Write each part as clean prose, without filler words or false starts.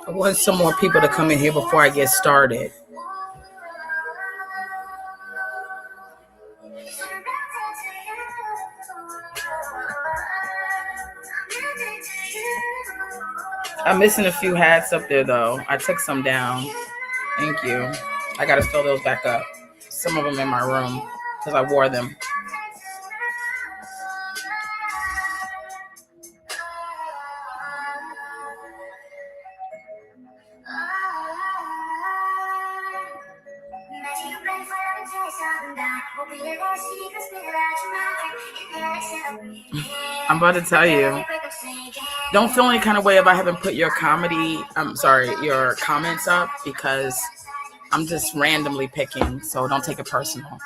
I want some more people to come in here before I get started. I'm missing a few hats up there, though. I took some down. Thank you. I got to fill those back up. Some of them in my room because I wore them. I'm about to tell you, don't feel any kind of way if I haven't put your your comments up, because I'm just randomly picking, so don't take it personal.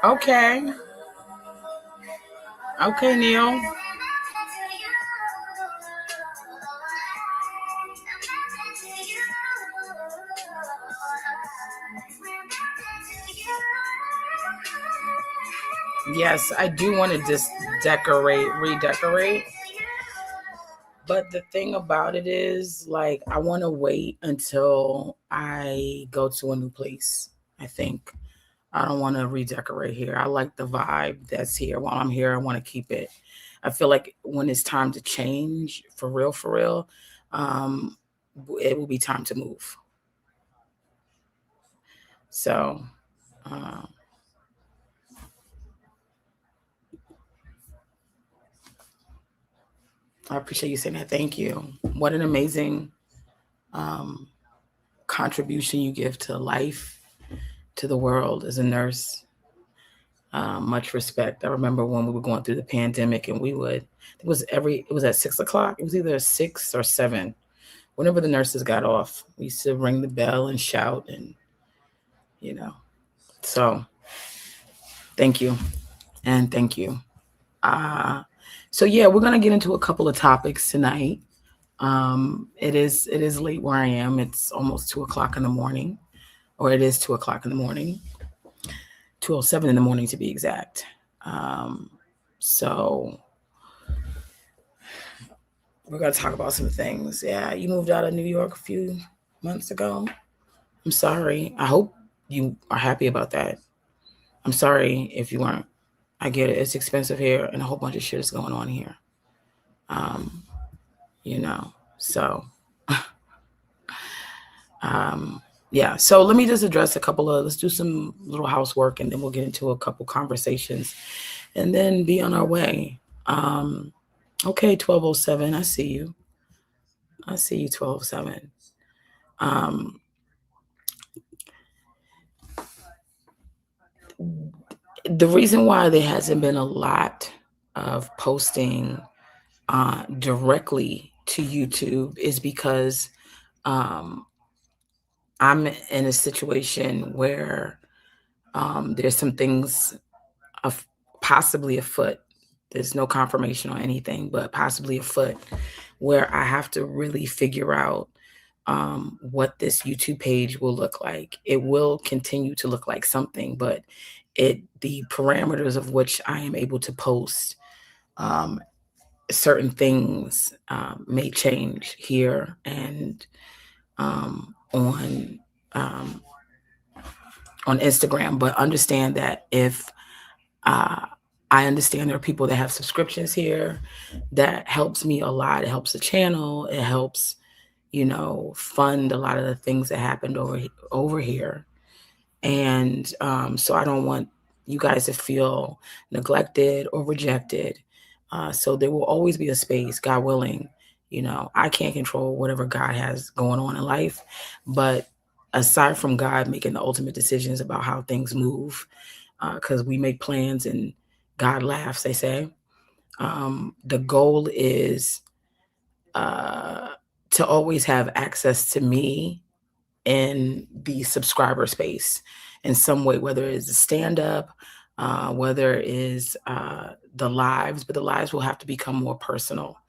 Okay. Okay, Neil. Yes, I do want to just redecorate. But the thing about it is, like, I want to wait until I go to a new place. I think I don't want to redecorate here. I like the vibe that's here. While I'm here, I want to keep it. I feel like when it's time to change, for real, it will be time to move. So, I appreciate you saying that. Thank you. What an amazing contribution you give to life, to the world as a nurse. Much respect. I remember when we were going through the pandemic and it was at 6 o'clock. It was either 6 or 7. Whenever the nurses got off, we used to ring the bell and shout and. So thank you. And thank you. So yeah, we're going to get into a couple of topics tonight. It is late where I am. It's almost 2 o'clock in the morning, or it is 2 o'clock in the morning, 2:07 in the morning to be exact. So we're going to talk about some things. Yeah, you moved out of New York a few months ago. I'm sorry. I hope you are happy about that. I'm sorry if you weren't. I get it. It's expensive here and a whole bunch of shit is going on here. So yeah. So let me just address let's do some little housework and then we'll get into a couple conversations and then be on our way. Okay, 12:07. I see you. 12:07. The reason why there hasn't been a lot of posting directly to YouTube is because I'm in a situation where there's some things possibly afoot. There's no confirmation on anything, but possibly afoot, where I have to really figure out what this YouTube page will look like. It will continue to look like something, but the parameters of which I am able to post certain things may change here and on Instagram. But understand that if I understand there are people that have subscriptions here, that helps me a lot. It helps the channel. It helps, fund a lot of the things that happened over here. And so I don't want you guys to feel neglected or rejected. So there will always be a space, God willing. I can't control whatever God has going on in life. But aside from God making the ultimate decisions about how things move, because we make plans and God laughs, they say, the goal is to always have access to me in the subscriber space in some way, whether it's a stand-up, whether it is the lives, but the lives will have to become more personal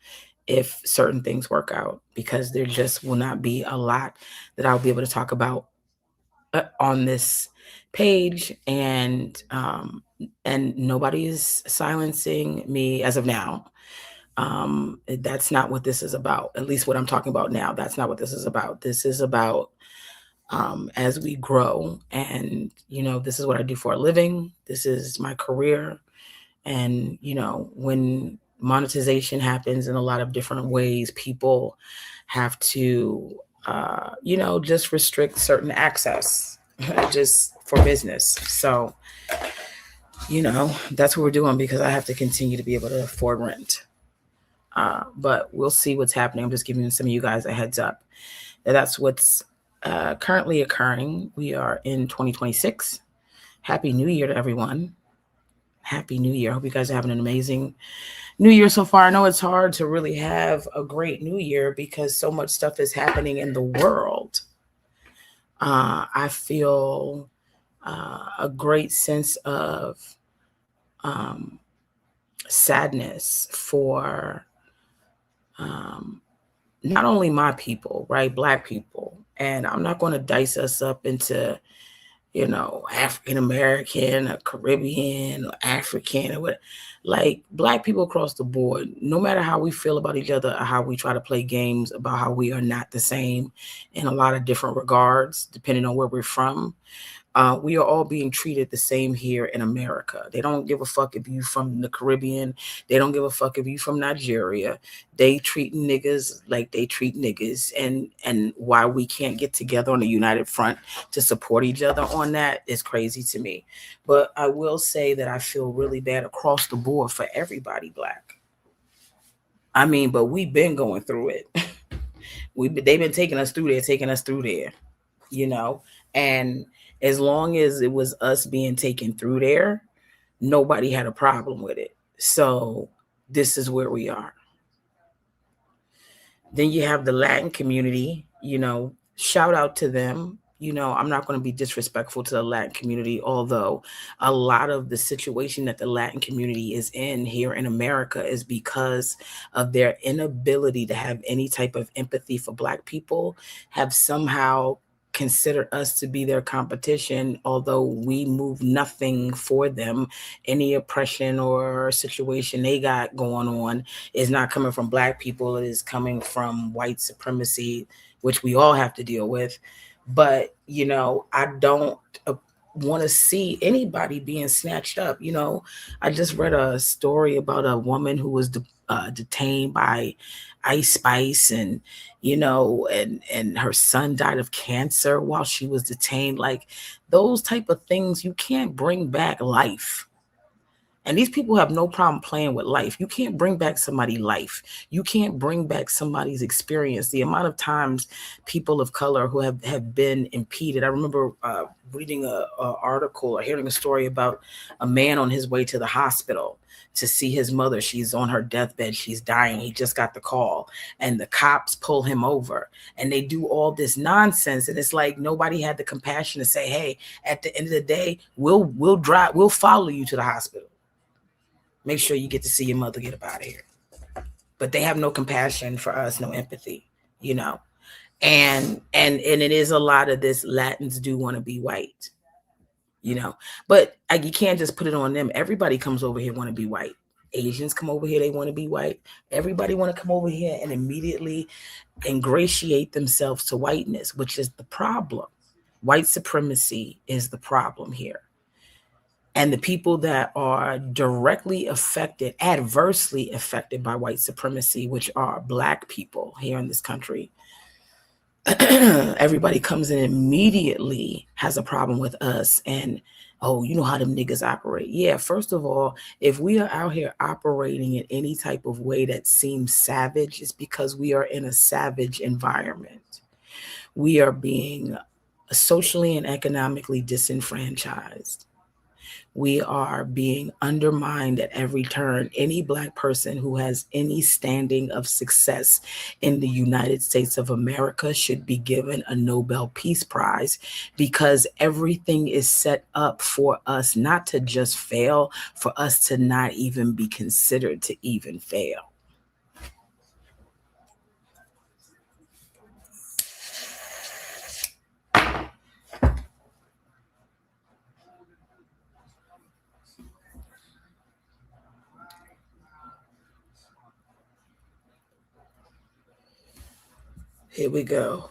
if certain things work out, because there just will not be a lot that I'll be able to talk about on this page, and nobody is silencing me as of now. That's not what this is about. At least what I'm talking about now, that's not what this is about. This is about as we grow, and this is what I do for a living. This is my career. And when monetization happens in a lot of different ways, people have to just restrict certain access just for business. So that's what we're doing, because I have to continue to be able to afford rent. But we'll see what's happening. I'm just giving some of you guys a heads up that that's what's currently occurring. We are in 2026. Happy New Year to everyone. Happy New Year. I hope you guys are having an amazing New Year so far. I know it's hard to really have a great New Year because so much stuff is happening in the world. I feel a great sense of sadness for not only my people, right? Black people. And I'm not going to dice us up into, African American or Caribbean or African or what. Like, Black people across the board, no matter how we feel about each other or how we try to play games about how we are not the same in a lot of different regards, depending on where we're from. We are all being treated the same here in America. They don't give a fuck if you from the Caribbean. They don't give a fuck if you from Nigeria. They treat niggas like they treat niggas. And why we can't get together on a united front to support each other on that is crazy to me. But I will say that I feel really bad across the board for everybody Black. I mean, but we've been going through it. They've been taking us through there, and as long as it was us being taken through there, nobody had a problem with it. So this is where we are. Then you have the Latin community, shout out to them. I'm not going to be disrespectful to the Latin community, although a lot of the situation that the Latin community is in here in America is because of their inability to have any type of empathy for Black people, have somehow consider us to be their competition, although we move nothing for them. Any oppression or situation they got going on is not coming from Black people. It is coming from white supremacy, which we all have to deal with. But, I don't want to see anybody being snatched up. I just read a story about a woman who was detained by Ice Spice, and and her son died of cancer while she was detained. Like, those type of things, you can't bring back life. And these people have no problem playing with life. You can't bring back somebody's life. You can't bring back somebody's experience. The amount of times people of color who have been impeded. I remember reading a article or hearing a story about a man on his way to the hospital to see his mother. She's on her deathbed. She's dying. He just got the call, and the cops pull him over, and they do all this nonsense. And it's like nobody had the compassion to say, hey, at the end of the day, we'll follow you to the hospital. Make sure you get to see your mother get up out of here. But they have no compassion for us, no empathy, And it is a lot of this. Latins do want to be white, but you can't just put it on them. Everybody comes over here want to be white. Asians come over here, they want to be white. Everybody want to come over here and immediately ingratiate themselves to whiteness, which is the problem. White supremacy is the problem here. And the people that are directly affected, adversely affected by white supremacy, which are Black people here in this country, everybody comes in immediately has a problem with us. And, oh, you know how them niggas operate. Yeah, first of all, if we are out here operating in any type of way that seems savage, it's because we are in a savage environment. We are being socially and economically disenfranchised. We are being undermined at every turn. Any Black person who has any standing of success in the United States of America should be given a Nobel Peace Prize, because everything is set up for us not to just fail, for us to not even be considered to even fail. Here we go.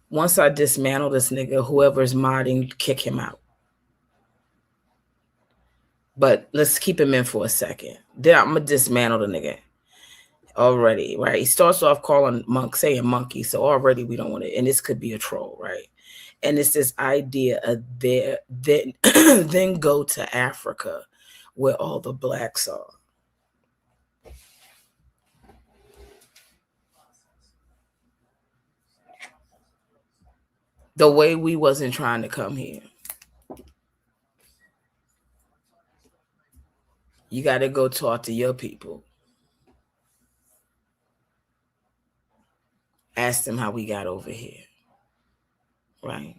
Once I dismantle this nigga, whoever's modding, kick him out. But let's keep him in for a second. Then I'm going to dismantle the nigga already, right? He starts off calling saying monkey. So already we don't want it. And this could be a troll, right? And it's this idea of then go to Africa where all the Blacks are. The way we wasn't trying to come here. You got to go talk to your people. Ask them how we got over here. Right?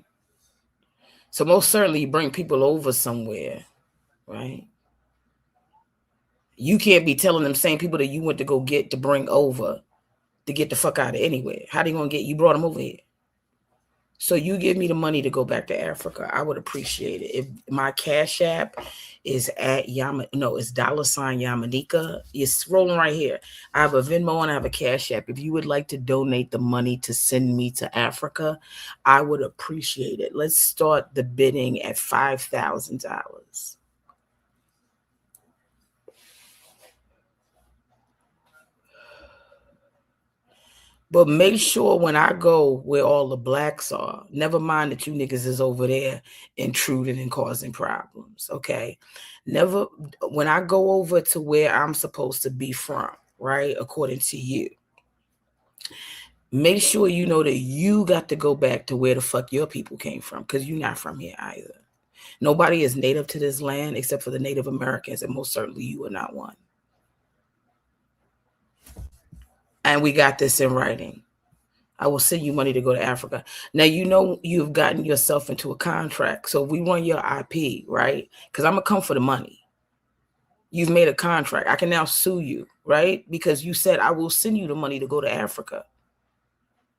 So most certainly you bring people over somewhere, right? You can't be telling them same people that you went to go get to bring over to get the fuck out of anywhere. How they gonna get you? Brought them over here. So you give me the money to go back to Africa, I would appreciate it. If my Cash App is at it's $Yamanika. It's rolling right here. I have a Venmo and I have a Cash App. If you would like to donate the money to send me to Africa, I would appreciate it. Let's start the bidding at $5,000. But make sure when I go where all the Blacks are, never mind that you niggas is over there intruding and causing problems, okay? Never, when I go over to where I'm supposed to be from, right, according to you, make sure you know that you got to go back to where the fuck your people came from, because you're not from here either. Nobody is native to this land except for the Native Americans, and most certainly you are not one. And we got this in writing. I will send you money to go to Africa. Now, you know you've gotten yourself into a contract. So if we run your IP, right? Because I'm going to come for the money. You've made a contract. I can now sue you, right? Because you said, I will send you the money to go to Africa.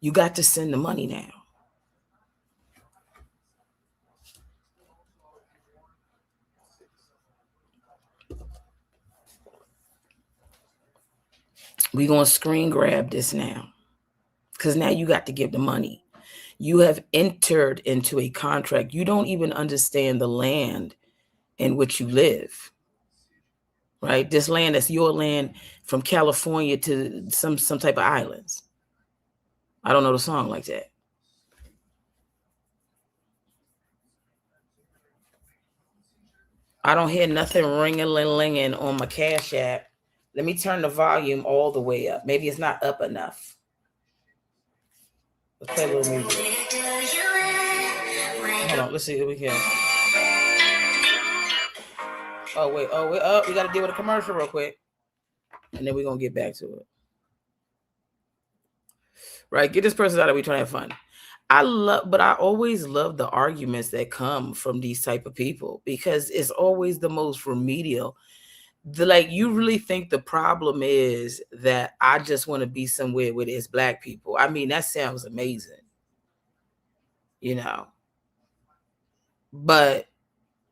You got to send the money now. We're going to screen grab this now. Because now you got to give the money. You have entered into a contract. You don't even understand the land in which you live. Right? This land that's your land from California to some type of islands. I don't know the song like that. I don't hear nothing ring-a-ling-linging on my Cash App. Let me turn the volume all the way up. Maybe it's not up enough. Let's play a little music. Hold on, let's see if we can. Oh, wait. Oh, we got to deal with a commercial real quick. And then we're going to get back to it. Right? Get this person out of we trying to have fun. I always love the arguments that come from these type of people because it's always the most remedial. You really think the problem is that I just want to be somewhere where there's black people. I mean, that sounds amazing, you know. But,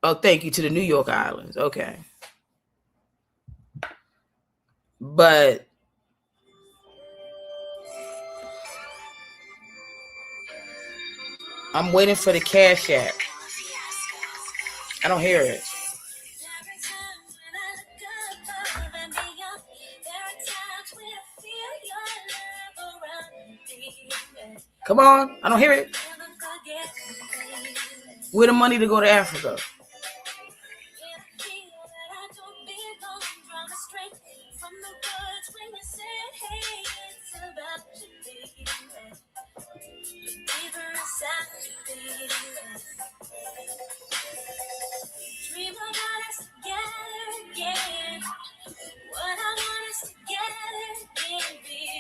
oh, thank you to the New York Islands. Okay. But I'm waiting for the Cash App. I don't hear it. Come on. I don't hear it. Where the money to go to Africa?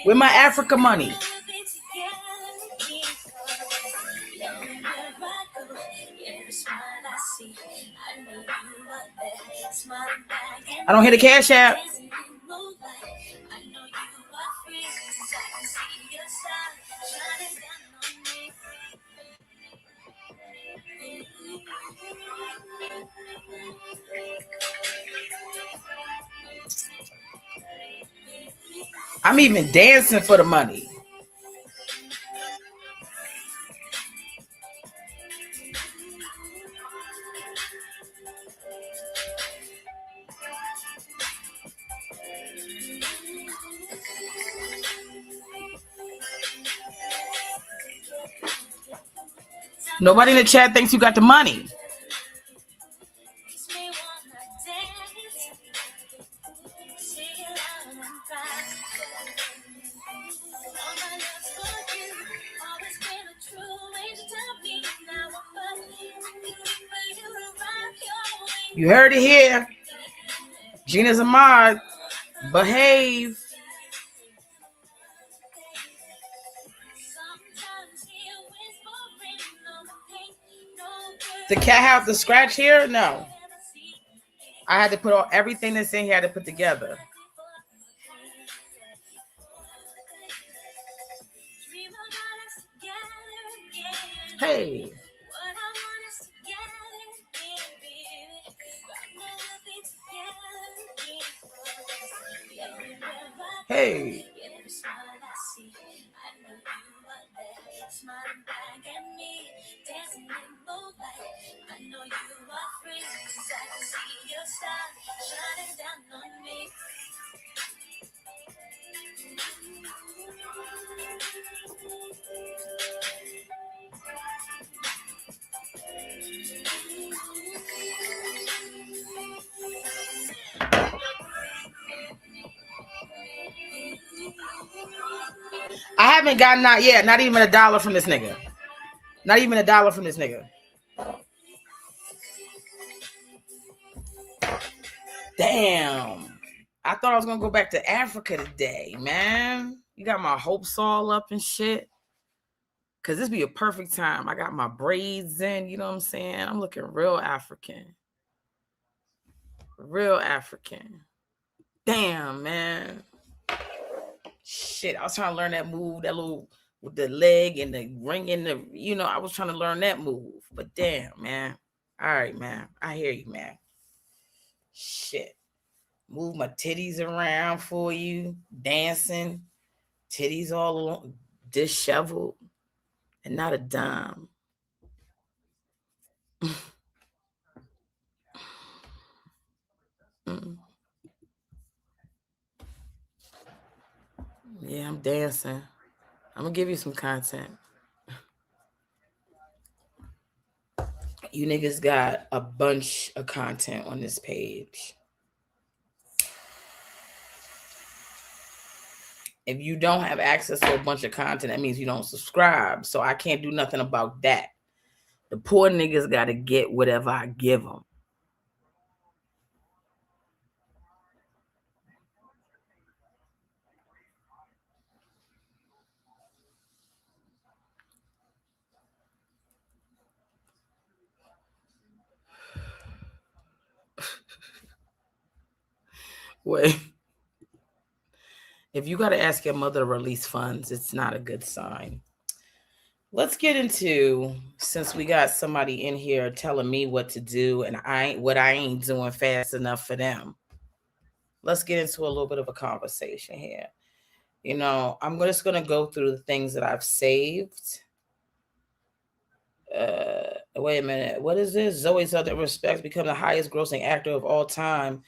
Where my Africa money? I don't hear the Cash App. I'm even dancing for the money. Nobody in the chat thinks you got the money. You heard it here. Gina's a mod. Behave. The cat have the scratch here? No. I had to put everything that's in here, I had to put together. Hey. Hey. I haven't gotten not yet. Not even $1 from this nigga. Not even $1 from this nigga. Damn. I thought I was going to go back to Africa today, man. You got my hopes all up and shit. Because this be a perfect time. I got my braids in, you know what I'm saying? I'm looking real African. Real African. Damn, man. Shit, I was trying to learn that move, that little with the leg and the ring in the, you know, I was trying to learn that move. But damn, man. All right, man. I hear you, man. Shit. Move my titties around for you, dancing, titties all along, disheveled, and not a dime. Yeah, I'm dancing. I'm gonna give you some content. You niggas got a bunch of content on this page. If you don't have access to a bunch of content, that means you don't subscribe. So I can't do nothing about that. The poor niggas got to get whatever I give them. Wait. If you got to ask your mother to release funds, it's not a good sign. Let's get into, since we got somebody in here telling me what to do and I ain't doing fast enough for them. Let's get into a little bit of a conversation here. You know, I'm just going to go through the things that I've saved. Wait a minute. What is this? Zoe Saldana Respects become the highest grossing actor of all time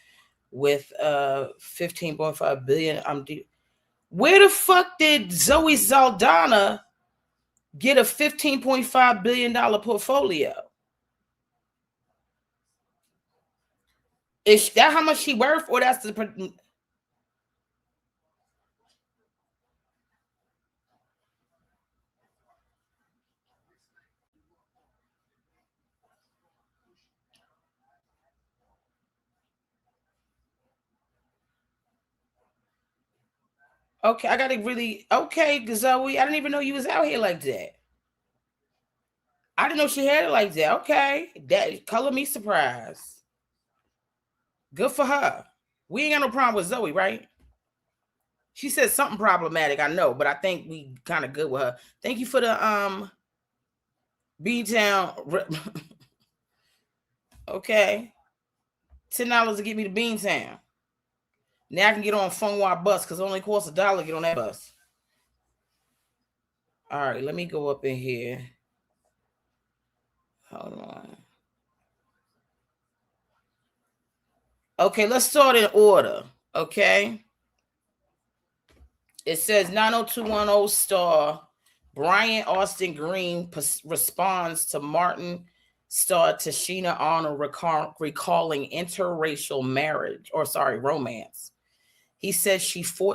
with 15.5 billion. Where the fuck did Zoe Saldana get a $15.5 billion portfolio? Is that how much she worth, or that's the... Okay, I gotta really... Okay, Zoe, I didn't even know you was out here like that. I didn't know she had it like that. Okay, that color me surprised. Good for her. We ain't got no problem with Zoe, right? She said something problematic, I know, but I think we kind of good with her. Thank you for the Beantown. Okay, $10 to get me to Beantown. Now I can get on phone while bus because it only costs $1 to get on that bus. All right, let me go up in here. Hold on. Okay, let's start in order. Okay. It says 90210 star Brian Austin Green responds to Martin star Tashina Arnold recalling interracial romance. He said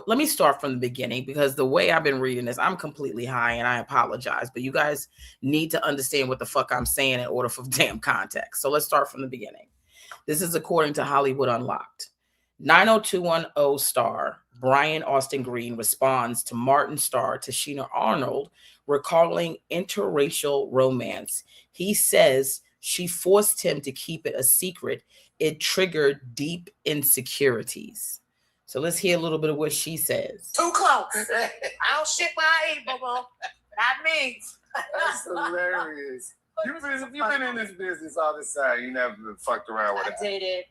let me start from the beginning because the way I've been reading this, I'm completely high and I apologize, but you guys need to understand what the fuck I'm saying in order for damn context. So let's start from the beginning. This is according to Hollywood Unlocked. 90210 star Brian Austin Green responds to Martin star Tashina Arnold recalling interracial romance. He says she forced him to keep it a secret. It triggered deep insecurities. So let's hear a little bit of what she says. Too close. I don't shit where I eat, boo-boo. Not me. That's hilarious. You've been in this business all this time. You never fucked around with it. I dated.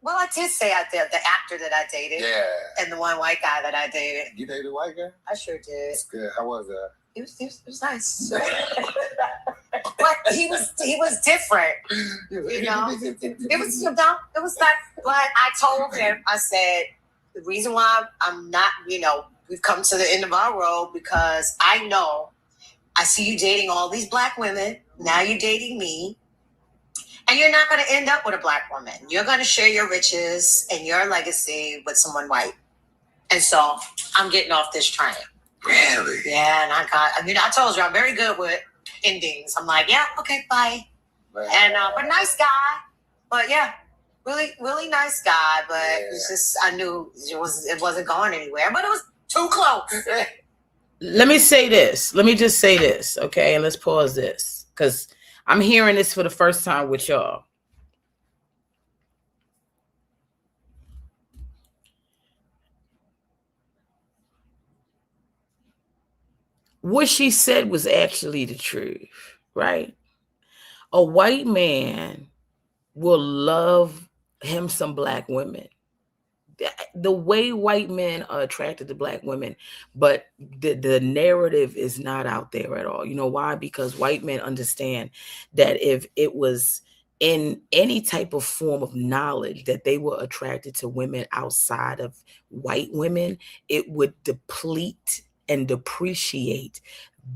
Well, I did say I did. The actor that I dated. Yeah. And the one white guy that I dated. You dated a white guy? I sure did. That's good. How was that? It was nice. But he was different. You know? It was like I told him, I said, the reason why I'm not, we've come to the end of our road because I know I see you dating all these black women. Now you're dating me. And you're not going to end up with a black woman. You're going to share your riches and your legacy with someone white. And so I'm getting off this train. Really? Yeah, and I told you, I'm very good with endings. I'm like, yeah, okay, bye. Man. And, but nice guy. But yeah, Really, really nice guy, but it's just I knew it wasn't going anywhere. But it was too close. Let me say this. Let me just say this, okay? And let's pause this because I'm hearing this for the first time with y'all. What she said was actually the truth, right? A white man will love him some black women. The way white men are attracted to black women, but the narrative is not out there at all. You know why? Because white men understand that if it was in any type of form of knowledge that they were attracted to women outside of white women, it would deplete and depreciate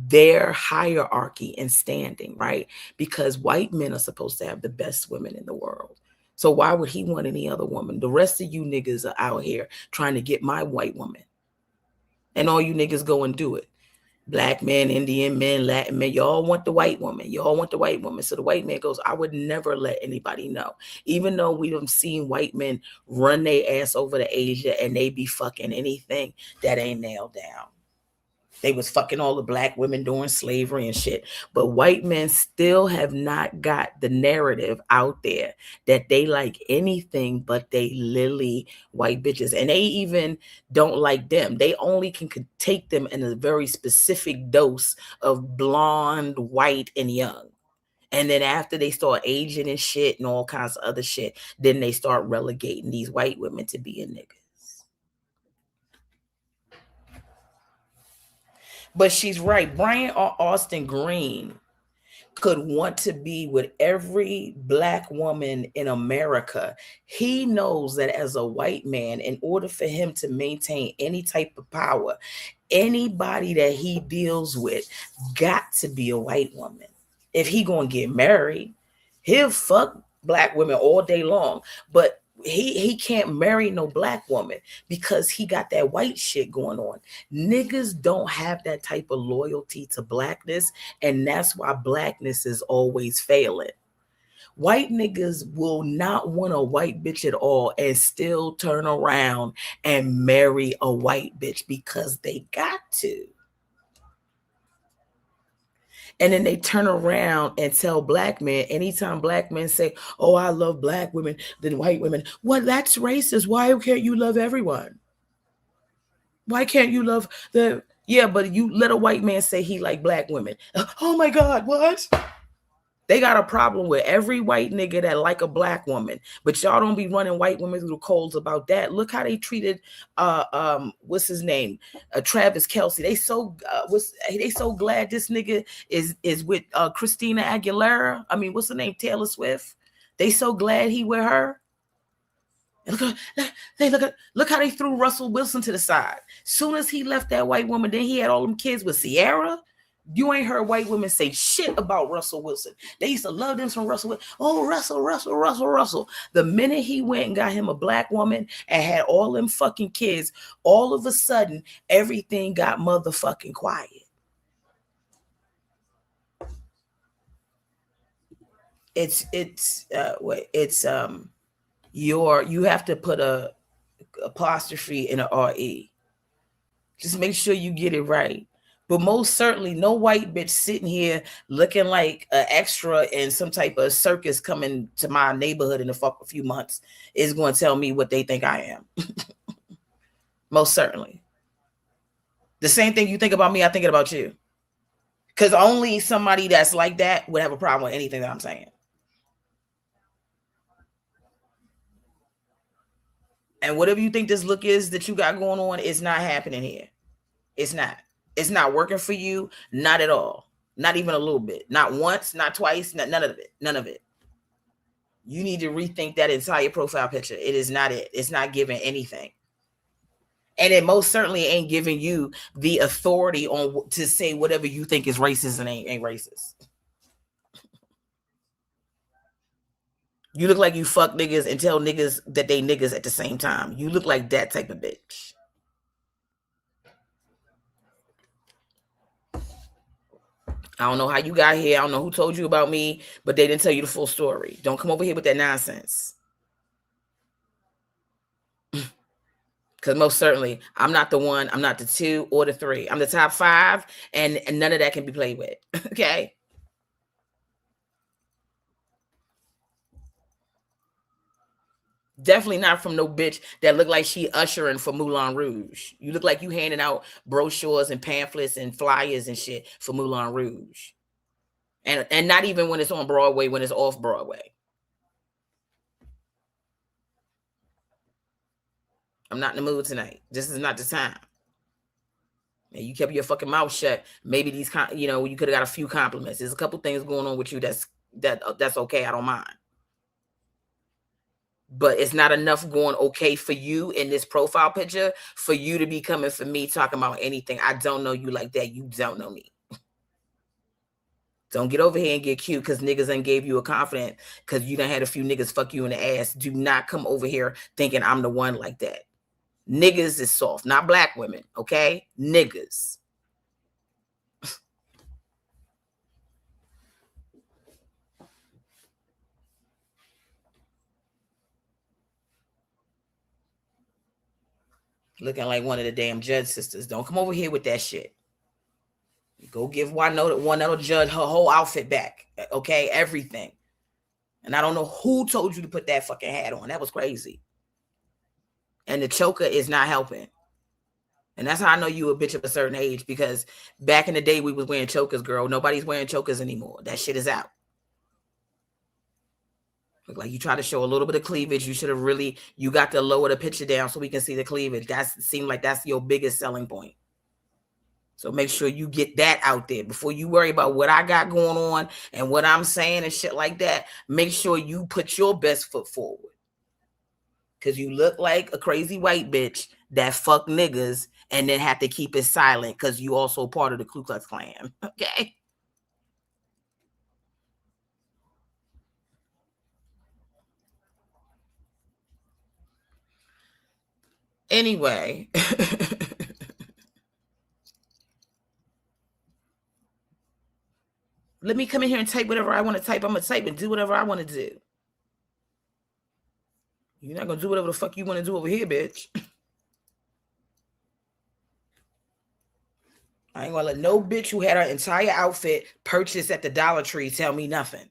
their hierarchy and standing, right? Because white men are supposed to have the best women in the world. So why would he want any other woman? The rest of you niggas are out here trying to get my white woman. And all you niggas go and do it. Black men, Indian men, Latin men, y'all want the white woman. Y'all want the white woman. So the white man goes, I would never let anybody know. Even though we've seen white men run their ass over to Asia and they be fucking anything that ain't nailed down. They was fucking all the black women during slavery and shit. But white men still have not got the narrative out there that they like anything but they lily white bitches. And they even don't like them. They only can take them in a very specific dose of blonde, white, and young. And then after they start aging and shit and all kinds of other shit, then they start relegating these white women to being niggas. But she's right. Brian Austin Green could want to be with every black woman in America. He knows that as a white man, in order for him to maintain any type of power, anybody that he deals with got to be a white woman. If he gonna get married, he'll fuck black women all day long. But he can't marry no black woman because he got that white shit going on. Niggas don't have that type of loyalty to blackness, and that's why blackness is always failing. White niggas will not want a white bitch at all and still turn around and marry a white bitch because they got to. And then they turn around and tell black men, anytime black men say, oh, I love black women than white women. Well, that's racist. Why can't you love everyone? Why can't you love the... Yeah, but you let a white man say he like black women. Oh my God, what? They got a problem with every white nigga that like a black woman, but y'all don't be running white women through the coals about that. Look how they treated what's his name, Travis Kelce. They so glad this nigga is with Christina Aguilera. I mean, what's her name, Taylor Swift. They so glad he with her. Look how they threw Russell Wilson to the side. Soon as he left that white woman, then he had all them kids with Ciara. You ain't heard white women say shit about Russell Wilson. They used to love them from Russell Wilson. Oh, Russell. The minute he went and got him a black woman and had all them fucking kids, all of a sudden, everything got motherfucking quiet. You have to put a apostrophe in an RE. Just make sure you get it right. But most certainly no white bitch sitting here looking like an extra in some type of circus coming to my neighborhood in a few months is going to tell me what they think I am. Most certainly. The same thing you think about me, I think about you. Because only somebody that's like that would have a problem with anything that I'm saying. And whatever you think this look is that you got going on, it's not happening here. It's not. It's not working for you. Not at all. Not even a little bit. Not once, not twice, none of it. None of it. You need to rethink that entire profile picture. It is not it. It's not giving anything. And it most certainly ain't giving you the authority on to say whatever you think is racist and ain't racist. You look like you fuck niggas and tell niggas that they niggas at the same time. You look like that type of bitch. I don't know how you got here. I don't know who told you about me, but they didn't tell you the full story. Don't come over here with that nonsense. Because most certainly, I'm not the 1, I'm not the 2 or the 3. I'm the top 5, and none of that can be played with. Okay? Definitely not from no bitch that look like she ushering for Moulin Rouge. You look like you handing out brochures and pamphlets and flyers and shit for Moulin Rouge. And not even when it's on Broadway, when it's off Broadway. I'm not in the mood tonight. This is not the time. And you kept your fucking mouth shut. Maybe these, you could have got a few compliments. There's a couple things going on with you that's okay. I don't mind. But it's not enough going okay for you in this profile picture for you to be coming for me talking about anything. I don't know you like that. You don't know me. Don't get over here and get cute because niggas done gave you a confidence because you done had a few niggas fuck you in the ass. Do not come over here thinking I'm the one like that. Niggas is soft, not black women, okay? Niggas. Looking like one of the damn Judge sisters. Don't come over here with that shit. Go give one that'll judge her whole outfit back, okay? Everything. And I don't know who told you to put that fucking hat on. That was crazy. And the choker is not helping. And that's how I know you a bitch of a certain age, because back in the day we was wearing chokers, girl. Nobody's wearing chokers anymore. That shit is out. Look like you try to show a little bit of cleavage. You should have you got to lower the picture down so we can see the cleavage. That seemed like that's your biggest selling point. So make sure you get that out there before you worry about what I got going on and what I'm saying and shit like that. Make sure you put your best foot forward. Because you look like a crazy white bitch that fuck niggas and then have to keep it silent because you also part of the Ku Klux Klan. Okay? Anyway. Let me come in here and type whatever I want to type. I'm going to type and do whatever I want to do. You're not going to do whatever the fuck you want to do over here, bitch. I ain't going to let no bitch who had her entire outfit purchased at the Dollar Tree tell me nothing.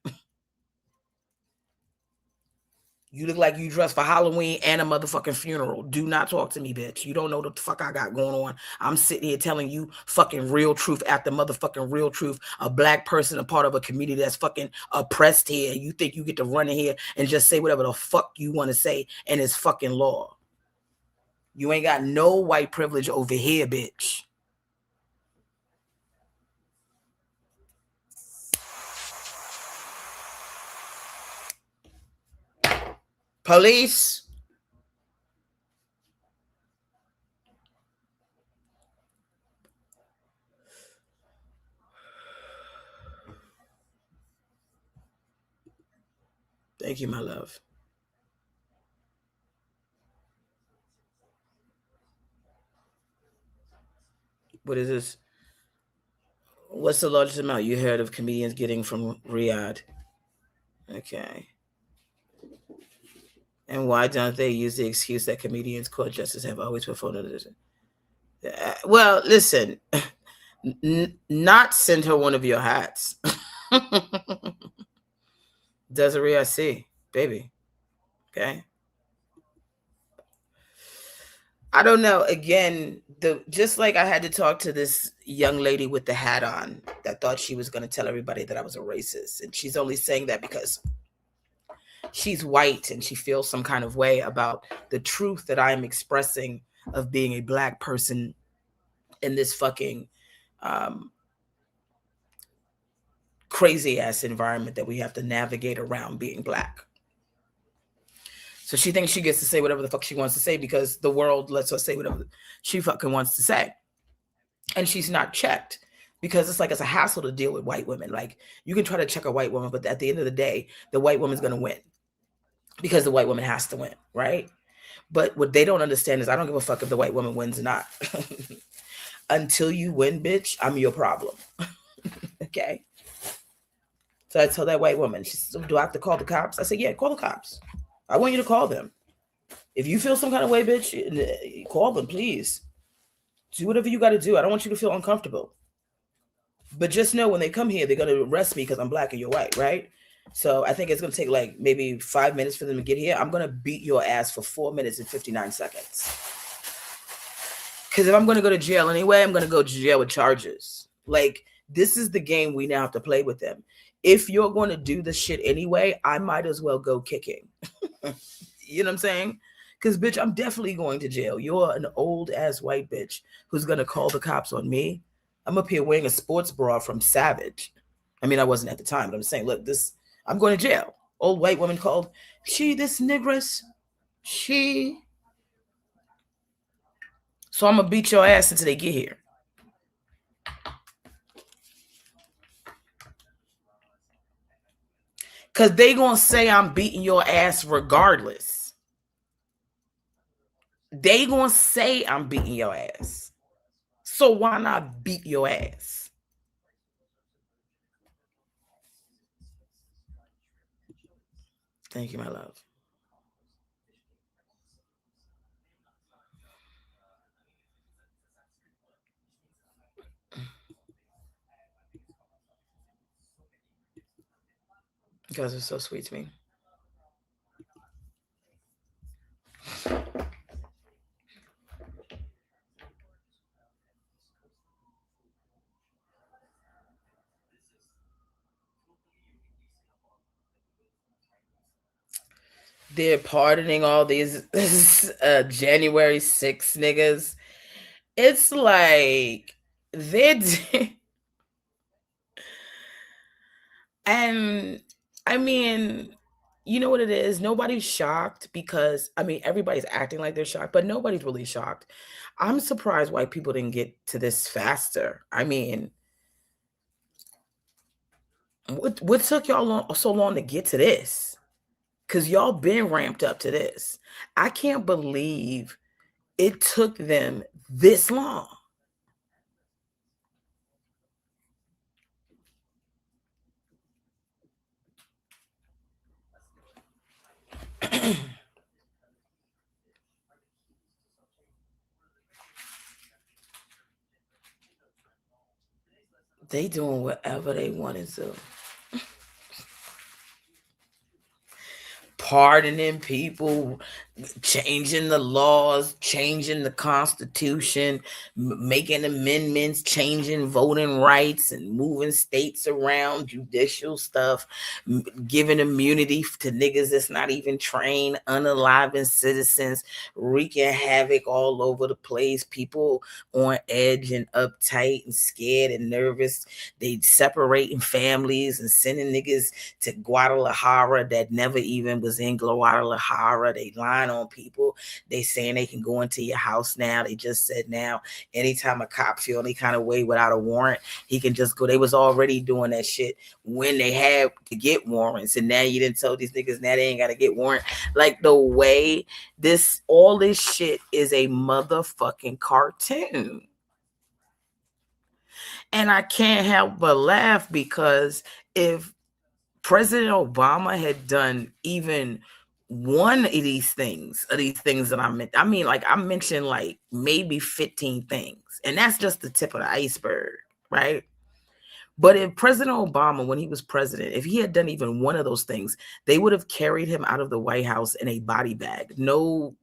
You look like you dressed for Halloween and a motherfucking funeral. Do not talk to me, bitch. You don't know what the fuck I got going on. I'm sitting here telling you fucking real truth after motherfucking real truth. A black person, a part of a community that's fucking oppressed here. You think you get to run in here and just say whatever the fuck you want to say, and it's fucking law. You ain't got no white privilege over here, bitch. Police. Thank you, my love. What is this? What's the largest amount you heard of comedians getting from Riyadh? Okay. And why don't they use the excuse that comedians court justice have always performed? Well, listen, not send her one of your hats. Desiree, I see, baby. Okay. I don't know. Again, just like I had to talk to this young lady with the hat on that thought she was going to tell everybody that I was a racist. And she's only saying that because she's white and she feels some kind of way about the truth that I am expressing of being a black person in this fucking crazy ass environment that we have to navigate around being black. So she thinks she gets to say whatever the fuck she wants to say because the world lets her say whatever she fucking wants to say. And she's not checked because it's like it's a hassle to deal with white women. Like you can try to check a white woman, but at the end of the day, the white woman's going to win. Because the white woman has to win, right? But what they don't understand is I don't give a fuck if the white woman wins or not. Until you win, bitch, I'm your problem. Okay? So I tell that white woman, she said, do I have to call the cops? I said, yeah, call the cops. I want you to call them. If you feel some kind of way, bitch, call them, please. Do whatever you got to do. I don't want you to feel uncomfortable. But just know when they come here, they're going to arrest me because I'm black and you're white, right? So I think it's going to take like maybe 5 minutes for them to get here. I'm going to beat your ass for 4 minutes and 59 seconds. Because if I'm going to go to jail anyway, I'm going to go to jail with charges. Like, this is the game we now have to play with them. If you're going to do this shit anyway, I might as well go kicking. You know what I'm saying? Because, bitch, I'm definitely going to jail. You're an old-ass white bitch who's going to call the cops on me. I'm up here wearing a sports bra from Savage. I mean, I wasn't at the time, but I'm saying, look, I'm going to jail. Old white woman called, this negress, So I'm going to beat your ass until they get here. Because they going to say I'm beating your ass regardless. They going to say I'm beating your ass. So why not beat your ass? Thank you, my love. You guys are so sweet to me. They're pardoning all these January 6th niggas. It's like and I mean, you know what it is? Nobody's shocked because, I mean, everybody's acting like they're shocked, but nobody's really shocked. I'm surprised why people didn't get to this faster. I mean, what took y'all so long to get to this? Because y'all been ramped up to this. I can't believe it took them this long. They doing whatever they want to do. Pardoning people, changing the laws, changing the Constitution, making amendments, changing voting rights and moving states around, judicial stuff, giving immunity to niggas that's not even trained, unaliving citizens, wreaking havoc all over the place, people on edge and uptight and scared and nervous. They separating families and sending niggas to Guadalajara that never even was in Guadalajara. They lying on people. They saying they can go into your house now. They just said now, anytime a cop feel any kind of way without a warrant, he can just go. They was already doing that shit when they had to get warrants. And now you didn't tell these niggas now they ain't got to get warrant. Like the way all this shit is a motherfucking cartoon. And I can't help but laugh because if President Obama had done even one of these things that I mean, like I mentioned like maybe 15 things, and that's just the tip of the iceberg, right? But if President Obama, when he was president, if he had done even one of those things, they would have carried him out of the White House in a body bag. No,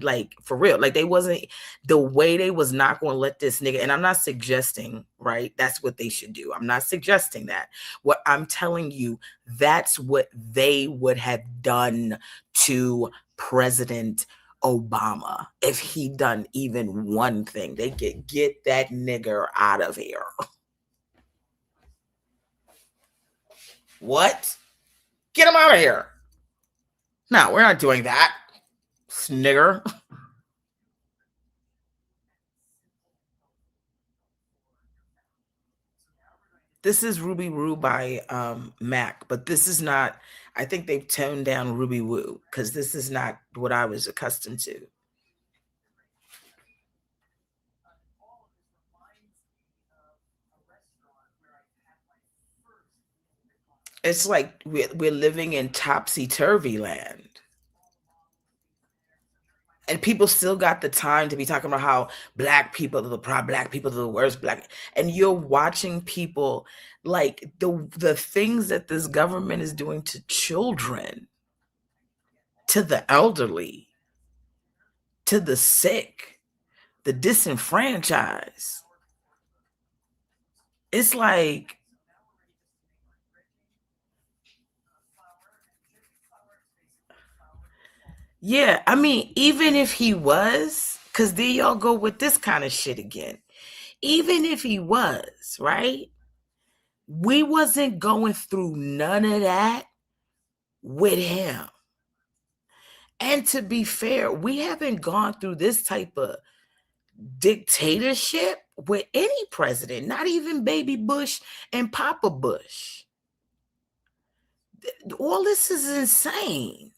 like for real, like they wasn't the way they was not going to let this nigga. And I'm not suggesting, right? That's what they should do. I'm not suggesting that. What I'm telling you, that's what they would have done to President Obama if he done even one thing. They could get that nigger out of here. What? Get him out of here. No, we're not doing that. Snigger. This is Ruby Woo by Mac, but this is not, I think they've toned down Ruby Woo because this is not what I was accustomed to. It's like we're living in topsy-turvy land. And people still got the time to be talking about how black people are the problem, black people are the worst, black. And you're watching people like the things that this government is doing to children, to the elderly, to the sick, the disenfranchised. It's like, yeah, I mean, even if he was, because there y'all go with this kind of shit again. Even if he was, right? We wasn't going through none of that with him. And to be fair, we haven't gone through this type of dictatorship with any president, not even Baby Bush and Papa Bush. All this is insane.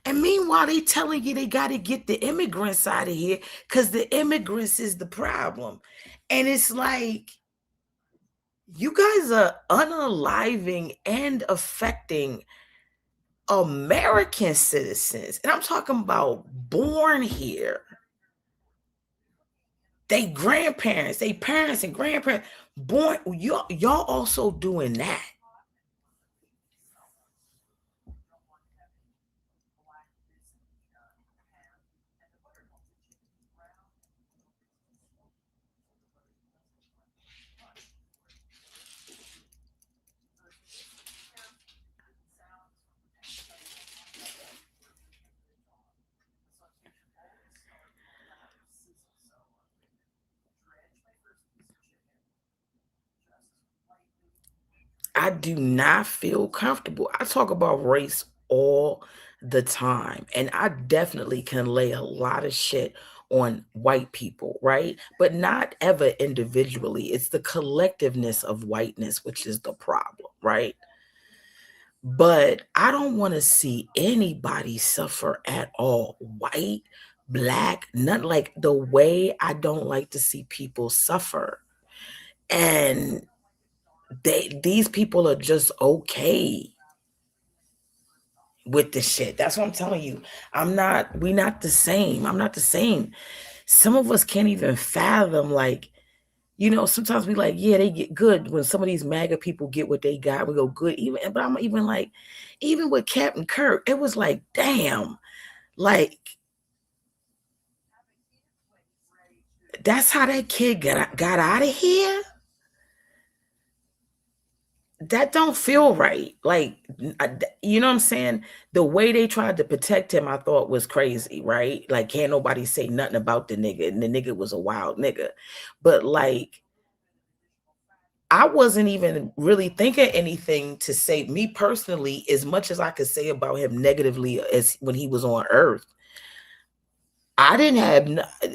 And meanwhile, they telling you they got to get the immigrants out of here because the immigrants is the problem. And it's like, you guys are unaliving and affecting American citizens. And I'm talking about born here. They grandparents, they parents and grandparents born. Y'all also doing that. I do not feel comfortable. I talk about race all the time, and I definitely can lay a lot of shit on white people, right? But not ever individually. It's the collectiveness of whiteness, which is the problem, right? But I don't want to see anybody suffer at all. White, black, not like the way I don't like to see people suffer. And these people are just okay with the shit. That's what I'm telling you. We're not the same. I'm not the same. Some of us can't even fathom, like, sometimes we like, yeah, they get good when some of these MAGA people get what they got. We go good. But I'm even like, even with Captain Kirk, it was like, damn, like, that's how that kid got out of here. That don't feel right. Like, you know what I'm saying? The way they tried to protect him, I thought was crazy, right? Like, can't nobody say nothing about the nigga, and the nigga was a wild nigga. But like, I wasn't even really thinking anything to say, me personally, as much as I could say about him negatively as when he was on Earth. I didn't have,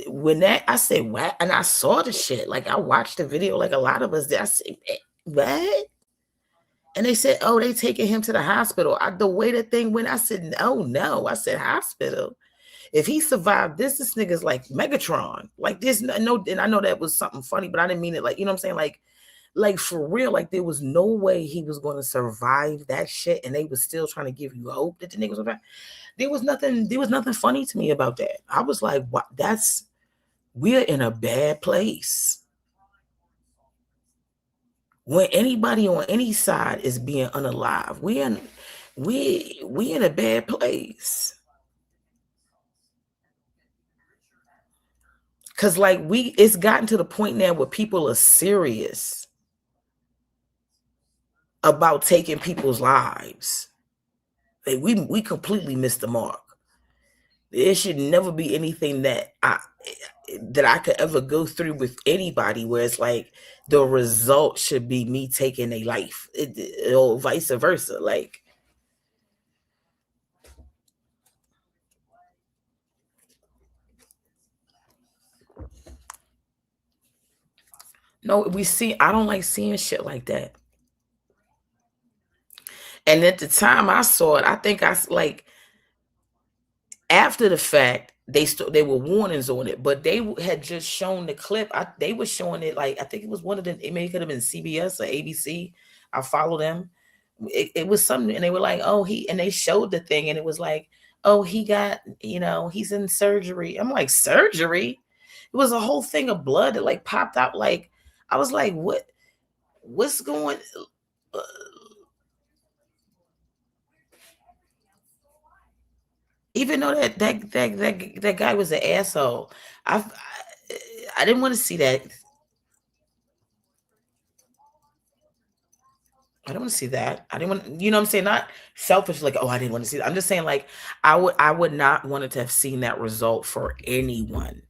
when that, I said, what? And I saw the shit. Like, I watched the video like a lot of us did. I said, what? And they said, oh, they taking him to the hospital. The way the thing went, I said, no. I said, hospital. If he survived this nigga's like Megatron. Like this, no, and I know that was something funny, but I didn't mean it like, you know what I'm saying? Like for real, like there was no way he was going to survive that shit. And they was still trying to give you hope that the nigga was survive. There was nothing funny to me about that. I was like, what? We're in a bad place. When anybody on any side is being unalive, we in a bad place. Cause like it's gotten to the point now where people are serious about taking people's lives. Like we completely missed the mark. There should never be anything that I could ever go through with anybody where it's like the result should be me taking a life, or vice versa. Like, no, I don't like seeing shit like that. And at the time I saw it, I think like after the fact, they were warnings on it, but they had just shown the clip. They were showing it like, I think it was one of them. It may could have been CBS or ABC. I follow them. It was something, and they were like, oh, and they showed the thing, and it was like, oh, he got, he's in surgery. I'm like, surgery? It was a whole thing of blood that like popped out. Like, I was like, what's going even though that guy was an asshole, I didn't want to see that. I don't want to see that. I didn't want, what I'm saying? Not selfish, like, oh, I didn't want to see that. I'm just saying, like, I would not want to have seen that result for anyone.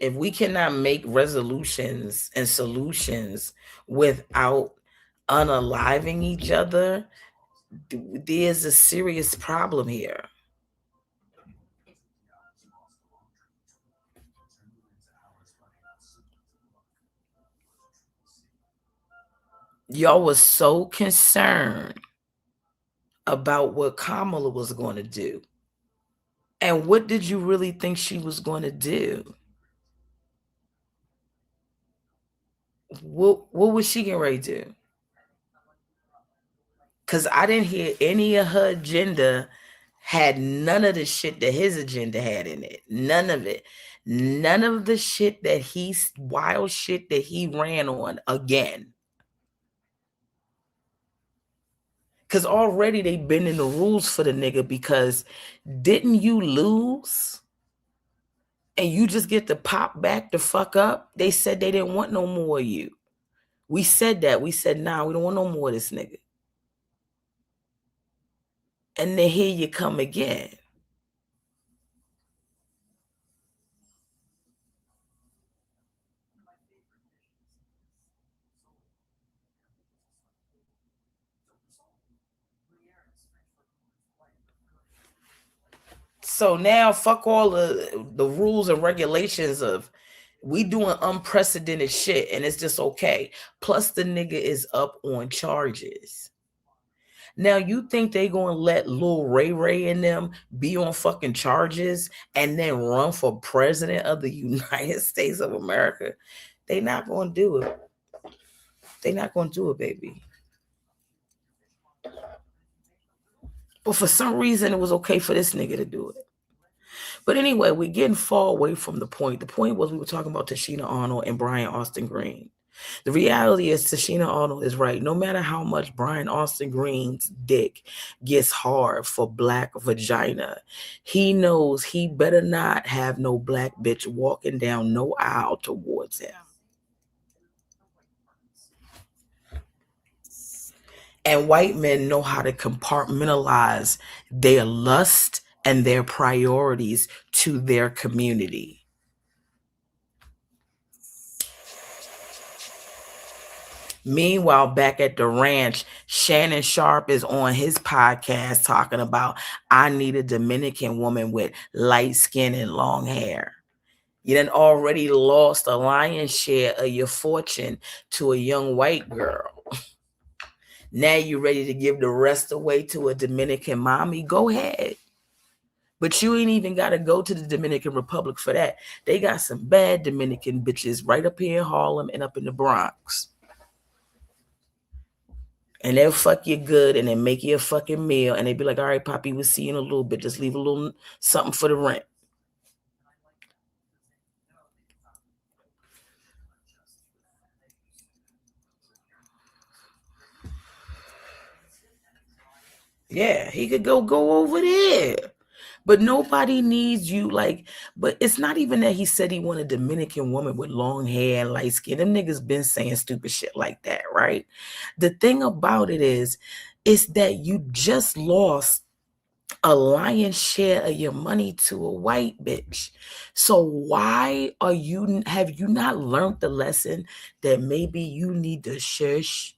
If we cannot make resolutions and solutions without unaliving each other, there's a serious problem here. Y'all was so concerned about what Kamala was going to do. And what did you really think she was going to do? What was she getting ready to do? Because I didn't hear any of her agenda had none of the shit that his agenda had in it. None of it. None of the shit that wild shit that he ran on again. Because already they've been in the rules for the nigga, because didn't you lose? And you just get to pop back the fuck up? They said they didn't want no more of you. We said that. We said, nah, we don't want no more of this nigga. And then here you come again. So now fuck all the rules and regulations of we doing unprecedented shit and it's just okay. Plus the nigga is up on charges. Now you think they gonna let Lil Ray Ray and them be on fucking charges and then run for president of the United States of America? They not gonna do it. They not gonna do it, baby. But for some reason it was okay for this nigga to do it. But anyway, we're getting far away from the point. The point was we were talking about Tashina Arnold and Brian Austin Green. The reality is Tashina Arnold is right. No matter how much Brian Austin Green's dick gets hard for black vagina, he knows he better not have no black bitch walking down no aisle towards him. And white men know how to compartmentalize their lust and their priorities to their community. Meanwhile, back at the ranch, Shannon Sharpe is on his podcast talking about, I need a Dominican woman with light skin and long hair. You done already lost a lion's share of your fortune to a young white girl. Now you're ready to give the rest away to a Dominican mommy? Go ahead. But you ain't even got to go to the Dominican Republic for that. They got some bad Dominican bitches right up here in Harlem and up in the Bronx. And they'll fuck you good and then make you a fucking meal. And they be like, all right, Poppy, we'll see you in a little bit. Just leave a little something for the rent. Yeah, he could go over there. But nobody needs you, like, but it's not even that he said he wanted a Dominican woman with long hair and light skin. Them niggas been saying stupid shit like that, right? The thing about it is that you just lost a lion's share of your money to a white bitch. So why have you not learned the lesson that maybe you need to shush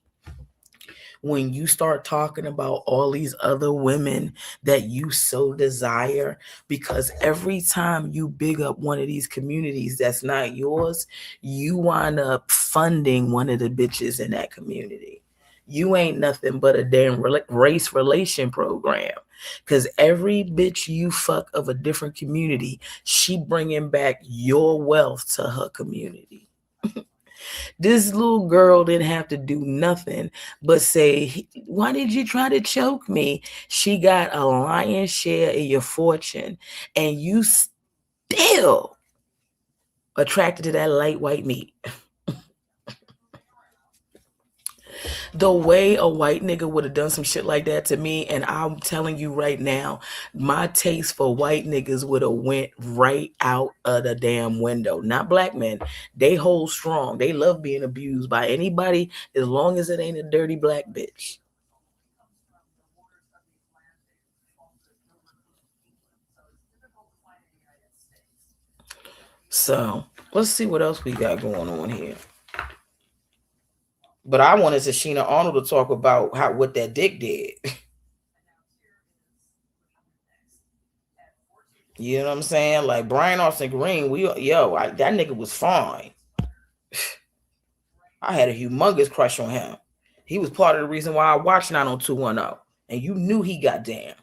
when you start talking about all these other women that you so desire? Because every time you big up one of these communities that's not yours, you wind up funding one of the bitches in that community. You ain't nothing but a damn race relation program. Because every bitch you fuck of a different community, she bringing back your wealth to her community. This little girl didn't have to do nothing but say, why did you try to choke me? She got a lion's share of your fortune, and you still attracted to that light white meat. The way a white nigga would have done some shit like that to me, and I'm telling you right now, my taste for white niggas would have went right out of the damn window. Not black men. They hold strong. They love being abused by anybody as long as it ain't a dirty black bitch. So let's see what else we got going on here. But I wanted Sheena Arnold to talk about what that dick did. You know what I'm saying? Like Brian Austin Green, that nigga was fine. I had a humongous crush on him. He was part of the reason why I watched 90210. And you knew he got damn.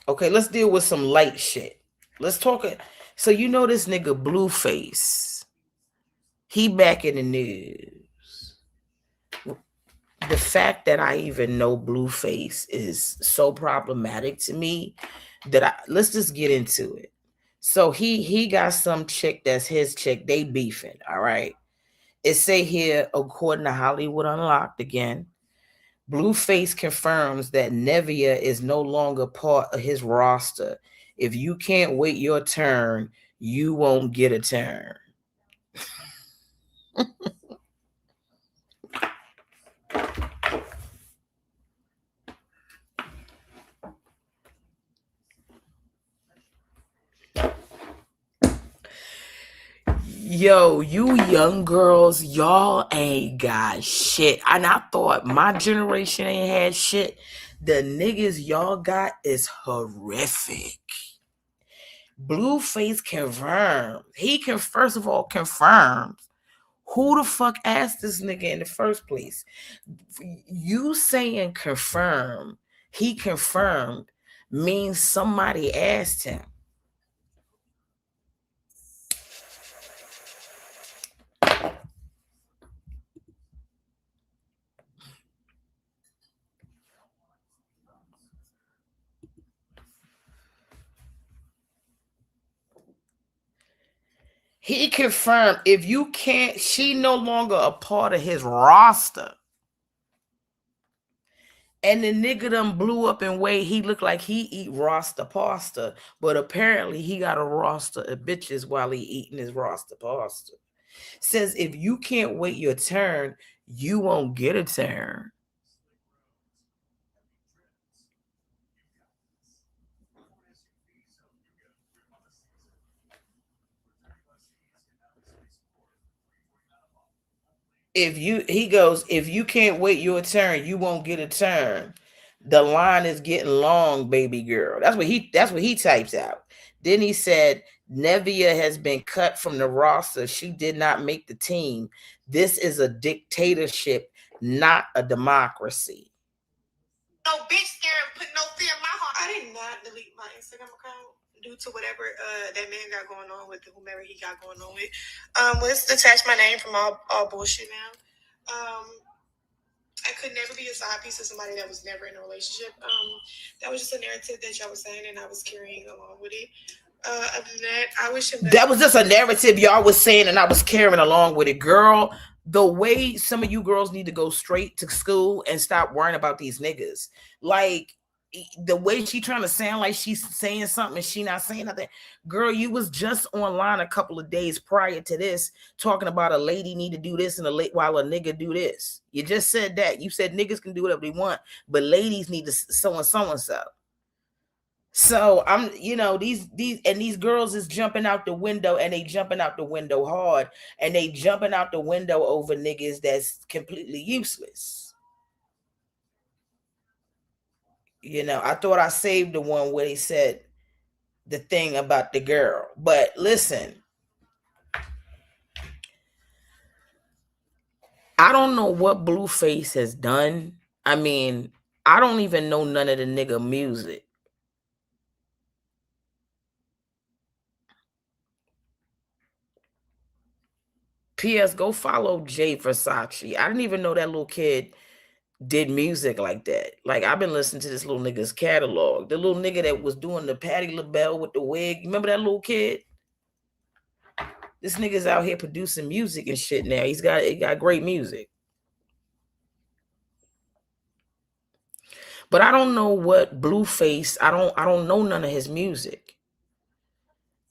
Okay, let's deal with some light shit. Let's talk it. So you know this nigga Blueface. He back in the news. The fact that I even know Blueface is so problematic to me that let's just get into it. So he got some chick that's his chick. They beefing, all right? It say here, according to Hollywood Unlocked again, Blueface confirms that Nevia is no longer part of his roster. If you can't wait your turn, you won't get a turn. Yo, you young girls, y'all ain't got shit. And I thought my generation ain't had shit. The niggas y'all got is horrific. Blueface confirmed. He can first of all confirm who the fuck asked this nigga in the first place. You saying confirm, he confirmed, means somebody asked him. He confirmed if you can't, she no longer a part of his roster. And the nigga done blew up in weight. He looked like he eat roster pasta, but apparently he got a roster of bitches while he eating his roster pasta. Says if you can't wait your turn, you won't get a turn. If you can't wait your turn, you won't get a turn. The line is getting long, baby girl. That's what he types out. Then he said, Nevia has been cut from the roster. She did not make the team. This is a dictatorship, not a democracy. No bitch there put no fear in my heart. I did not delete my Instagram account due to whatever that man got going on with whomever he got going on with. Let's detach my name from all bullshit now. I could never be a side piece of somebody that was never in a relationship. That was just a narrative that y'all was saying, and I was carrying along with it. Other than that, I wish him that was just a narrative y'all was saying, and I was carrying along with it, girl. The way some of you girls need to go straight to school and stop worrying about these niggas. Like the way she trying to sound like she's saying something and she not saying nothing. Girl, you was just online a couple of days prior to this talking about a lady need to do this and while a nigga do this. You just said that. You said niggas can do whatever they want, but ladies need to so and so and so. So I'm, these girls is jumping out the window, and they jumping out the window hard, and they jumping out the window over niggas that's completely useless. I thought I saved the one where they said the thing about the girl, but listen, I don't know what Blueface has done. I mean, I don't even know none of the nigga music. P.S. Go follow Jay Versace. I didn't even know that little kid did music like that. Like, I've been listening to this little nigga's catalog. The little nigga that was doing the Patti LaBelle with the wig. Remember that little kid? This nigga's out here producing music and shit now. He got great music. But I don't know what Blueface, I don't know none of his music.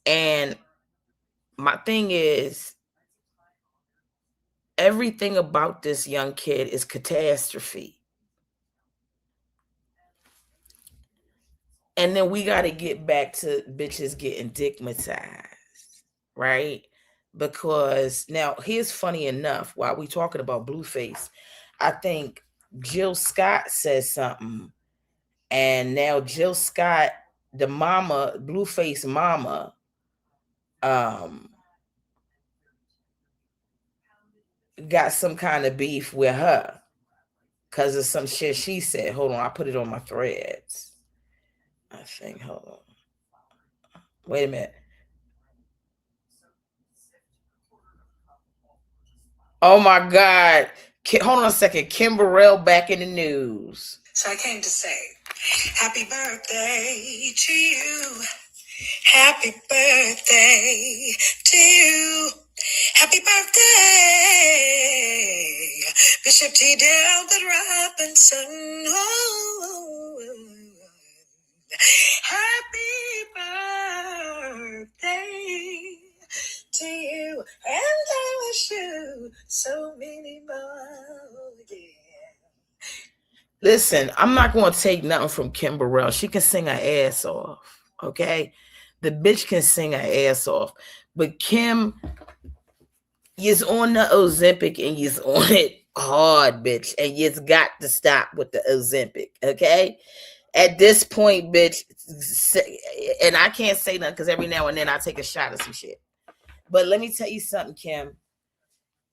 And my thing is, everything about this young kid is catastrophe. And then we got to get back to bitches getting digmatized, right? Because now, here's funny enough, while we talking about Blueface, I think Jill Scott says something, and now Jill Scott, the mama, Blueface mama, got some kind of beef with her because of some shit she said. Hold on, I put it on my threads. I think, hold on. Wait a minute. Oh my God. Hold on a second. Kim Burrell back in the news. So I came to say, happy birthday to you. Happy birthday to you. Happy birthday, Bishop T. Delbert Robinson. Oh, happy birthday to you, and I wish you so many more. Yeah. Listen, I'm not going to take nothing from Kim Burrell. She can sing her ass off, okay? The bitch can sing her ass off. But Kim is on the Ozempic and you's on it hard, bitch. And you's got to stop with the Ozempic, okay? At this point, bitch, and I can't say nothing because every now and then I take a shot of some shit. But let me tell you something, Kim.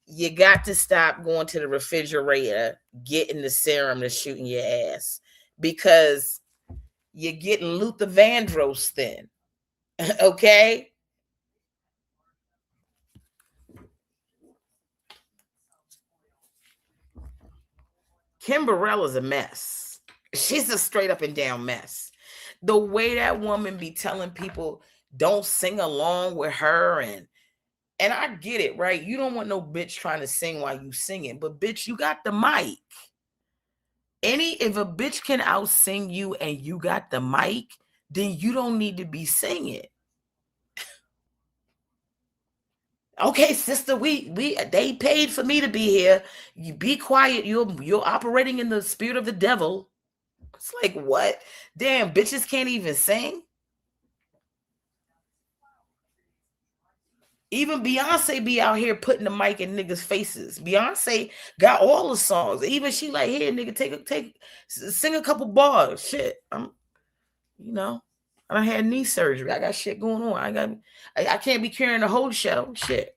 You got to stop going to the refrigerator, getting the serum to shoot in your ass, because you're getting Luther Vandross thin. Okay? Kim Burrell is a mess. She's a straight up and down mess. The way that woman be telling people don't sing along with her, and I get it, right? You don't want no bitch trying to sing while you singing, but bitch, you got the mic. If a bitch can out sing you and you got the mic, then you don't need to be singing. Okay, sister, they paid for me to be here. You be quiet. You're operating in the spirit of the devil. It's like, what? Damn, bitches can't even sing. Even Beyonce be out here putting the mic in niggas' faces. Beyonce got all the songs. Even she like, here, nigga, sing a couple bars. Shit, I done had knee surgery. I got shit going on. I can't be carrying the whole show. Shit.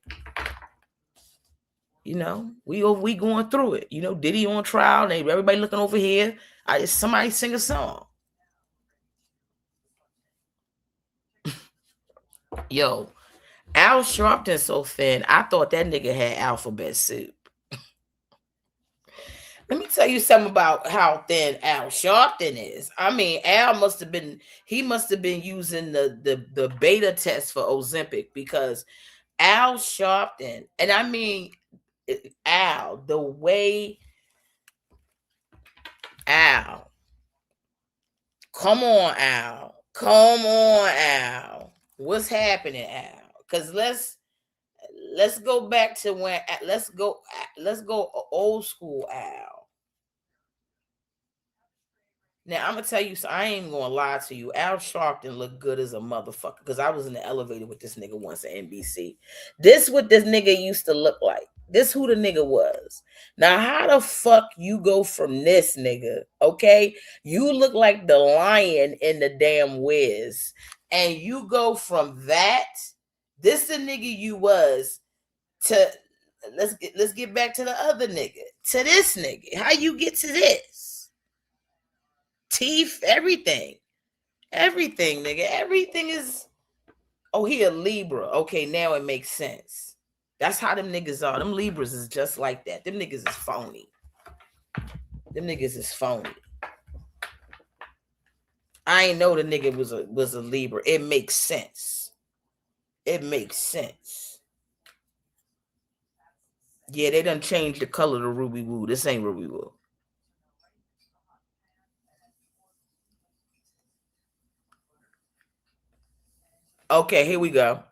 We going through it. Diddy on trial. And everybody looking over here. Somebody sing a song. Yo, Al Sharpton so thin. I thought that nigga had alphabet soup. Let me tell you something about how thin Al Sharpton is. I mean, Al must have been using the beta test for Ozempic, because Al Sharpton, and I mean Al, the way Al, come on, Al. What's happening, Al? Because let's go back to when let's go old school Al. Now, I'm going to tell you, so I ain't even going to lie to you. Al Sharpton looked good as a motherfucker, because I was in the elevator with this nigga once at NBC. This what this nigga used to look like. This who the nigga was. Now, how the fuck you go from this nigga, okay? You look like the lion in the damn Wiz. And you go from that, this the nigga you was, to, let's get back to the other nigga, to this nigga. How you get to this? Teeth, everything, nigga. Everything is. Oh, he a Libra. Okay, now it makes sense. That's how them niggas are. Them Libras is just like that. Them niggas is phony. Them niggas is phony. I ain't know the nigga was a Libra. It makes sense. It makes sense. Yeah, they done changed the color to Ruby Woo. This ain't Ruby Woo. Okay, here we go.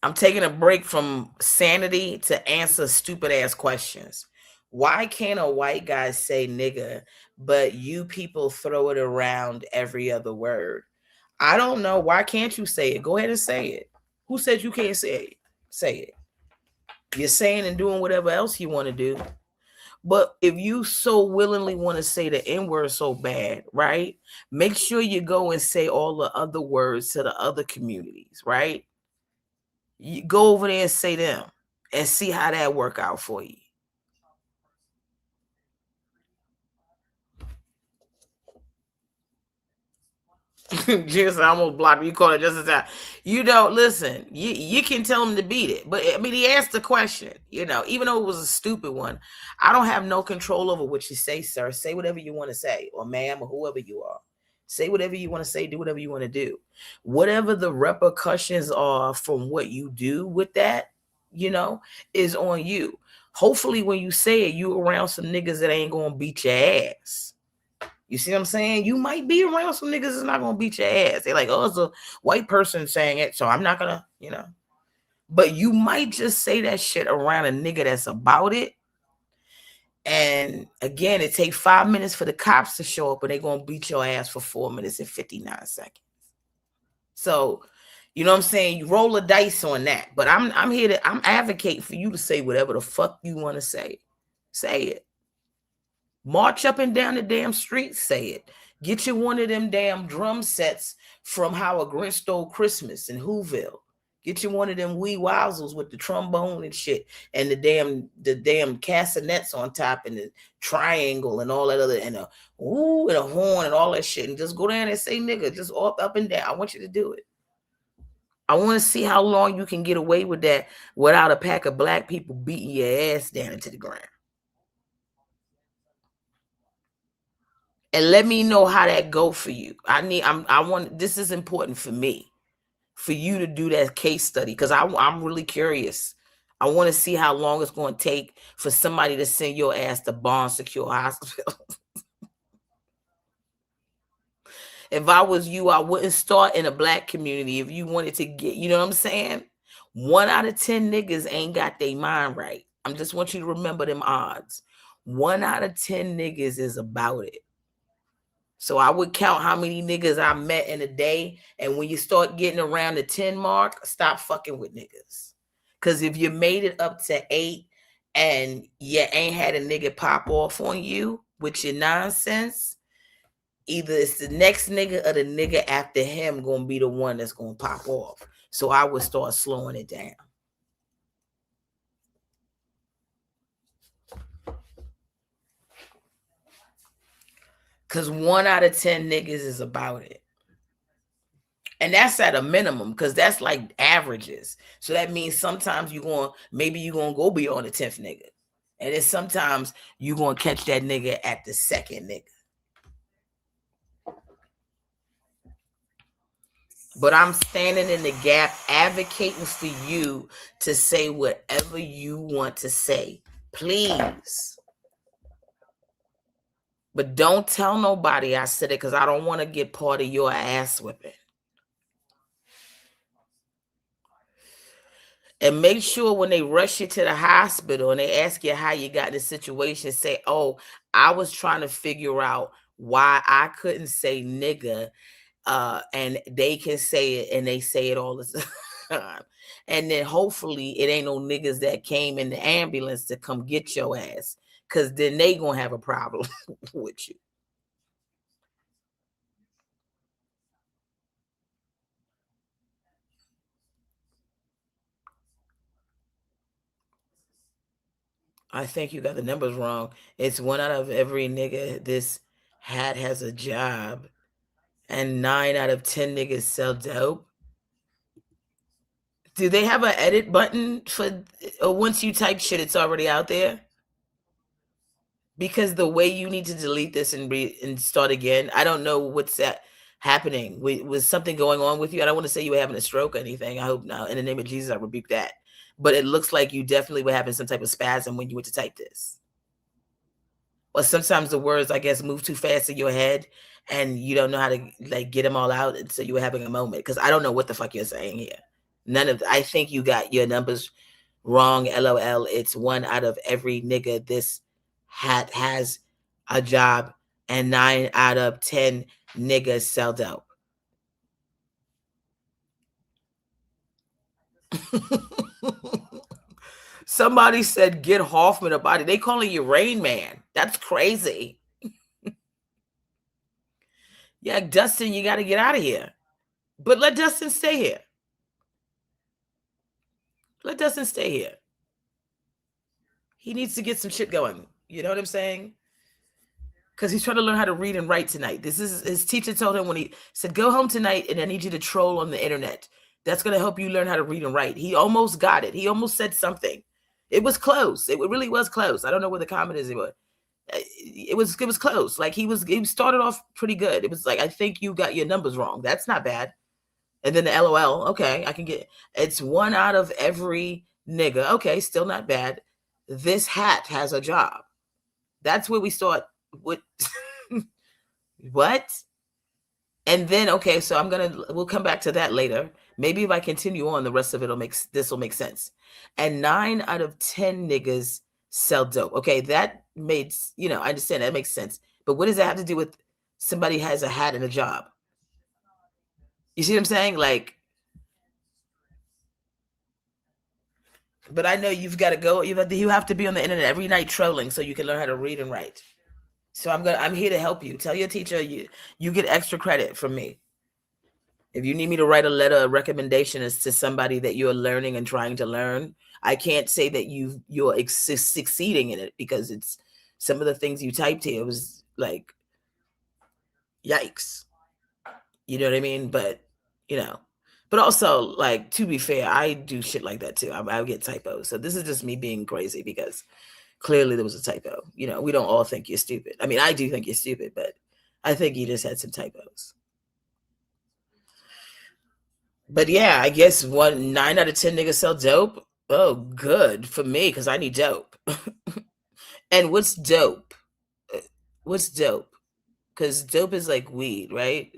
I'm taking a break from sanity to answer stupid ass questions. Why can't a white guy say nigga, but you people throw it around every other word? I don't know. Why can't you say it? Go ahead and say it. Who said you can't say it? Say it. You're saying and doing whatever else you want to do. But if you so willingly want to say the N-word so bad, right? Make sure you go and say all the other words to the other communities, right? You go over there and say them and see how that work out for you. Just almost blocked me. You call it just as time. You don't listen. You can tell him to beat it, but I mean, he asked the question. You know, even though it was a stupid one, I don't have no control over what you say, sir. Say whatever you want to say, or ma'am, or whoever you are. Say whatever you want to say. Do whatever you want to do. Whatever the repercussions are from what you do with that, you know, is on you. Hopefully, when you say it, you around some niggas that ain't gonna beat your ass. You see what I'm saying? You might be around some niggas that's not gonna beat your ass. They're like, oh, it's a white person saying it, so I'm not gonna, you know. But you might just say that shit around a nigga that's about it. And again, it takes 5 minutes for the cops to show up, and they're gonna beat your ass for 4 minutes and 59 seconds. So, you know what I'm saying? You roll a dice on that. But I'm here to advocate for you to say whatever the fuck you want to say. Say it. March up and down the damn street, say it. Get you one of them damn drum sets from How a Grinch Stole Christmas in Whoville. Get you one of them wee wozzles with the trombone and shit, and the damn castanets on top, and the triangle and all that other, and a ooh and a horn and all that shit, and just go down and say nigga, just up and down. I want you to do it. I want to see how long you can get away with that without a pack of black people beating your ass down into the ground. And let me know how that go for you. This is important for me, for you to do that case study, because I'm really curious. I want to see how long it's going to take for somebody to send your ass to Bond Secure Hospital. If I was you, I wouldn't start in a black community. If you wanted to get, you know what I'm saying? 1 out of 10 niggas ain't got their mind right. I just want you to remember them odds. 1 out of 10 niggas is about it. So I would count how many niggas I met in a day. And when you start getting around the 10 mark, stop fucking with niggas. Because if you made it up to 8 and you ain't had a nigga pop off on you with your nonsense, either it's the next nigga or the nigga after him going to be the one that's going to pop off. So I would start slowing it down. Because 1 out of 10 niggas is about it. And that's at a minimum, because that's like averages. So that means sometimes maybe you're going to go beyond the 10th nigga. And then sometimes you're going to catch that nigga at the second nigga. But I'm standing in the gap, advocating for you to say whatever you want to say. Please. But don't tell nobody I said it, because I don't want to get part of your ass whipping. And make sure when they rush you to the hospital and they ask you how you got in the situation, say, oh, I was trying to figure out why I couldn't say nigga, and they can say it, and they say it all the time. And then hopefully it ain't no niggas that came in the ambulance to come get your ass, because then they gonna have a problem with you. I think you got the numbers wrong. It's 1 out of every nigga this hat has a job, and 9 out of 10 niggas sell dope. Do they have an edit button for, or once you type shit, it's already out there? Because the way you need to delete this and start again, I don't know what's happening. Was something going on with you? I don't want to say you were having a stroke or anything. I hope not. In the name of Jesus, I rebuke that. But it looks like you definitely were having some type of spasm when you went to type this. Or sometimes the words, I guess, move too fast in your head and you don't know how to like get them all out. And so you were having a moment. Because I don't know what the fuck you're saying here. I think you got your numbers wrong. LOL. It's 1 out of every nigga this hat has a job, and 9 out of 10 niggas sell dope. Somebody said get Hoffman a body. They calling you Rain Man. That's crazy. Yeah, Dustin, you got to get out of here. But let Dustin stay here. Let Dustin stay here. He needs to get some shit going. You know what I'm saying? Because he's trying to learn how to read and write tonight. This is his teacher told him when he said, go home tonight and I need you to troll on the internet. That's going to help you learn how to read and write. He almost got it. He almost said something. It was close. It really was close. I don't know where the comment is. It was close. Like he started off pretty good. It was like, I think you got your numbers wrong. That's not bad. And then the LOL. Okay, I can get it's 1 out of every nigga. Okay, still not bad. This hat has a job. That's where we start. What? What? And then okay, so we'll come back to that later. Maybe if I continue on, the rest of it will make sense. And 9 out of 10 niggas sell dope. Okay, that made I understand that makes sense. But what does that have to do with somebody has a hat and a job? You see what I'm saying? Like, but I know you've got to go. You have to be on the internet every night trolling so you can learn how to read and write. So I'm here to help you. Tell your teacher you get extra credit from me. If you need me to write a letter of recommendation as to somebody that you're learning and trying to learn, I can't say that you're succeeding in it because it's some of the things you typed here was like, yikes. You know what I mean? But but also like, to be fair, I do shit like that too. I get typos. So this is just me being crazy because clearly there was a typo. We don't all think you're stupid. I mean, I do think you're stupid, but I think you just had some typos. But yeah, I guess 9 out of 10 niggas sell dope. Oh, good for me because I need dope. And what's dope? What's dope? Because dope is like weed, right?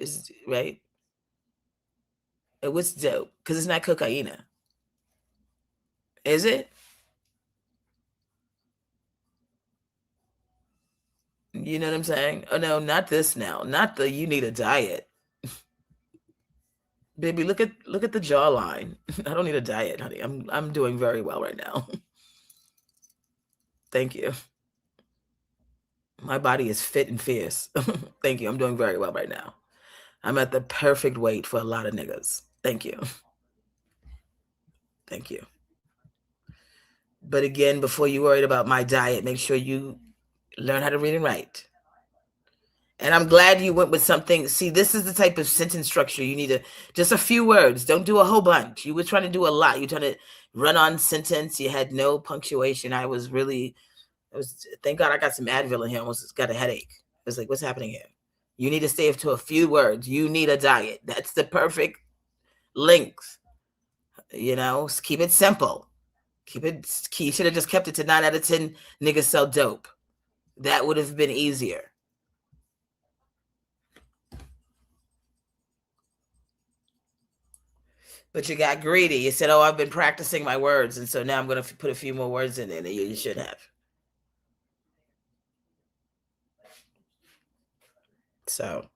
Right? And what's dope? Because it's not cocaine. Is it? You know what I'm saying? Oh no, not this now. Not the you need a diet. Baby, look at the jawline. I don't need a diet, honey. I'm doing very well right now. Thank you. My body is fit and fierce. Thank you. I'm doing very well right now. I'm at the perfect weight for a lot of niggas. Thank you. Thank you. But again, before you worried about my diet, make sure you learn how to read and write. And I'm glad you went with something. See, this is the type of sentence structure you need just a few words. Don't do a whole bunch. You were trying to do a lot. You're trying to run on sentence. You had no punctuation. Thank God I got some Advil in here. I almost got a headache. I was like, what's happening here? You need to stay up to a few words. You need a diet. That's the perfect length. Keep it simple. You should have just kept it to 9 out of 10 niggas sell dope. That would have been easier. But you got greedy. You said, oh, I've been practicing my words. And so now I'm going to put a few more words in there that you should have. So,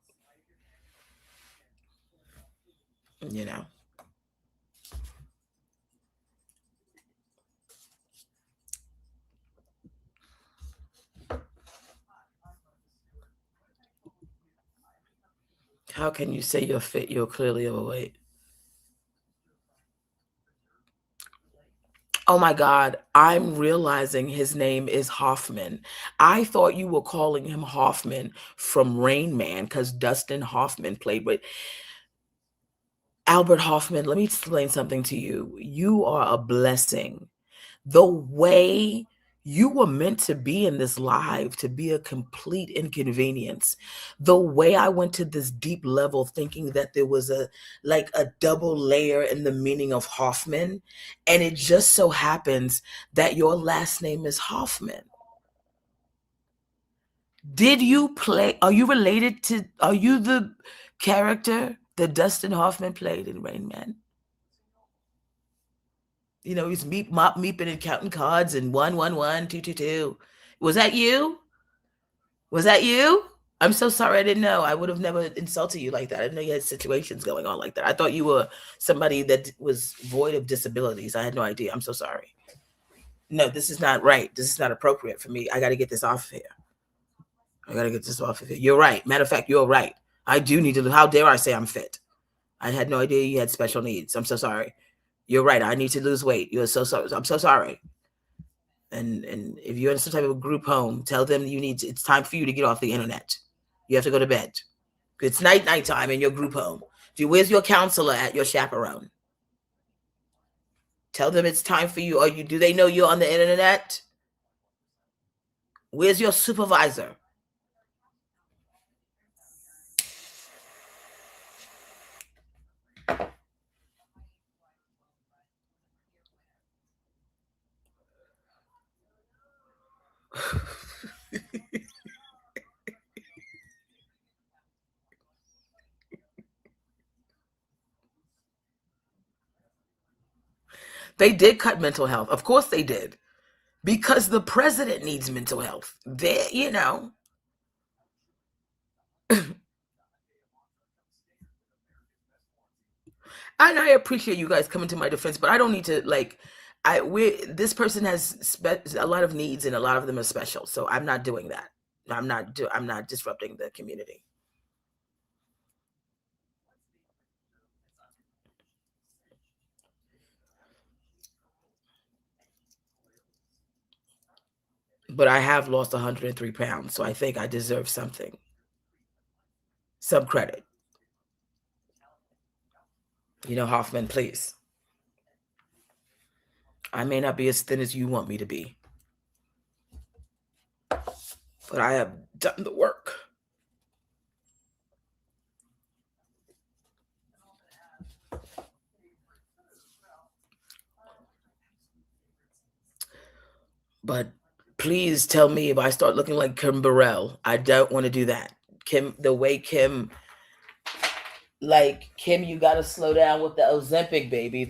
How can you say you're fit? You're clearly overweight. Oh my God, I'm realizing his name is Hoffman. I thought you were calling him Hoffman from Rain Man because Dustin Hoffman played with. Albert Hoffman, let me explain something to you. You are a blessing. The way you were meant to be in this live, to be a complete inconvenience. The way I went to this deep level thinking that there was a double layer in the meaning of Hoffman, and it just so happens that your last name is Hoffman. Did you play, are you the character that Dustin Hoffman played in Rain Man? You know, he's meeping and counting cards and 111 222. Was that you? Was that you? I'm so sorry. I didn't know. I would have never insulted you like that. I didn't know you had situations going on like that. I thought you were somebody that was void of disabilities. I had no idea. I'm so sorry. No, this is not right. This is not appropriate for me. I got to get this off of here. I got to get this off of here. You're right. Matter of fact, you're right. I do need to. How dare I say I'm fit? I had no idea you had special needs. I'm so sorry. You're right. I need to lose weight. You're so sorry. I'm so sorry. And if you're in some type of a group home, tell them it's time for you to get off the internet. You have to go to bed. It's nighttime in your group home. Where's your counselor at, your chaperone? Tell them it's time for you. Do they know you're on the internet? Where's your supervisor? They did cut mental health. Of course they did. Because the president needs mental health. And I appreciate you guys coming to my defense, but I don't need to this person has a lot of needs and a lot of them are special. So I'm not doing that. I'm not disrupting the community. But I have lost 103 pounds, so I think I deserve something. Some credit. Hoffman, please. I may not be as thin as you want me to be, but I have done the work. But please tell me if I start looking like Kim Burrell. I don't want to do that. Kim, you got to slow down with the Ozempic, baby.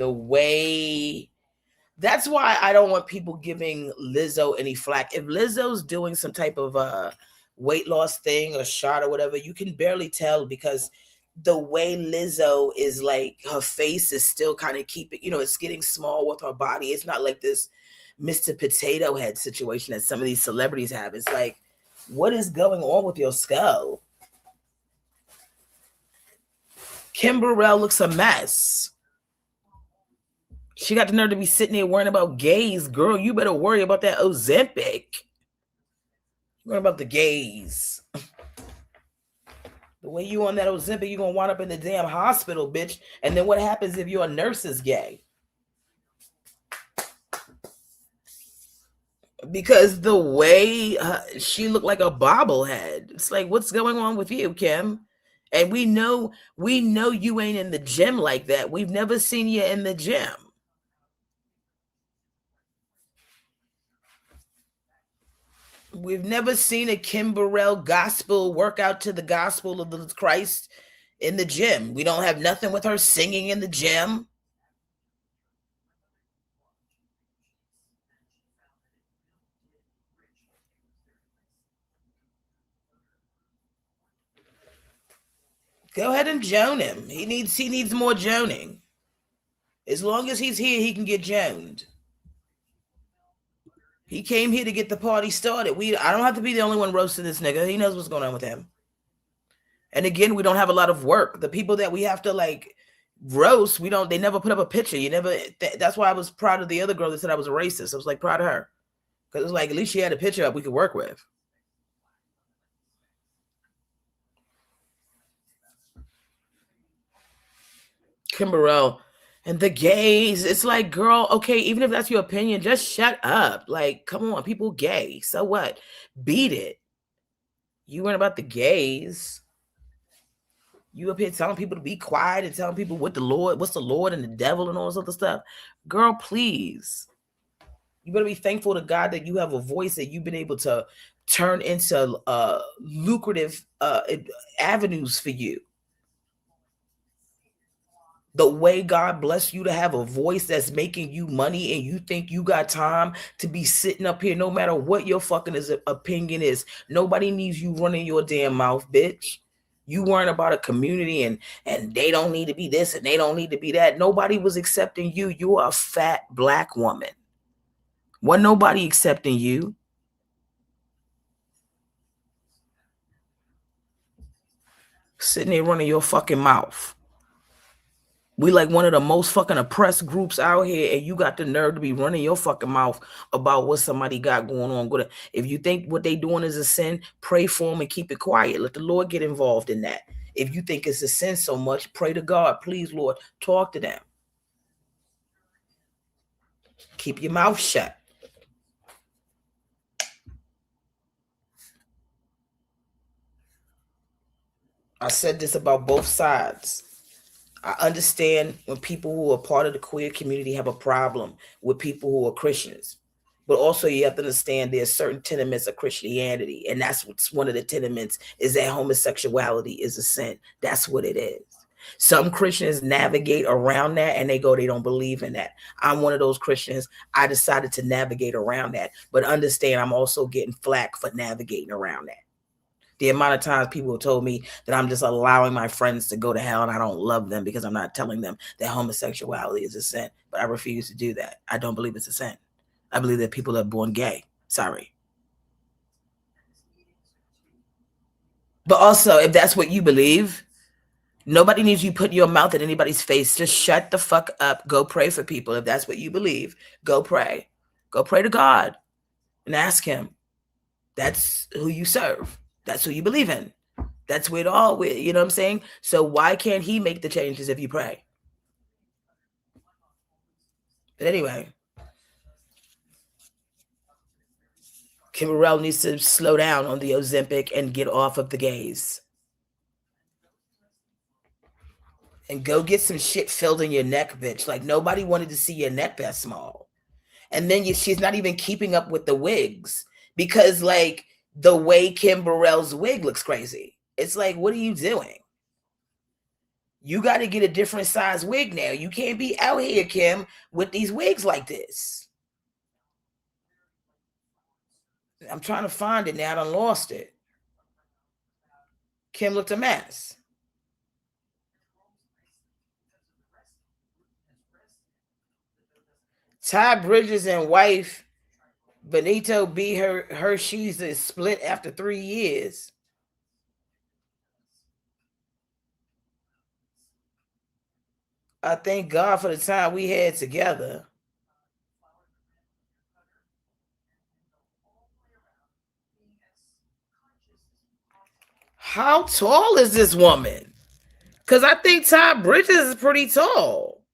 That's why I don't want people giving Lizzo any flack. If Lizzo's doing some type of weight loss thing or shot or whatever, you can barely tell because the way Lizzo is her face is still kind of it's getting small with her body. It's not like this Mr. Potato Head situation that some of these celebrities have. It's what is going on with your skull? Kim Burrell looks a mess. She got the nerve to be sitting there worrying about gays. Girl, you better worry about that Ozempic. Worry about the gays. The way you on that Ozempic, you're going to wind up in the damn hospital, bitch. And then what happens if your nurse is gay? Because the way she looked like a bobblehead. It's what's going on with you, Kim? And we know you ain't in the gym like that. We've never seen you in the gym. We've never seen a Kim Burrell gospel workout to the gospel of the Christ in the gym. We don't have nothing with her singing in the gym. Go ahead and joan him. He needs more joning. As long as he's here, he can get joned. He came here to get the party started. I don't have to be the only one roasting this nigga. He knows what's going on with him. And again, we don't have a lot of work. The people that we have to roast, they never put up a picture. That's why I was proud of the other girl that said I was a racist. I was proud of her. Because it was at least she had a picture up we could work with. Kimberell and the gays. It's like, girl, okay, even if that's your opinion, just shut up. Like, come on, people gay. So what? Beat it. You weren't about the gays. You up here telling people to be quiet and telling people what's the Lord and the devil and all this other stuff. Girl, please. You better be thankful to God that you have a voice that you've been able to turn into lucrative avenues for you. The way God bless you to have a voice that's making you money and you think you got time to be sitting up here no matter what your fucking opinion is. Nobody needs you running your damn mouth, bitch. You weren't about a community and they don't need to be this and they don't need to be that. Nobody was accepting you. You are a fat black woman. Wasn't nobody accepting you. Sitting there running your fucking mouth. We like one of the most fucking oppressed groups out here, and you got the nerve to be running your fucking mouth about what somebody got going on. If you think what they doing is a sin, pray for them and keep it quiet. Let the Lord get involved in that. If you think it's a sin so much, pray to God. Please, Lord, talk to them. Keep your mouth shut. I said this about both sides. I understand when people who are part of the queer community have a problem with people who are Christians. But also you have to understand there's certain tenements of Christianity. And that's what's one of the tenements is that homosexuality is a sin. That's what it is. Some Christians navigate around that and they don't believe in that. I'm one of those Christians. I decided to navigate around that. But understand I'm also getting flack for navigating around that. The amount of times people have told me that I'm just allowing my friends to go to hell and I don't love them because I'm not telling them that homosexuality is a sin. But I refuse to do that. I don't believe it's a sin. I believe that people are born gay. Sorry. But also, if that's what you believe, nobody needs you putting your mouth in anybody's face. Just shut the fuck up. Go pray for people. If that's what you believe, go pray. Go pray to God and ask him. That's who you serve. That's who you believe in. That's where it all, you know what I'm saying? So why can't he make the changes if you pray? But anyway, Kimberell needs to slow down on the Ozempic and get off of the gays. And go get some shit filled in your neck, bitch. Like nobody wanted to see your neck that small. And then she's not even keeping up with the wigs because like, the way Kim Burrell's wig looks crazy. It's like, what are you doing? You got to get a different size wig now. You can't be out here, Kim, with these wigs like this. I'm trying to find it now. I done lost it. Kim looked a mess. Ty Bridges and wife Benito B. Hershey's is split after 3 years. I thank God for the time we had together. How tall is this woman? Because I think Ty Bridges is pretty tall.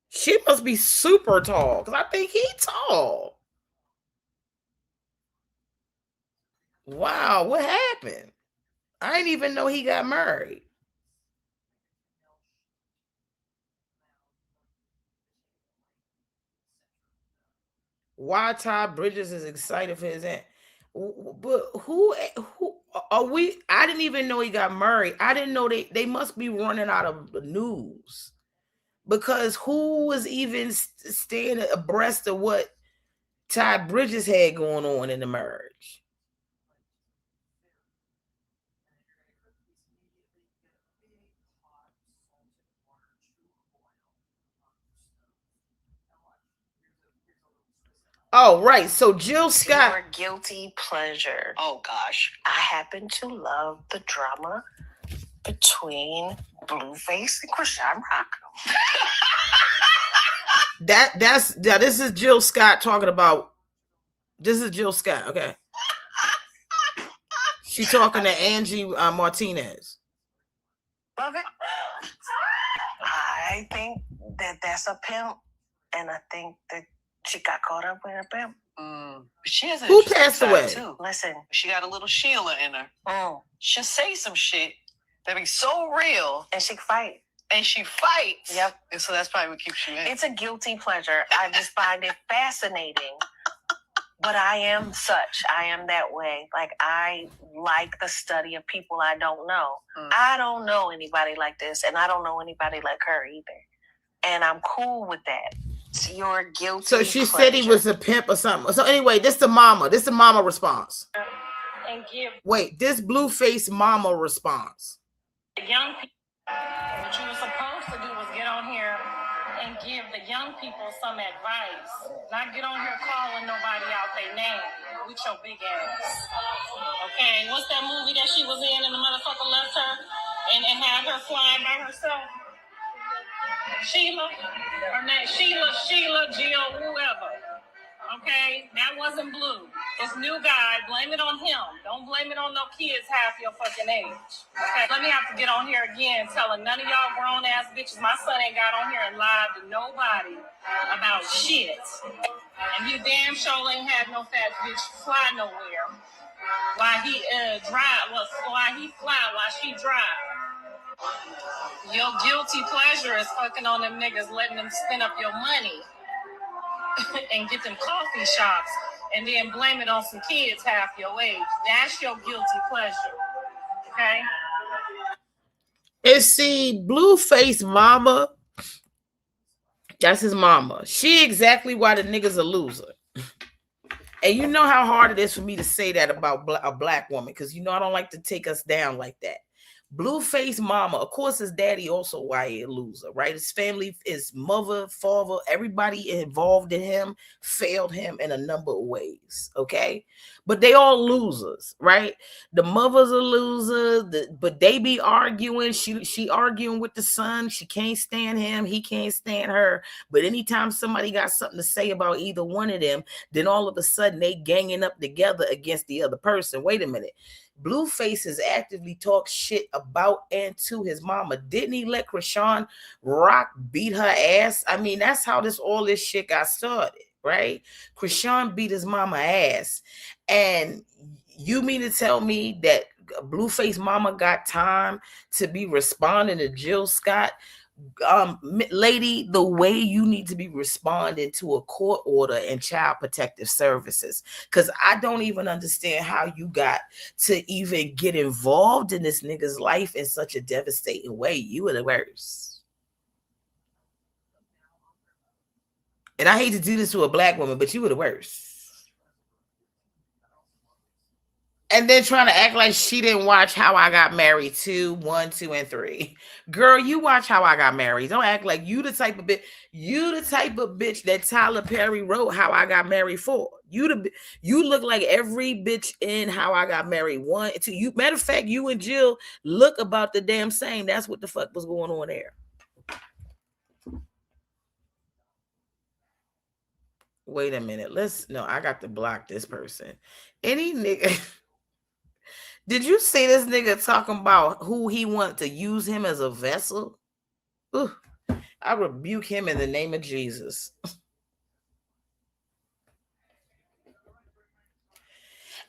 She must be super tall because I think he's tall. Wow, what happened? I didn't even know he got married. Why Ty Bridges is excited for his aunt? But who are we? I didn't even know he got married. I didn't know they must be running out of the news. Because who was even staying abreast of what Ty Bridges had going on in the marriage? Oh, right. So Jill Scott. Your guilty pleasure. Oh, gosh. I happen to love the drama between Blueface and Krishan Rock. This is Jill Scott talking about. This is Jill Scott. Okay. She's talking to Angie Martinez. Love it. I think that that's a pimp, and I think that she got caught up with a pimp. She has an Who interesting passed side, away? too. Listen, She got a little Sheila in her. She'll say some shit that be so real, and she fight. and she fights. Yep. And so that's probably what keeps you in. It's a guilty pleasure. I just find it fascinating. But I am such. I am that way. Like, I like the study of people I don't know. I don't know anybody like this, and I don't know anybody like her either. And I'm cool with that. It's your guilty So she pleasure. said he was a pimp or something. So anyway, this the mama. This the mama response. And give Wait, this Blueface mama response. the young people what you were supposed to do was get on here and give the young people some advice. Not get on here calling nobody out their name with your big ass. Okay, what's that movie that she was in and the motherfucker left her and had her flying by herself? Sheila, her name Sheila, Jill, whoever. Okay, that wasn't Blue. This new guy, blame it on him. Don't blame it on no kids half your fucking age. Okay, let me have to get on here again telling none of y'all grown ass bitches. My son ain't got on here and lied to nobody about shit. And you damn sure ain't had no fat bitch fly nowhere while he drive. Well, while he fly, while she drive. Your guilty pleasure is fucking on them niggas, letting them spend up your money and get them coffee shops, and then blame it on some kids half your age. That's your guilty pleasure. Okay? And see, Blueface mama, that's his mama. She exactly why the nigga's a loser. And you know how hard it is for me to say that about a black woman, because you know I don't like to take us down like that. Blueface mama, of course, his daddy also why he a loser, right? His family, his mother, father, everybody involved in him failed him in a number of ways, okay? But they all losers, right? The mother's a loser, but they be arguing. She arguing with the son. She can't stand him. He can't stand her. But anytime somebody got something to say about either one of them, then all of a sudden they ganging up together against the other person. Wait a minute. Blueface has actively talked shit about and to his mama. Didn't he let Krishan Rock beat her ass? I mean, that's how all this shit got started, right? Krishan beat his mama ass. And you mean to tell me that Blueface mama got time to be responding to Jill Scott? Lady, the way you need to be responding to a court order and child protective services, because I don't even understand how you got to even get involved in this nigga's life in such a devastating way. You were the worst. And I hate to do this to a black woman, but you were the worst. And then trying to act like she didn't watch How I Got Married 2, 1, 2, and 3. Girl, you watch How I Got Married. Don't act like you the type of bitch that Tyler Perry wrote How I Got Married for. You look like every bitch in How I Got Married 1, 2. You, matter of fact, you and Jill look about the damn same. That's what the fuck was going on there. Wait a minute. I got to block this person. Any nigga. Did you see this nigga talking about who he wanted to use him as a vessel? Ooh, I rebuke him in the name of Jesus.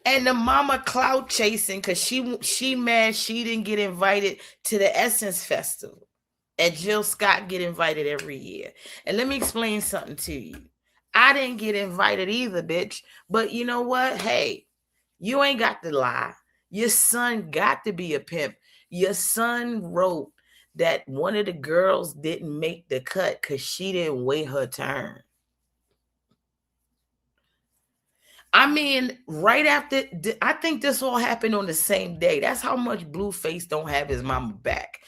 And the mama clout chasing because she mad she didn't get invited to the Essence Festival. And Jill Scott get invited every year. And let me explain something to you. I didn't get invited either, bitch. But you know what? Hey, you ain't got to lie. Your son got to be a pimp. Your son wrote that one of the girls didn't make the cut because she didn't wait her turn. I mean, right after, I think this all happened on the same day. That's how much Blueface don't have his mama back.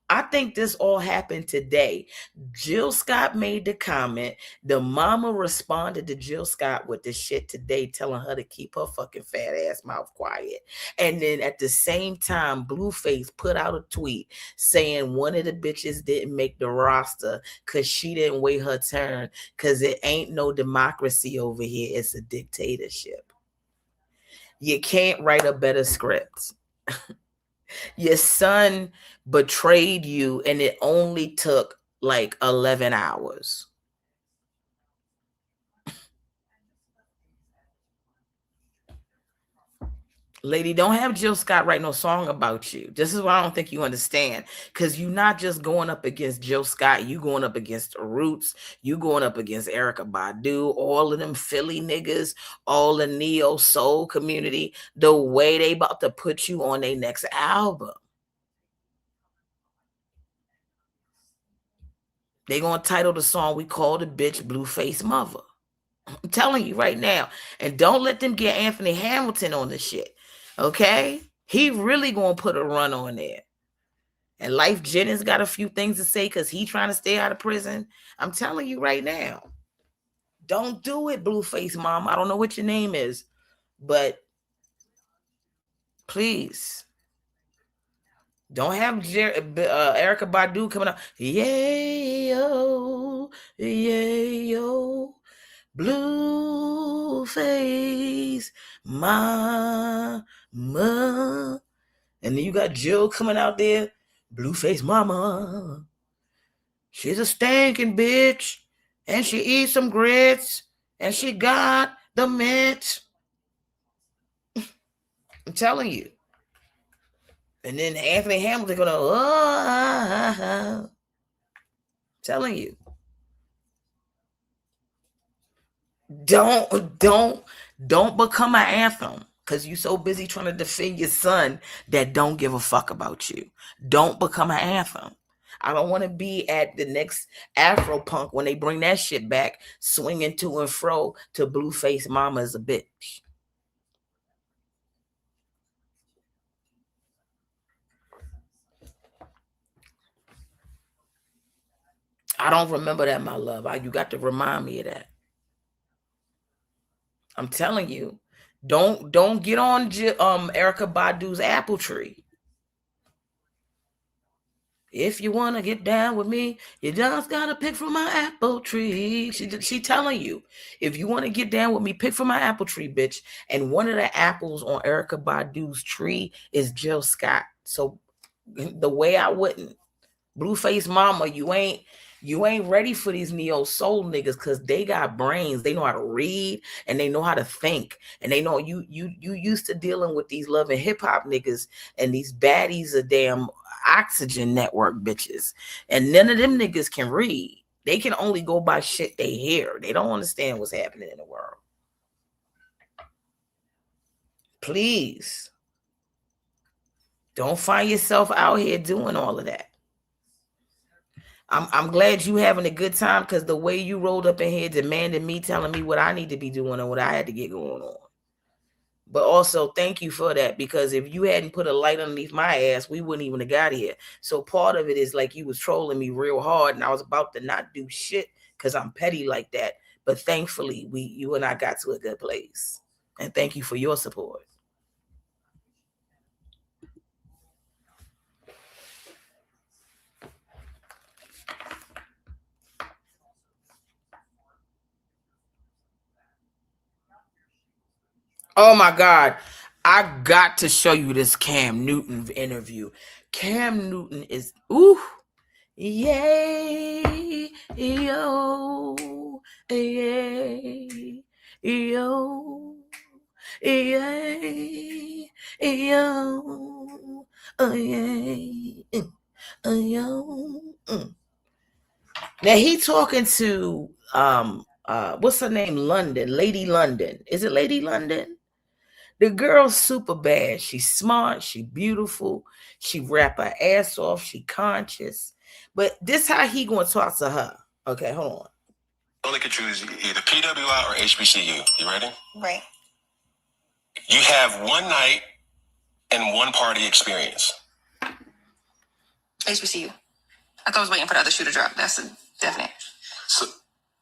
I think this all happened today. Jill Scott made the comment. The mama responded to Jill Scott with the shit today, telling her to keep her fucking fat ass mouth quiet. And then at the same time, Blueface put out a tweet saying one of the bitches didn't make the roster because she didn't wait her turn because it ain't no democracy over here. It's a dictatorship. You can't write a better script. Your son betrayed you, and it only took like 11 hours. Lady, don't have Jill Scott write no song about you. This is what I don't think you understand. Because you're not just going up against Jill Scott. You going up against the Roots. You going up against Erykah Badu. All of them Philly niggas. All the neo soul community. The way they about to put you on their next album. They going to title the song, we call the bitch Blueface Mother. I'm telling you right now. And don't let them get Anthony Hamilton on the shit. Okay? He really gonna put a run on there. And Life Jennings got a few things to say because he trying to stay out of prison. I'm telling you right now. Don't do it, Blueface Mom. I don't know what your name is, but please. Don't have Erykah Badu coming out. Yayo, yayo. Blueface Mama. And then you got Jill coming out there. Blueface Mama. She's a stinking bitch. And she eats some grits. And she got the mint. I'm telling you. And then Anthony Hamilton gonna, telling you. Don't become an anthem because you're so busy trying to defend your son that don't give a fuck about you. Don't become an anthem. I don't want to be at the next Afro Punk when they bring that shit back, swinging to and fro to Blueface Mama is a bitch. I don't remember that, my love. You got to remind me of that. I'm telling you, don't get on Erykah Badu's apple tree. If you want to get down with me, you just got to pick from my apple tree. She telling you, if you want to get down with me, pick from my apple tree, bitch. And one of the apples on Erykah Badu's tree is Jill Scott. So the way I wouldn't. Blueface Mama, you ain't ready for these neo soul niggas because they got brains. They know how to read and they know how to think. And they know you used to dealing with these love and hip hop niggas and these baddies of damn Oxygen Network bitches. And none of them niggas can read. They can only go by shit they hear. They don't understand what's happening in the world. Please. Don't find yourself out here doing all of that. I'm glad you having a good time because the way you rolled up in here demanding me, telling me what I need to be doing and what I had to get going on. But also, thank you for that because if you hadn't put a light underneath my ass, we wouldn't even have got here. So part of it is like you was trolling me real hard and I was about to not do shit because I'm petty like that. But thankfully, you and I got to a good place. And thank you for your support. Oh my God. I got to show you this Cam Newton interview. Cam Newton is, ooh, yay, yo, yay, yo, yay, yo, yay, yo. Now he talking to, what's her name? Lady London. Is it Lady London? The girl's super bad. She's smart. She beautiful. She rap her ass off. She conscious. But this how he going to talk to her. Okay, hold on. You only could choose either PWI or HBCU. You ready? Right. You have one night and one party experience. HBCU. I thought I was waiting for the other shoe to drop. That's a definite. So,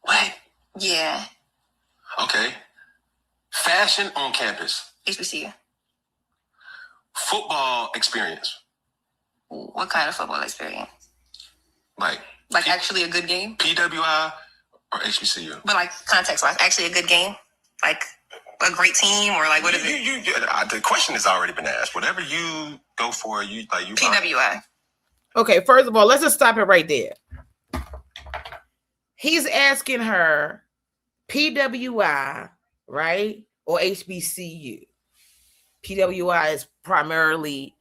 what? Yeah. Okay. Fashion on campus. HBCU. Football experience. What kind of football experience? Like actually a good game? PWI or HBCU? But like context-wise, actually a good game? Like a great team or like what is it? The question has already been asked. Whatever you go for, you PWI. Okay, first of all, let's just stop it right there. He's asking her PWI, right? Or HBCU. PWI is predominantly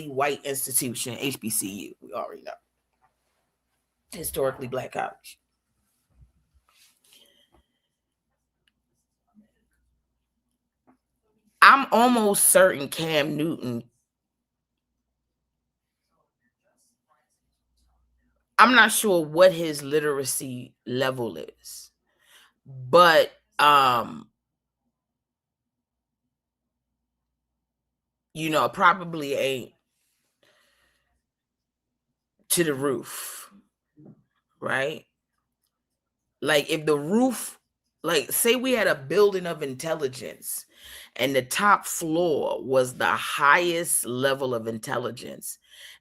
white institution. HBCU, we already know. Historically black college. I'm almost certain Cam Newton, I'm not sure what his literacy level is, but you know, probably ain't to the roof, right? Like if the roof, like say we had a building of intelligence and the top floor was the highest level of intelligence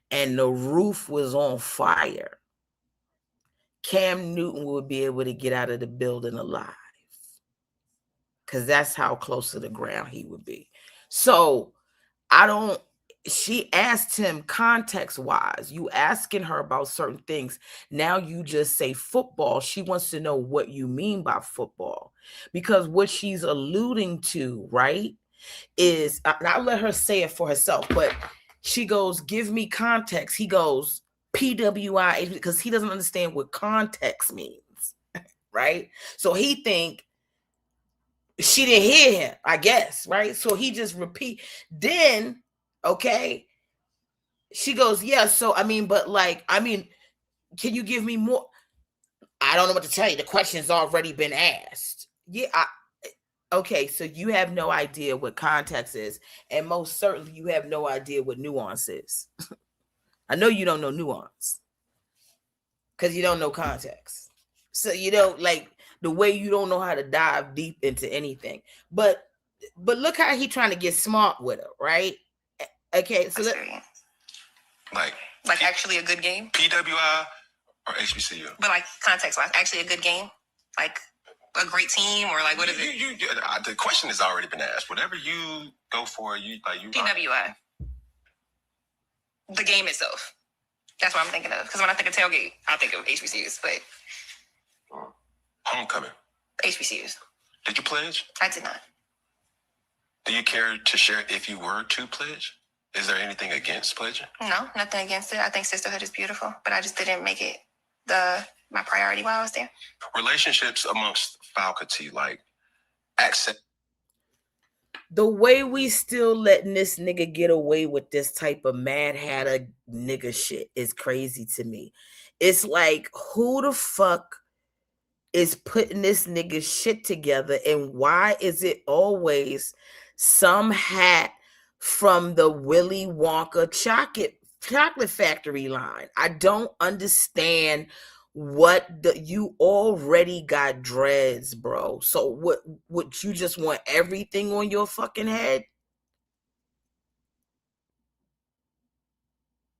and the roof was on fire, Cam Newton would be able to get out of the building alive, because that's how close to the ground he would be. So she asked him context wise, you asking her about certain things. Now you just say football. She wants to know what you mean by football, because what she's alluding to, right, is, and I'll let her say it for herself, but she goes, give me context. He goes, PWI, because he doesn't understand what context means, right? So he think she didn't hear him, I guess, right? So he just repeat. Then, okay, she goes, yeah, so, I mean, but like, I mean, can you give me more? I don't know what to tell you. The question's already been asked. Yeah, okay, so you have no idea what context is, and most certainly you have no idea what nuance is. I know you don't know nuance because you don't know context. So you don't, like, the way you don't know how to dive deep into anything. But look how he trying to get smart with her, right? Okay, so like actually a good game, PWI or HBCU. but like context wise, actually a good game, like a great team, or like what is it? The question has already been asked. Whatever you go for, you PWI. The game itself. That's what I'm thinking of. Because when I think of tailgate, I think of HBCUs, but homecoming. HBCUs. Did you pledge? I did not. Do you care to share if you were to pledge? Is there anything against pledging? No, nothing against it. I think sisterhood is beautiful, but I just didn't make it my priority while I was there. Relationships amongst faculty, like access. The way we still letting this nigga get away with this type of Mad Hatter nigga shit is crazy to me. It's like, who the fuck is putting this nigga shit together, and why is it always some hat from the Willy Wonka chocolate factory line? I don't understand you already got dreads, bro. So what you just want everything on your fucking head?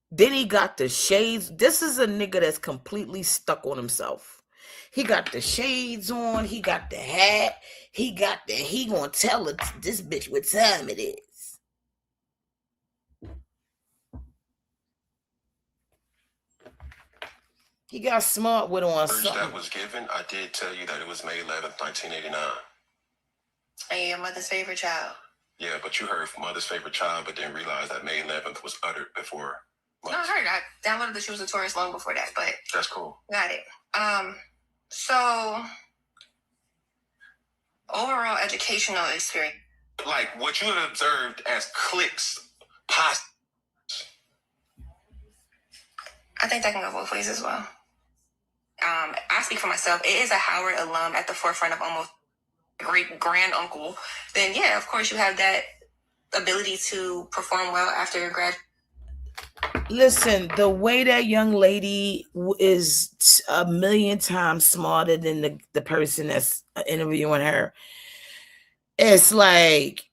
Then he got the shades. This is a nigga that's completely stuck on himself. He got the shades on. He got the hat. He gonna tell this bitch what time it is. He got smart with on something. That was given. I did tell you that it was May 11th, 1989. And your mother's favorite child. Yeah, but you heard mother's favorite child, but didn't realize that May 11th was uttered before. No, I heard. I downloaded the She Was Notorious long before that, but that's cool. Got it. So overall educational experience. Like what you had observed as clicks, past. I think that can go both ways as well. I speak for myself. It is a Howard alum at the forefront of almost great grand uncle. Then yeah, of course you have that ability to perform well after your grad. Listen, the way that young lady is a million times smarter than the person that's interviewing her. It's like,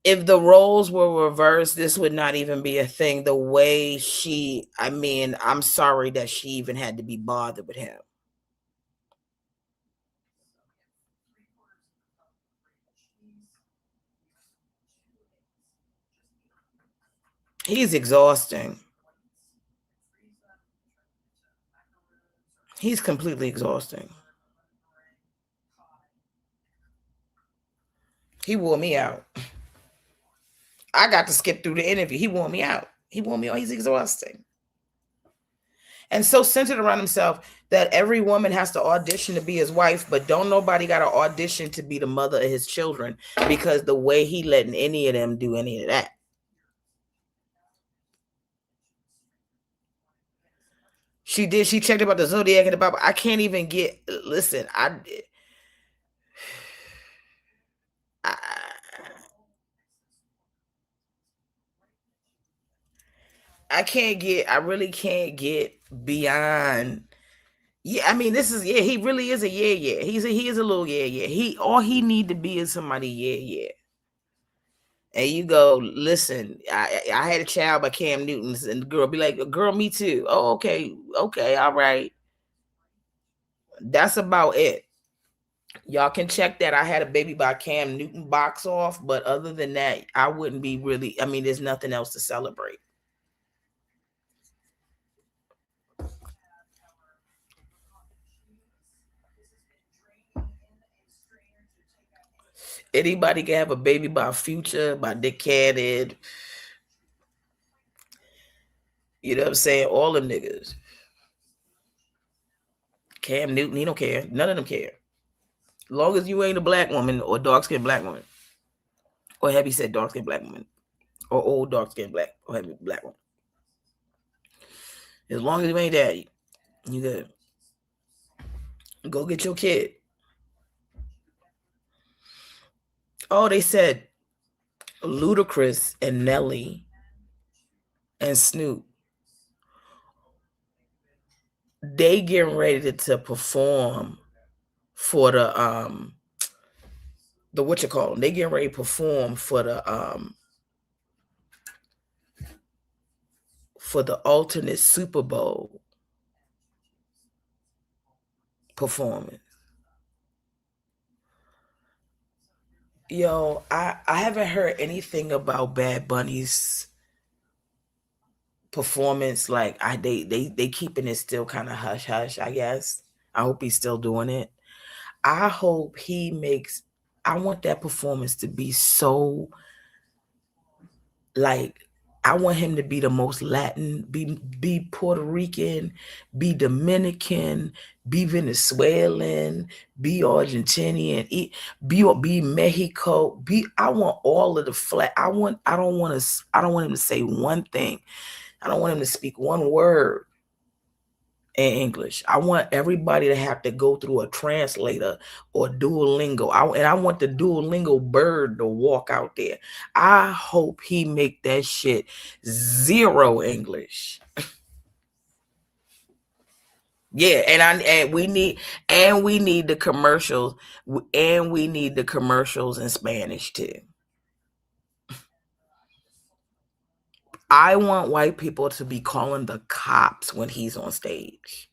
if the roles were reversed, this would not even be a thing. The way I'm sorry that she even had to be bothered with him. He's exhausting. He's completely exhausting. He wore me out. I got to skip through the interview. He wore me out. He wore me out. He's exhausting. And so centered around himself that every woman has to audition to be his wife, but don't nobody got to audition to be the mother of his children, because the way he letting any of them do any of that. She did. She checked about the zodiac and the Bible. I can't even get. Listen, I can't get. I really can't get beyond. Yeah, I mean, this is he really is a yeah. He is a little yeah. All he need to be is somebody yeah. And you go, listen, I had a child by Cam Newton, and the girl be like, girl, me too. Oh, okay, all right. That's about it. Y'all can check that I had a baby by Cam Newton box off, but other than that, I wouldn't be really, I mean, there's nothing else to celebrate. Anybody can have a baby by Future, by Dick Cannon. You know what I'm saying? All them niggas. Cam Newton, he don't care. None of them care. As long as you ain't a black woman or dark-skinned black woman, or heavy set dark-skinned black woman, or old dark-skinned black or heavy black woman. As long as you ain't that, you good. Go get your kid. Oh, they said Ludacris and Nelly and Snoop, they getting ready to perform for the what you call them? They getting ready to perform for the alternate Super Bowl performance. Yo, I haven't heard anything about Bad Bunny's performance. Like they keeping it still kind of hush hush, I guess. I hope he's still doing it. I hope he makes, I want that performance to be so, like, I want him to be the most Latin, be Puerto Rican, be Dominican, be Venezuelan, be Argentinian, be Mexico, I want all of the flat. I don't want him to say one thing. I don't want him to speak one word in English. I want everybody to have to go through a translator or Duolingo. And I want the Duolingo bird to walk out there. I hope he make that shit zero English. Yeah, and we need the commercials, and we need the commercials in Spanish too. I want white people to be calling the cops when he's on stage.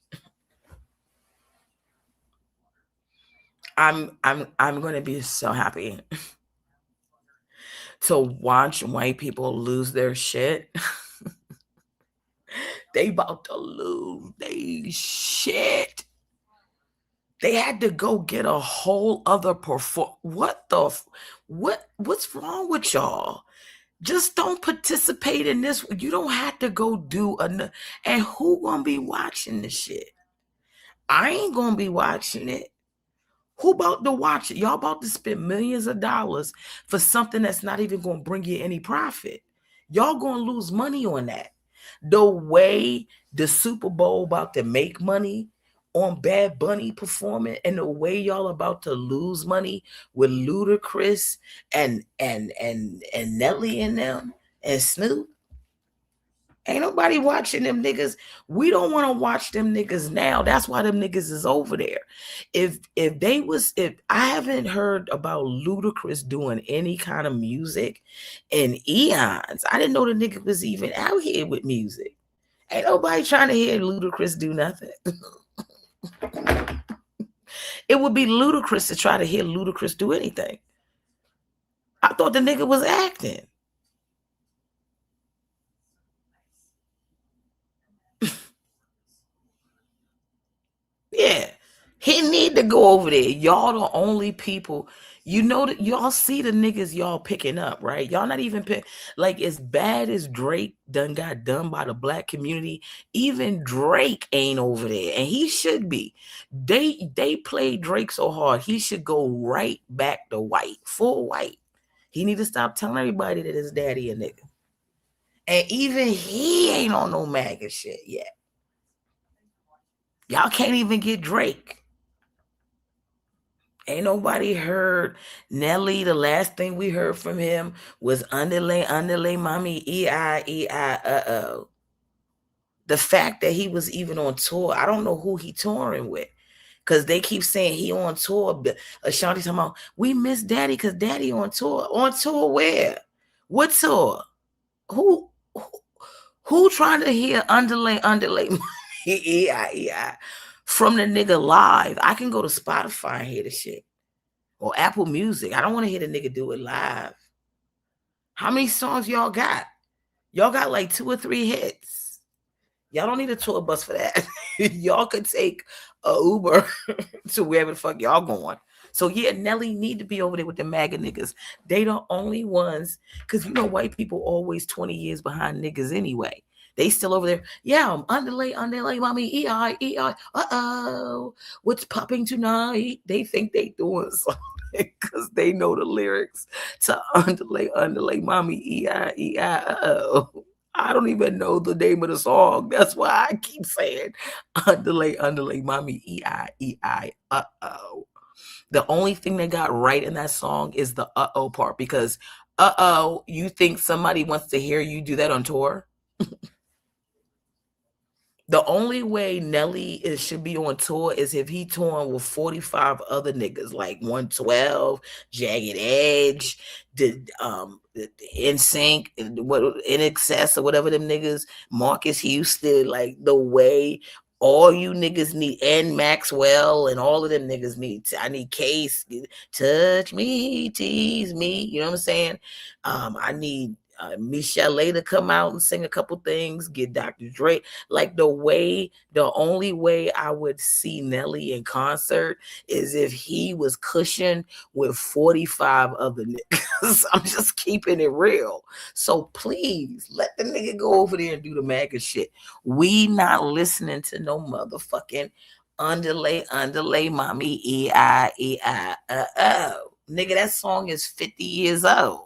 I'm going to be so happy to watch white people lose their shit. They about to lose their shit. They had to go get a whole other what's wrong with y'all? Just don't participate in this. You don't have to go do and who gonna be watching this shit? I ain't gonna be watching it. Who about to watch it? Y'all about to spend millions of dollars for something that's not even gonna bring you any profit. Y'all gonna lose money on that. The way the Super Bowl about to make money on Bad Bunny performing, and the way y'all about to lose money with Ludacris and Nelly and them and Snoop. Ain't nobody watching them niggas. We don't want to watch them niggas now. That's why them niggas is over there. If I haven't heard about Ludacris doing any kind of music in eons. I didn't know the nigga was even out here with music. Ain't nobody trying to hear Ludacris do nothing. It would be ludicrous to try to hear Ludacris do anything. I thought the nigga was acting. Yeah. He need to go over there. Y'all the only people, you know, that y'all see the niggas y'all picking up, right? Y'all not even like as bad as Drake got done by the black community. Even Drake ain't over there, and he should be. They played Drake so hard, he should go right back to white, full white. He need to stop telling everybody that his daddy a nigga. And even he ain't on no MAGA shit yet. Y'all can't even get Drake. Ain't nobody heard Nelly. The last thing we heard from him was underlay, mommy, E-I, The fact that he was even on tour, I don't know who he touring with. Because they keep saying he on tour. Ashanti talking about, we miss daddy because daddy on tour. On tour where? What tour? Who trying to hear underlay, E-I, from the nigga live? I can go to Spotify and hear the shit. Or Apple Music. I don't want to hear the nigga do it live. How many songs y'all got? Y'all got like 2 or 3 hits. Y'all don't need a tour bus for that. Y'all could take a Uber to wherever the fuck y'all going. So yeah, Nelly need to be over there with the MAGA niggas. They the only ones, because you know white people always 20 years behind niggas anyway. They still over there. Yeah, I'm underlay, mommy, E-I. Uh-oh. What's popping tonight? They think they doing something because they know the lyrics to underlay, mommy, E-I. Uh-oh. I don't even know the name of the song. That's why I keep saying underlay, mommy, E-I. Uh-oh. The only thing they got right in that song is the uh-oh part, because uh-oh, you think somebody wants to hear you do that on tour? The only way Nelly should be on tour is if he touring with 45 other niggas, like 112, Jagged Edge, the NSYNC, what INXS or whatever them niggas, Marcus Houston, like the way all you niggas need, and Maxwell and all of them niggas need. I need Case, touch me, tease me. You know what I'm saying? I need Michelle to come out and sing a couple things, get Dr. Dre. Like the only way I would see Nelly in concert is if he was cushioned with 45 other niggas. I'm just keeping it real. So please let the nigga go over there and do the MAGA shit. We not listening to no motherfucking underlay, mommy, E-I. Nigga, that song is 50 years old.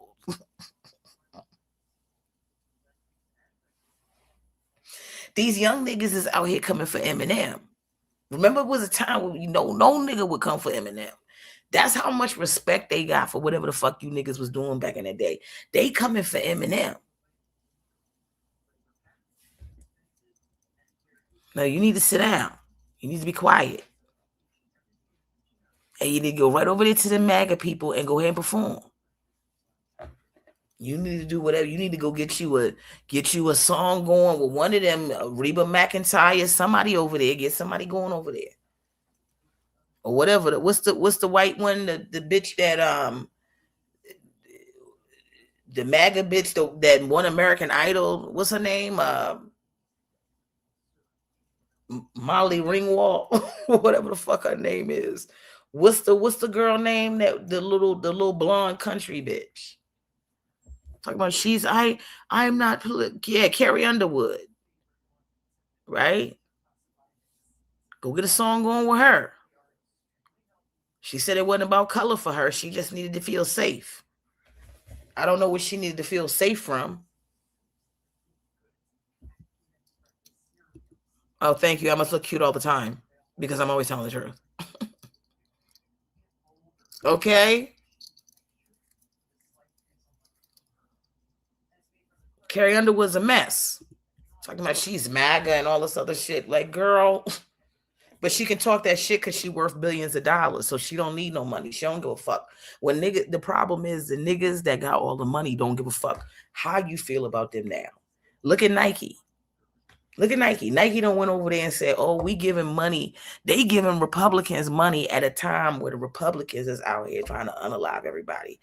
These young niggas is out here coming for Eminem. Remember, it was a time when no nigga would come for Eminem. That's how much respect they got for whatever the fuck you niggas was doing back in the day. They coming for Eminem. No, you need to sit down. You need to be quiet. And you need to go right over there to the MAGA people and go ahead and perform. You need to do whatever. You need to go get you a song going with one of them, Reba McEntire, somebody over there. Get somebody going over there, or whatever. What's the white one? The bitch that the MAGA bitch that won American Idol. What's her name? Molly Ringwald, whatever the fuck her name is. What's the girl name that the little blonde country bitch? Talking about I'm not, yeah, Carrie Underwood, right? Go get a song going with her. She said it wasn't about color for her. She just needed to feel safe. I don't know what she needed to feel safe from. Oh, thank you. I must look cute all the time because I'm always telling the truth. Okay. Carrie Underwood's a mess. Talking about she's MAGA and all this other shit. Like, girl, but she can talk that shit because she worth billions of dollars, so she don't need no money. She don't give a fuck. The problem is the niggas that got all the money don't give a fuck how you feel about them now. Look at Nike. Nike don't went over there and said, oh, we giving money. They giving Republicans money at a time where the Republicans is out here trying to unalive everybody.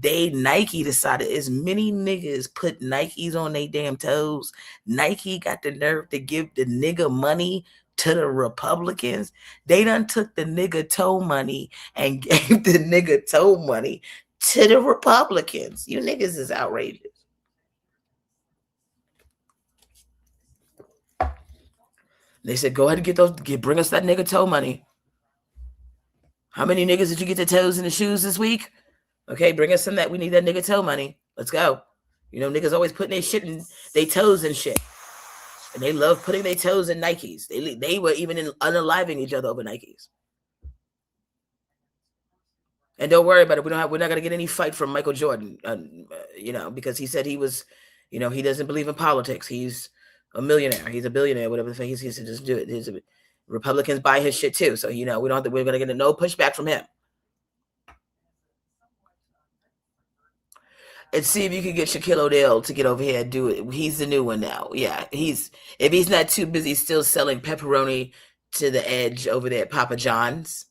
Nike decided as many niggas put Nikes on their damn toes. Nike got the nerve to give the nigga money to the Republicans. They done took the nigga toe money and gave the nigga toe money to the Republicans. You niggas is outrageous. They said, go ahead and bring us that nigga toe money. How many niggas did you get the toes in the shoes this week? Okay, bring us some that. We need that nigga toe money. Let's go. You know, niggas always putting their shit in their toes and shit. And they love putting their toes in Nikes. They were even unaliving each other over Nikes. And don't worry about it. We're not going to get any fight from Michael Jordan, you know, because he said he was, you know, he doesn't believe in politics. He's a millionaire. He's a billionaire, whatever the fuck. He's to just do it. Republicans buy his shit too. So, you know, we're going to get no pushback from him. And see if you can get Shaquille O'Neal to get over here and do it. He's the new one now. Yeah, if he's not too busy still selling pepperoni to the edge over there at Papa John's,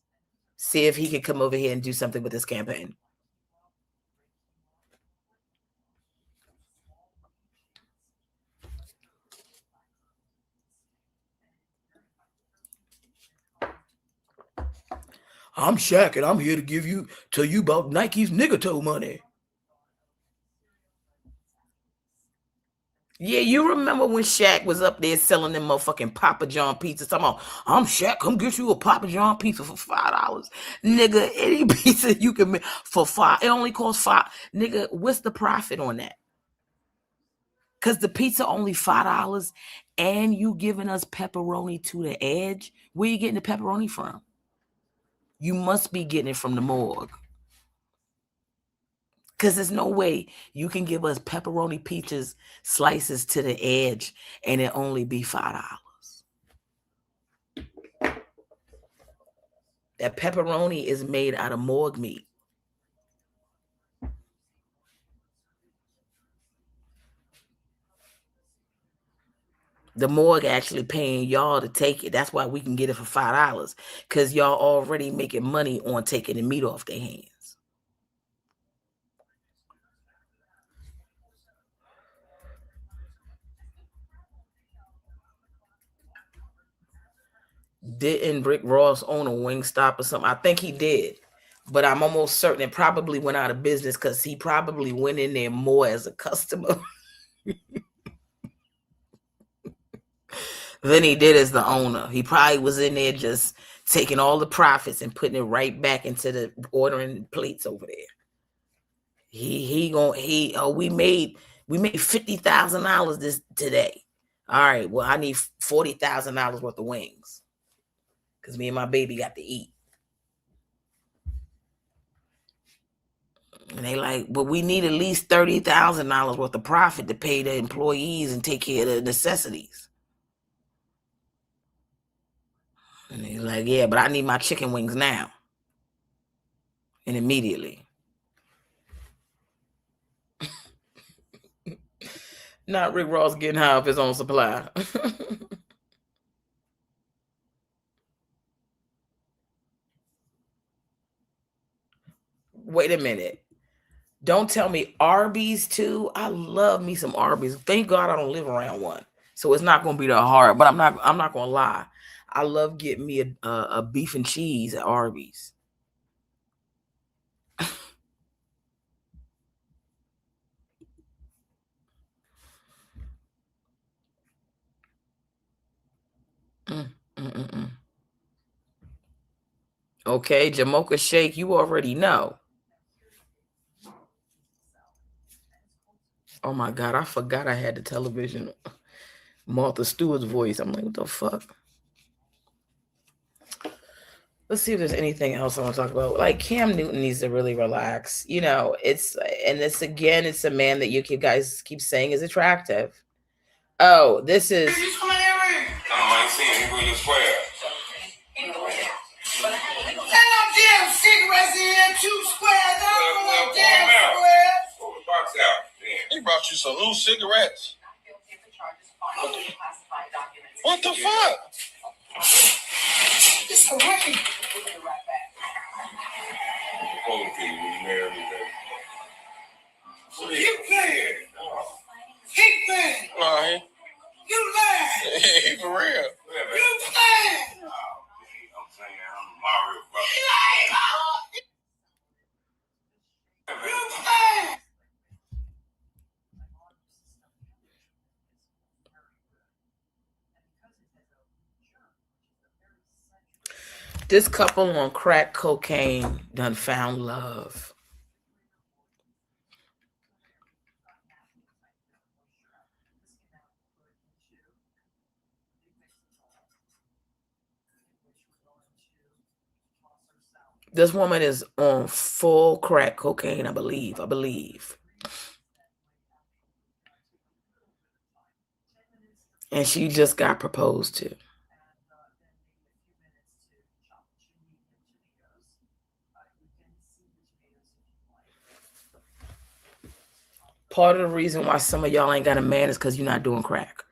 see if he could come over here and do something with this campaign. I'm Shaq, and I'm here to tell you about Nike's nigga toe money. Yeah, you remember when Shaq was up there selling them motherfucking Papa John pizzas? Talking about, I'm Shaq, come get you a Papa John pizza for $5. Nigga, any pizza you can make for $5. It only costs $5. Nigga, what's the profit on that? Because the pizza only $5 and you giving us pepperoni to the edge. Where you getting the pepperoni from? You must be getting it from the morgue. Because there's no way you can give us pepperoni pizzas slices to the edge and it only be $5. That pepperoni is made out of morgue meat. The morgue actually paying y'all to take it. That's why we can get it for $5. Because y'all already making money on taking the meat off their hands. Didn't Rick Ross own a Wingstop or something? I think he did. But I'm almost certain it probably went out of business because he probably went in there more as a customer than he did as the owner. He probably was in there just taking all the profits and putting it right back into the ordering plates over there. We made $50,000 today. All right, well, I need $40,000 worth of wings. Because me and my baby got to eat. And they like, but we need at least $30,000 worth of profit to pay the employees and take care of the necessities. And they're like, yeah, but I need my chicken wings now. And immediately. Not Rick Ross getting high off his own supply. Wait a minute. Don't tell me Arby's too. I love me some Arby's. Thank God I don't live around one. So it's not going to be that hard, but I'm not going to lie. I love getting me a beef and cheese at Arby's. Okay, Jamocha Shake, you already know. Oh my God, I forgot I had the television. Martha Stewart's voice. I'm like, what the fuck? Let's see if there's anything else I want to talk about. Like, Cam Newton needs to really relax. You know, it's a man that you guys keep saying is attractive. Oh, this is. Cigarettes in here, 2 squares. He brought you some loose cigarettes. What the fuck? It's a record. You playing. He playing. Uh-huh. You lying. For real. You playing. This couple on crack cocaine done found love. This woman is on full crack cocaine, I believe. And she just got proposed to. Part of the reason why some of y'all ain't got a man is because you're not doing crack.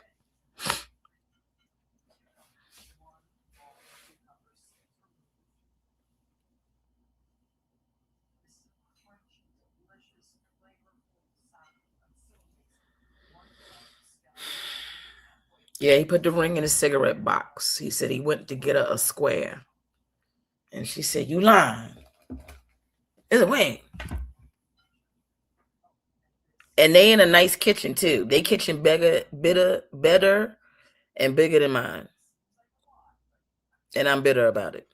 Yeah, he put the ring in his cigarette box. He said he went to get her a square. And she said, "You lying. It's a ring." And they in a nice kitchen too. They kitchen better and bigger than mine. And I'm bitter about it.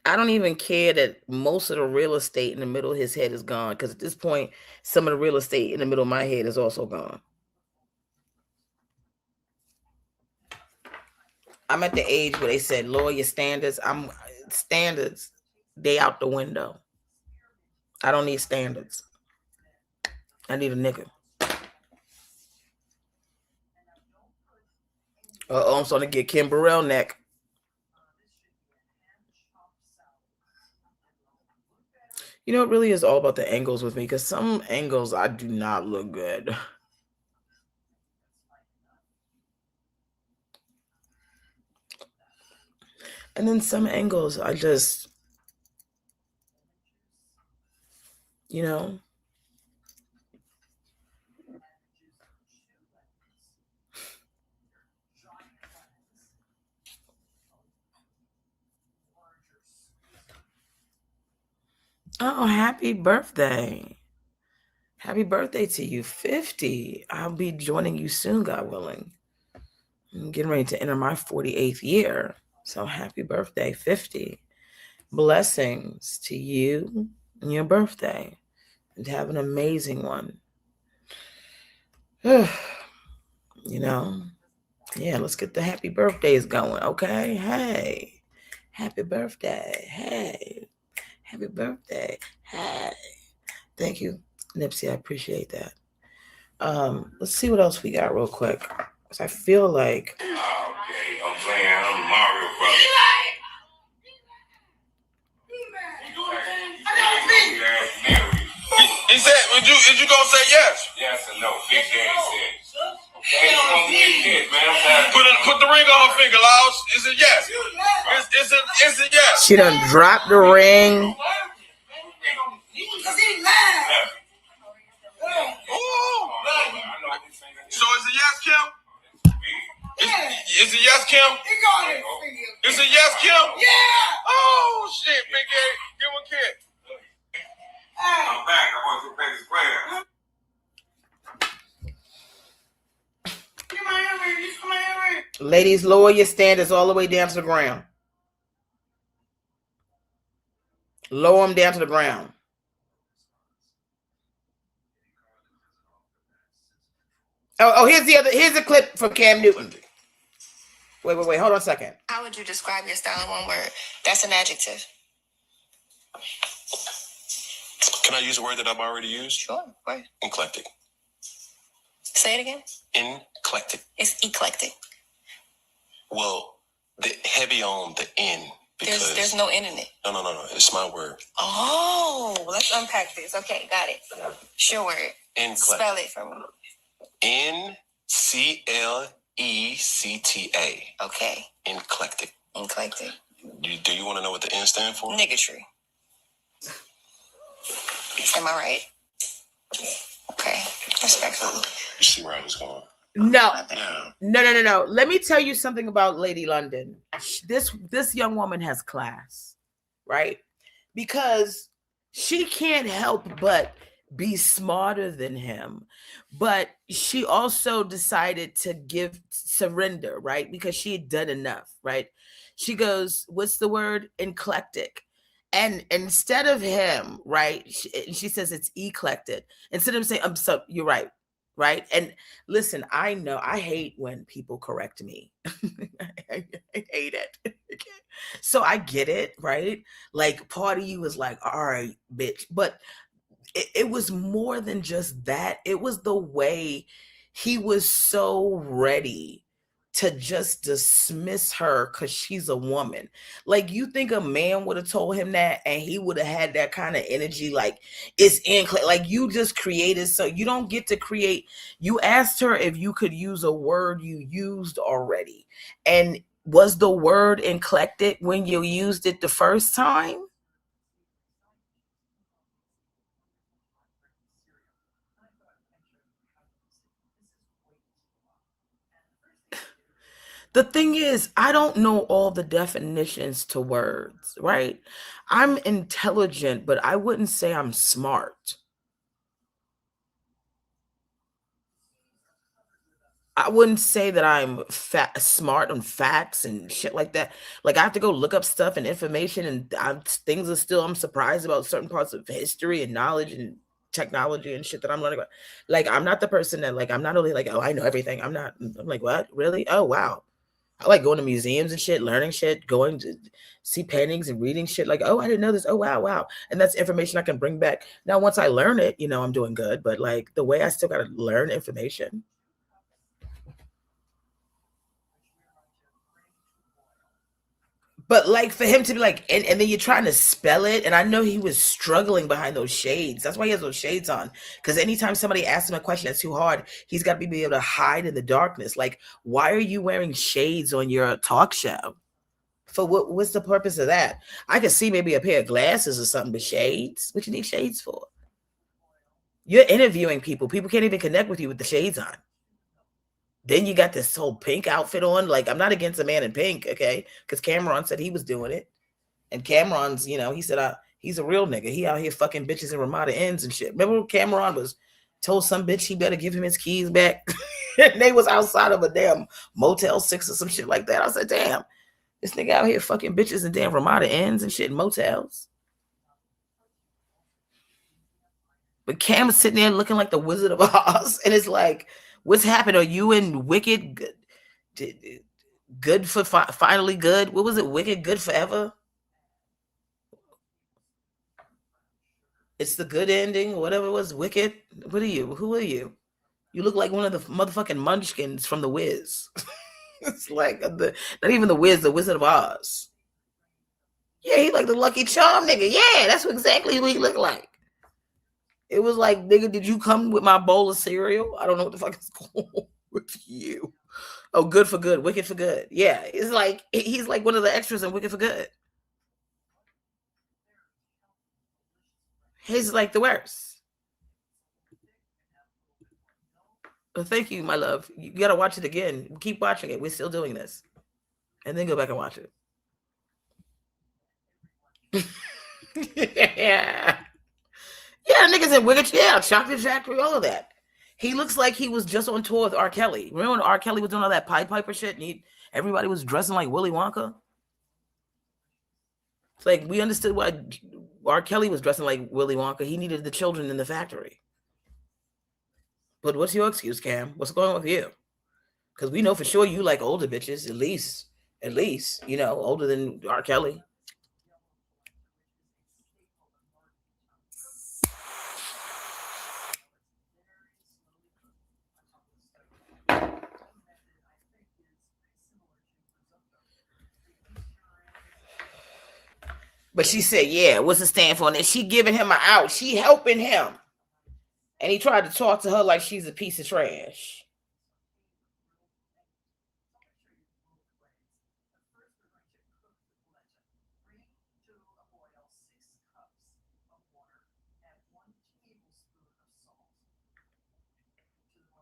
I don't even care that most of the real estate in the middle of his head is gone. Because at this point, some of the real estate in the middle of my head is also gone. I'm at the age where they said, lower your standards. Standards, they out the window. I don't need standards. I need a nigga. I'm starting to get Kim Burrell neck. You know, it really is all about the angles with me, because some angles I do not look good. And then some angles I just, you know. Oh, happy birthday. Happy birthday to you, 50. I'll be joining you soon, God willing. I'm getting ready to enter my 48th year. So happy birthday, 50. Blessings to you and your birthday. And have an amazing one. You know, yeah, let's get the happy birthdays going, okay? Hey, happy birthday. Hey, happy birthday. Hey. Thank you, Nipsey. I appreciate that. Let's see what else we got real quick. Because I feel like... Okay, I'm playing. I'm Mario Brothers. He said, is you gonna say yes? Yes or no? Big Daddy said. Put the ring on her finger, Laos. Is it yes? It's a yes. She done dropped the ring. Because he lied. So is it yes, Kim? Is it yes, Kim? Is it yes, Kim? Yeah. Oh shit, Big Daddy. Give him a kick. I'm back. I want to play this player. Ladies, lower your standards all the way down to the ground. Lower them down to the ground. Oh, here's the clip from Cam Newton. Wait, hold on a second. How would you describe your style in one word? That's an adjective. Can I use a word that I've already used? Sure, go ahead. Eclectic. Say it again. Eclectic. It's eclectic. Well, the heavy on the N because There's no N in it. No. It's my word. Oh, let's unpack this. Okay, got it. Sure word. Eclectic. Spell it for me. NCLECTA. Okay. Eclectic. Eclectic. Do you want to know what the N stands for? Niggatry. Am I right? Okay. Respectfully. You see where I was going? No. Yeah. No. Let me tell you something about Lady London. This young woman has class, right? Because she can't help but be smarter than him. But she also decided to surrender, right? Because she had done enough, right? She goes, what's the word? Eclectic. And instead of him, right? She says it's eclectic. Instead of saying, you're right. Right. And listen, I know I hate when people correct me. I hate it. So I get it, right? Like part of you is like, all right, bitch. But it was more than just that. It was the way he was so ready to just dismiss her because she's a woman. Like, you think a man would have told him that and he would have had that kind of energy? Like, it's in, like, you just created, so you don't get to create. You asked her if you could use a word you used already. And was the word eclectic when you used it the first time? The thing is, I don't know all the definitions to words, right? I'm intelligent, but I wouldn't say I'm smart. I wouldn't say that I'm smart on facts and shit like that. Like, I have to go look up stuff and information, and things are still, I'm surprised about certain parts of history and knowledge and technology and shit that I'm learning about. Like, I'm not the person that, like, I'm not only like, oh, I know everything. I'm like, what? Really? Oh, wow. I like going to museums and shit, learning shit, going to see paintings and reading shit. Like, oh, I didn't know this. Oh, wow, wow. And that's information I can bring back. Now, once I learn it, I'm doing good. But like the way I still got to learn information. But like for him to be like, and then you're trying to spell it. And I know he was struggling behind those shades. That's why he has those shades on. Because anytime somebody asks him a question that's too hard, he's got to be able to hide in the darkness. Like, why are you wearing shades on your talk show? For what's the purpose of that? I could see maybe a pair of glasses or something, but shades? What you need shades for? You're interviewing people. People can't even connect with you with the shades on. Then you got this whole pink outfit on. Like, I'm not against a man in pink, okay? Because Cameron said he was doing it. And Cameron's, he said he's a real nigga. He out here fucking bitches in Ramada Inns and shit. Remember when Cameron was told some bitch he better give him his keys back? And they was outside of a damn Motel 6 or some shit like that. I said, damn. This nigga out here fucking bitches in damn Ramada Inns and shit in motels. But Cam's sitting there looking like the Wizard of Oz. And it's like, what's happened? Are you in Wicked? Good for finally good? What was it? Wicked Good Forever? It's the good ending, whatever it was. Wicked? What are you? Who are you? You look like one of the motherfucking munchkins from The Wiz. It's like not even The Wiz, the Wizard of Oz. Yeah, he like the Lucky Charm nigga. Yeah, that's exactly what he looked like. It was like, nigga, did you come with my bowl of cereal? I don't know what the fuck is going on with you. Oh, Good for Good, Wicked for Good. Yeah, it's like he's like one of the extras in Wicked for Good. He's like the worst. Well, thank you, my love. You gotta watch it again. Keep watching it. We're still doing this. And then go back and watch it. Yeah. Yeah, niggas in Wicked. Yeah, Chocolate Factory, all of that. He looks like he was just on tour with R. Kelly. Remember when R. Kelly was doing all that Pied Piper shit and everybody was dressing like Willy Wonka? It's like, we understood why R. Kelly was dressing like Willy Wonka. He needed the children in the factory. But what's your excuse, Cam? What's going on with you? Because we know for sure you like older bitches, at least, older than R. Kelly. But she said, yeah, what's it stand for? And she giving him an out. She helping him. And he tried to talk to her like she's a piece of trash.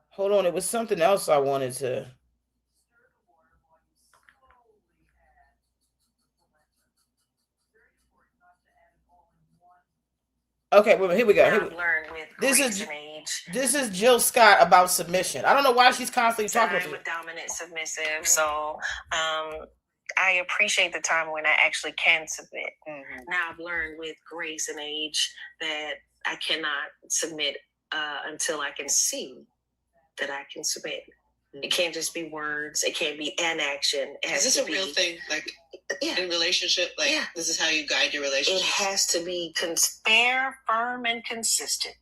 Hold on, it was something else I wanted to. Okay, well, here we go. I've learned with grace and age. This is Jill Scott about submission. I don't know why she's constantly talking to I'm you. a dominant submissive, so I appreciate the time when I actually can submit. Now I've learned with grace and age that I cannot submit until I can see that I can submit. It can't just be words. It can't be an action. Is this a real thing? Like in relationship? Like this is how you guide your relationship? It has to be fair, firm, and consistent.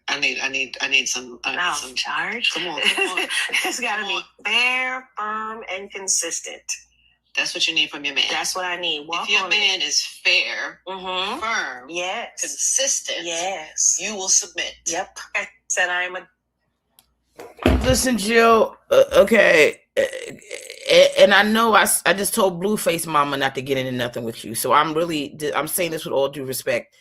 I need some. Some charge. Come on. It's got to be fair, firm, and consistent. That's what you need from your man. That's what I need. If your man is fair, firm, yes, consistent, yes, you will submit. Yep. I said I am a. Listen, Jill. Okay, and I know I just told Blueface Mama not to get into nothing with you. So I'm saying this with all due respect.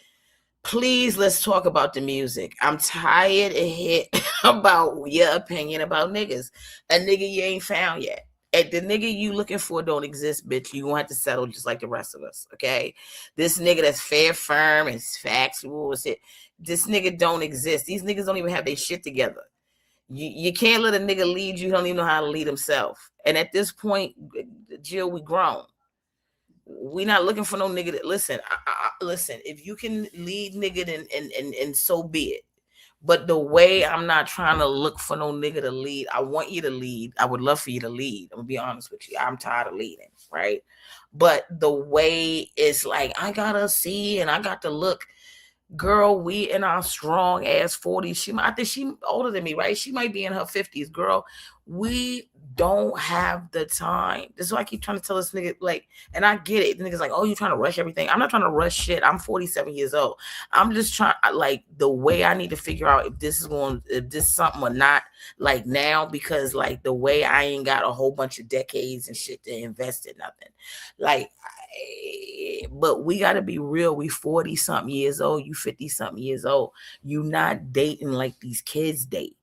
Please, let's talk about the music. I'm tired of hearing about your opinion about niggas. A nigga you ain't found yet. And the nigga you looking for don't exist, bitch. You gonna have to settle just like the rest of us, okay? This nigga that's fair, firm, and factual, this nigga don't exist. These niggas don't even have their shit together. You can't let a nigga lead you. He don't even know how to lead himself. And at this point, Jill, we grown. We not looking for no nigga that listen. Listen, if you can lead nigga, and so be it. But the way I'm not trying to look for no nigga to lead. I want you to lead. I would love for you to lead. I'm gonna be honest with you. I'm tired of leading, right? But the way it's like I gotta see and I got to look. Girl, we in our strong ass 40s. I think she older than me, right? She might be in her 50s. Girl, we don't have the time. This is why I keep trying to tell this nigga, like, and I get it. The nigga's like, oh, you trying to rush everything. I'm not trying to rush shit. I'm 47 years old. I'm just trying, like, the way I need to figure out if this is something or not, like now, because like the way I ain't got a whole bunch of decades and shit to invest in nothing. Like, but we got to be real. We 40 something years old. You 50 something years old. You not dating like these kids date.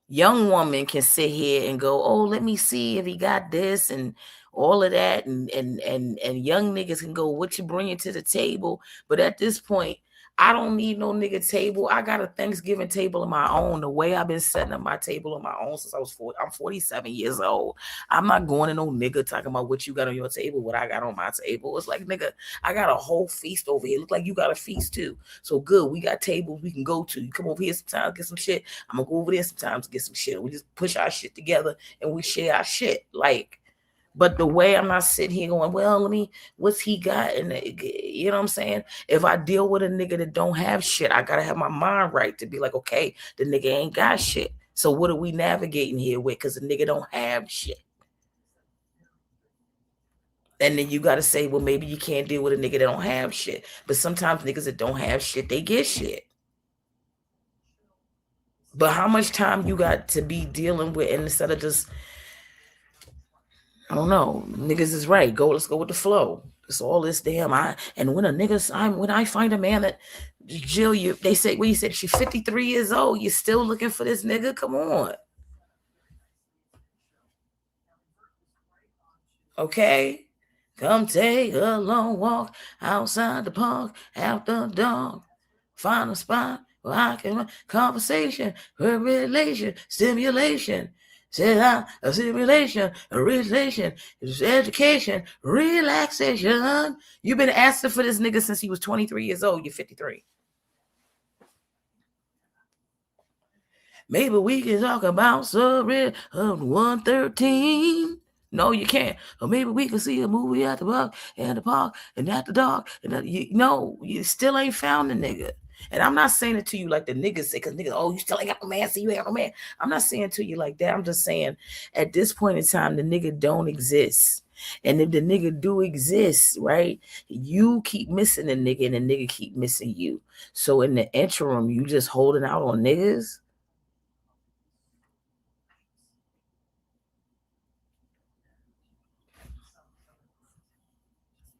Young woman can sit here and go, oh, let me see if he got this and all of that. And young niggas can go, what you bringing to the table? But at this point, I don't need no nigga table. I got a Thanksgiving table of my own. The way I've been setting up my table on my own since I was 40. I'm 47 years old. I'm not going to no nigga talking about what you got on your table, what I got on my table. It's like, nigga, I got a whole feast over here. Look like you got a feast too. So good. We got tables we can go to. You come over here sometimes, get some shit. I'm going to go over there sometimes, get some shit. We just push our shit together and we share our shit. Like, but the way I'm not sitting here going, well, what's he got? And you know what I'm saying? If I deal with a nigga that don't have shit, I got to have my mind right to be like, okay, the nigga ain't got shit. So what are we navigating here with? Because the nigga don't have shit. And then you got to say, well, maybe you can't deal with a nigga that don't have shit. But sometimes niggas that don't have shit, they get shit. But how much time you got to be dealing with, and instead of just, I don't know. Niggas is right. Let's go with the flow. It's all this damn. When I find a man that, Jill, they say, well, you said she's 53 years old. You're still looking for this nigga? Come on. Okay. Come take a long walk outside the park after dark. Find a spot where I can conversation, relation, stimulation. A simulation, a relation, education, relaxation. You've been asking for this nigga since he was 23 years old. You're 53. Maybe we can talk about Surrey of 113. No, you can't. Or maybe we can see a movie at the park and at the dark. You still ain't found the nigga. And I'm not saying it to you like the niggas say, because niggas, oh, you still ain't got no man, so you ain't got no man. I'm not saying it to you like that. I'm just saying at this point in time, the nigga don't exist. And if the nigga do exist, right, you keep missing the nigga and the nigga keep missing you. So in the interim, you just holding out on niggas.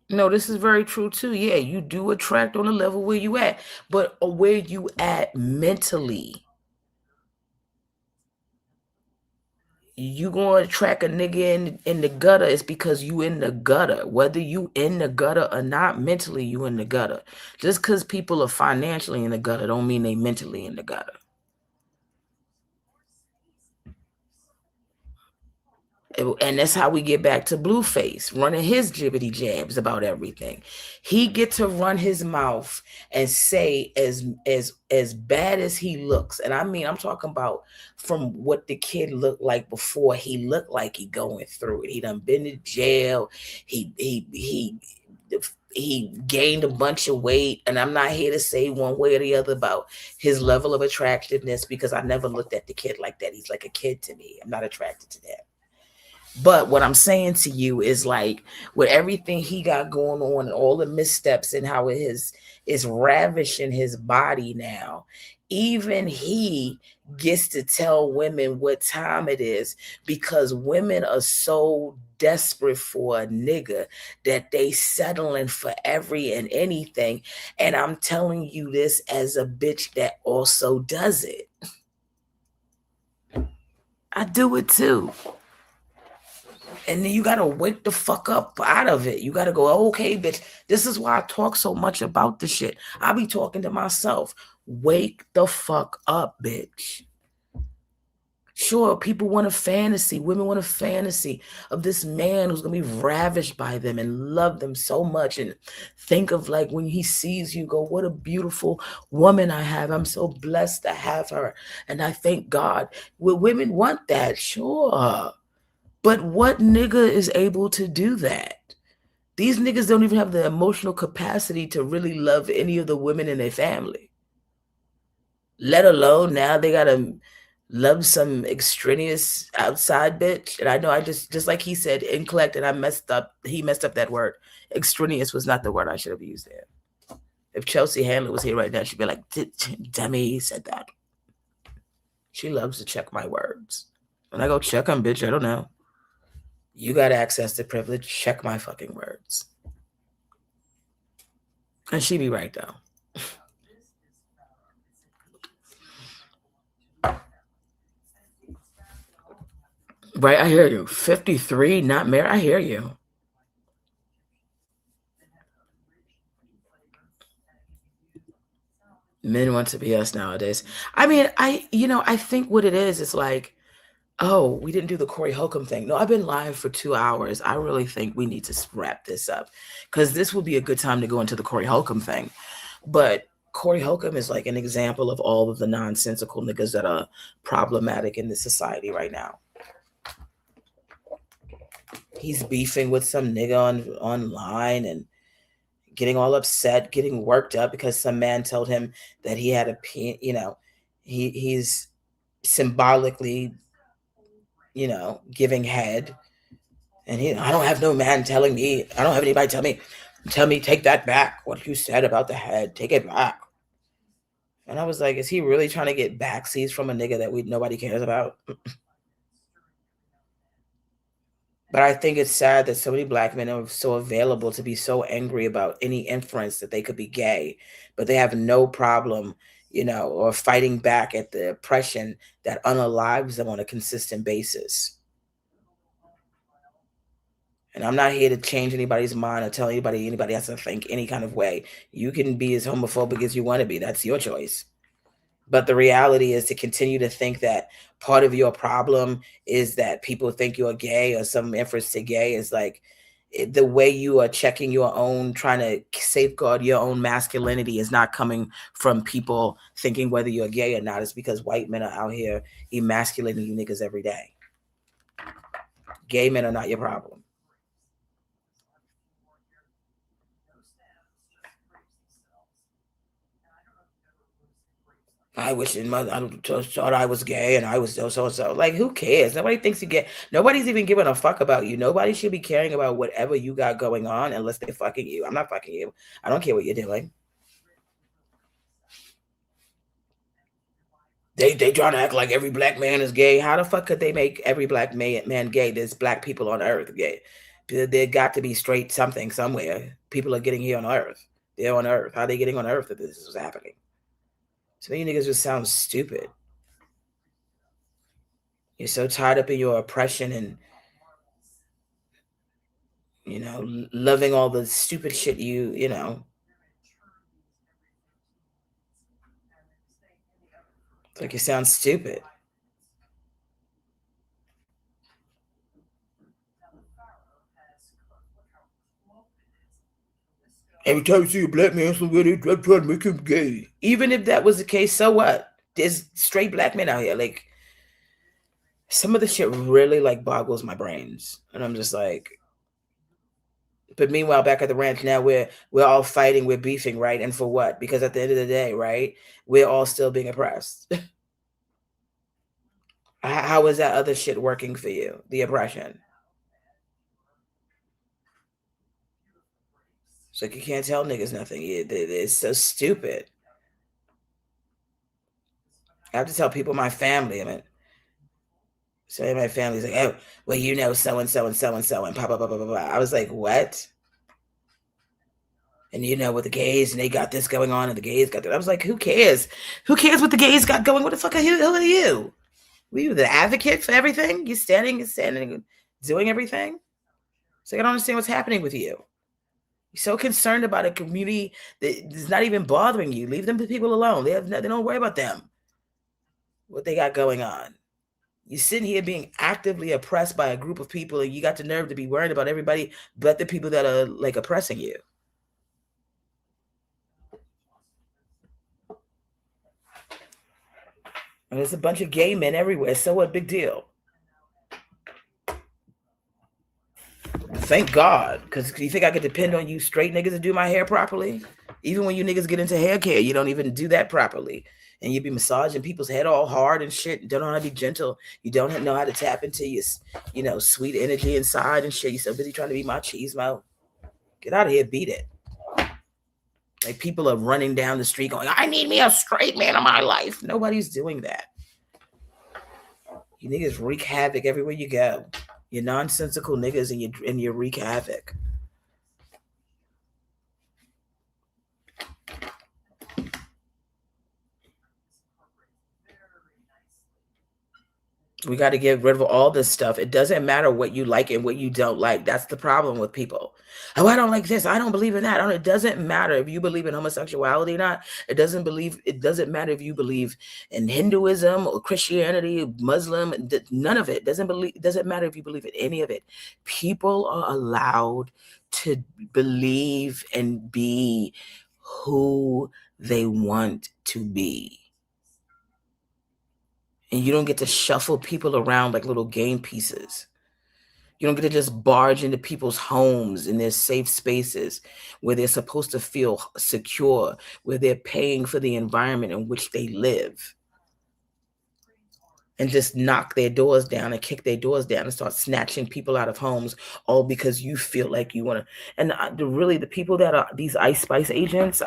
No, this is very true too. Yeah, you do attract on the level where you at, but where you at mentally. you gonna attract a nigga in the gutter, it's because you in the gutter. Whether you in the gutter or not, mentally you in the gutter. Just because people are financially in the gutter don't mean they mentally in the gutter. And that's how we get back to Blueface running his jibbity jabs about everything. He get to run his mouth and say as bad as he looks. And I mean, I'm talking about from what the kid looked like before he looked like he going through it. He done been to jail. He gained a bunch of weight. And I'm not here to say one way or the other about his level of attractiveness because I never looked at the kid like that. He's like a kid to me. I'm not attracted to that. But what I'm saying to you is like with everything he got going on and all the missteps and how it is ravishing his body now, even he gets to tell women what time it is because women are so desperate for a nigga that they settling for every and anything. And I'm telling you this as a bitch that also does it. I do it too. And then you got to wake the fuck up out of it. You got to go, okay, bitch, this is why I talk so much about this shit. I be talking to myself. Wake the fuck up, bitch. Sure, people want a fantasy. Women want a fantasy of this man who's going to be ravished by them and love them so much. And think of like when he sees you, go, what a beautiful woman I have. I'm so blessed to have her. And I thank God. Well, women want that, sure. But what nigga is able to do that? These niggas don't even have the emotional capacity to really love any of the women in their family. Let alone now they gotta love some extraneous outside bitch. And I know I just like he said, intellect, and I messed up. He messed up that word. Extraneous was not the word I should have used there. If Chelsea Handler was here right now, she'd be like, Demi, he said that. She loves to check my words. When I go check them, bitch, I don't know. You got access to privilege. Check my fucking words. And she be right, though. Right, I hear you. 53, not married. I hear you. Men want to be us nowadays. I mean, I think what it is like, oh, we didn't do the Corey Holcomb thing. No, I've been live for 2 hours. I really think we need to wrap this up because this would be a good time to go into the Corey Holcomb thing. But Corey Holcomb is like an example of all of the nonsensical niggas that are problematic in this society right now. He's beefing with some nigga online and getting all upset, getting worked up because some man told him that he had he's symbolically giving head. And I don't have no man telling me, I don't have anybody tell me, take that back. What you said about the head, take it back. And I was like, is he really trying to get backsies from a nigga that nobody cares about? But I think it's sad that so many black men are so available to be so angry about any inference that they could be gay, but they have no problem or fighting back at the oppression that unalives them on a consistent basis. And I'm not here to change anybody's mind or tell anybody has to think any kind of way. You can be as homophobic as you want to be. That's your choice. But the reality is to continue to think that part of your problem is that people think you're gay or some inference to gay is like the way you are checking your own, trying to safeguard your own masculinity is not coming from people thinking whether you're gay or not. It's because white men are out here emasculating you niggas every day. Gay men are not your problem. I wish I thought I was gay and I was so. Like, who cares? Nobody thinks you get. Nobody's even giving a fuck about you. Nobody should be caring about whatever you got going on unless they're fucking you. I'm not fucking you. I don't care what you're doing. They trying to act like every black man is gay. How the fuck could they make every black man gay? There's black people on earth gay. There got to be straight something somewhere. People are getting here on earth. They're on earth. How are they getting on earth if this is happening? So you niggas just sound stupid. You're so tied up in your oppression and, loving all the stupid shit you know. It's like you sound stupid. Every time you see a black man somewhere, they try to make him gay. Even if that was the case, so what? There's straight black men out here. Like, some of the shit really like boggles my brains. And I'm just like, but meanwhile, back at the ranch now, we're all fighting, we're beefing, right? And for what? Because at the end of the day, right, we're all still being oppressed. How is that other shit working for you? The oppression. It's like you can't tell niggas nothing. It's so stupid. I have to tell people, my family, so my family's like, oh, well, so and so and so and so and blah, blah, blah, blah, blah. I was like, what? And with the gays, and they got this going on, and the gays got that. I was like, who cares? Who cares what the gays got going? What the fuck are you? Were you the advocate for everything? You're standing, doing everything? It's like, I don't understand what's happening with you. You're so concerned about a community that is not even bothering you. Leave them people alone. They don't worry about them. What they got going on. You're sitting here being actively oppressed by a group of people, and you got the nerve to be worried about everybody but the people that are like oppressing you. And there's a bunch of gay men everywhere. So what? Big deal. Thank God. Because you think I could depend on you straight niggas to do my hair properly? Even when you niggas get into hair care, you don't even do that properly. And you be massaging people's head all hard and shit. You don't know how to be gentle. You don't know how to tap into your, sweet energy inside and shit. You're so busy trying to be machismo. Get out of here. Beat it. Like, people are running down the street going, I need me a straight man in my life. Nobody's doing that. You niggas wreak havoc everywhere you go. You're nonsensical niggas and you wreak havoc. We got to get rid of all this stuff. It doesn't matter what you like and what you don't like. That's the problem with people. Oh, I don't like this. I don't believe in that. It doesn't matter if you believe in homosexuality or not. It doesn't matter if you believe in Hinduism or Christianity, Muslim. None of it. It doesn't matter if you believe in any of it. People are allowed to believe and be who they want to be. And you don't get to shuffle people around like little game pieces. You don't get to just barge into people's homes in their safe spaces where they're supposed to feel secure, where they're paying for the environment in which they live. And just knock their doors down and kick their doors down and start snatching people out of homes, all because you feel like you want to. And the people that are these Ice Spice agents,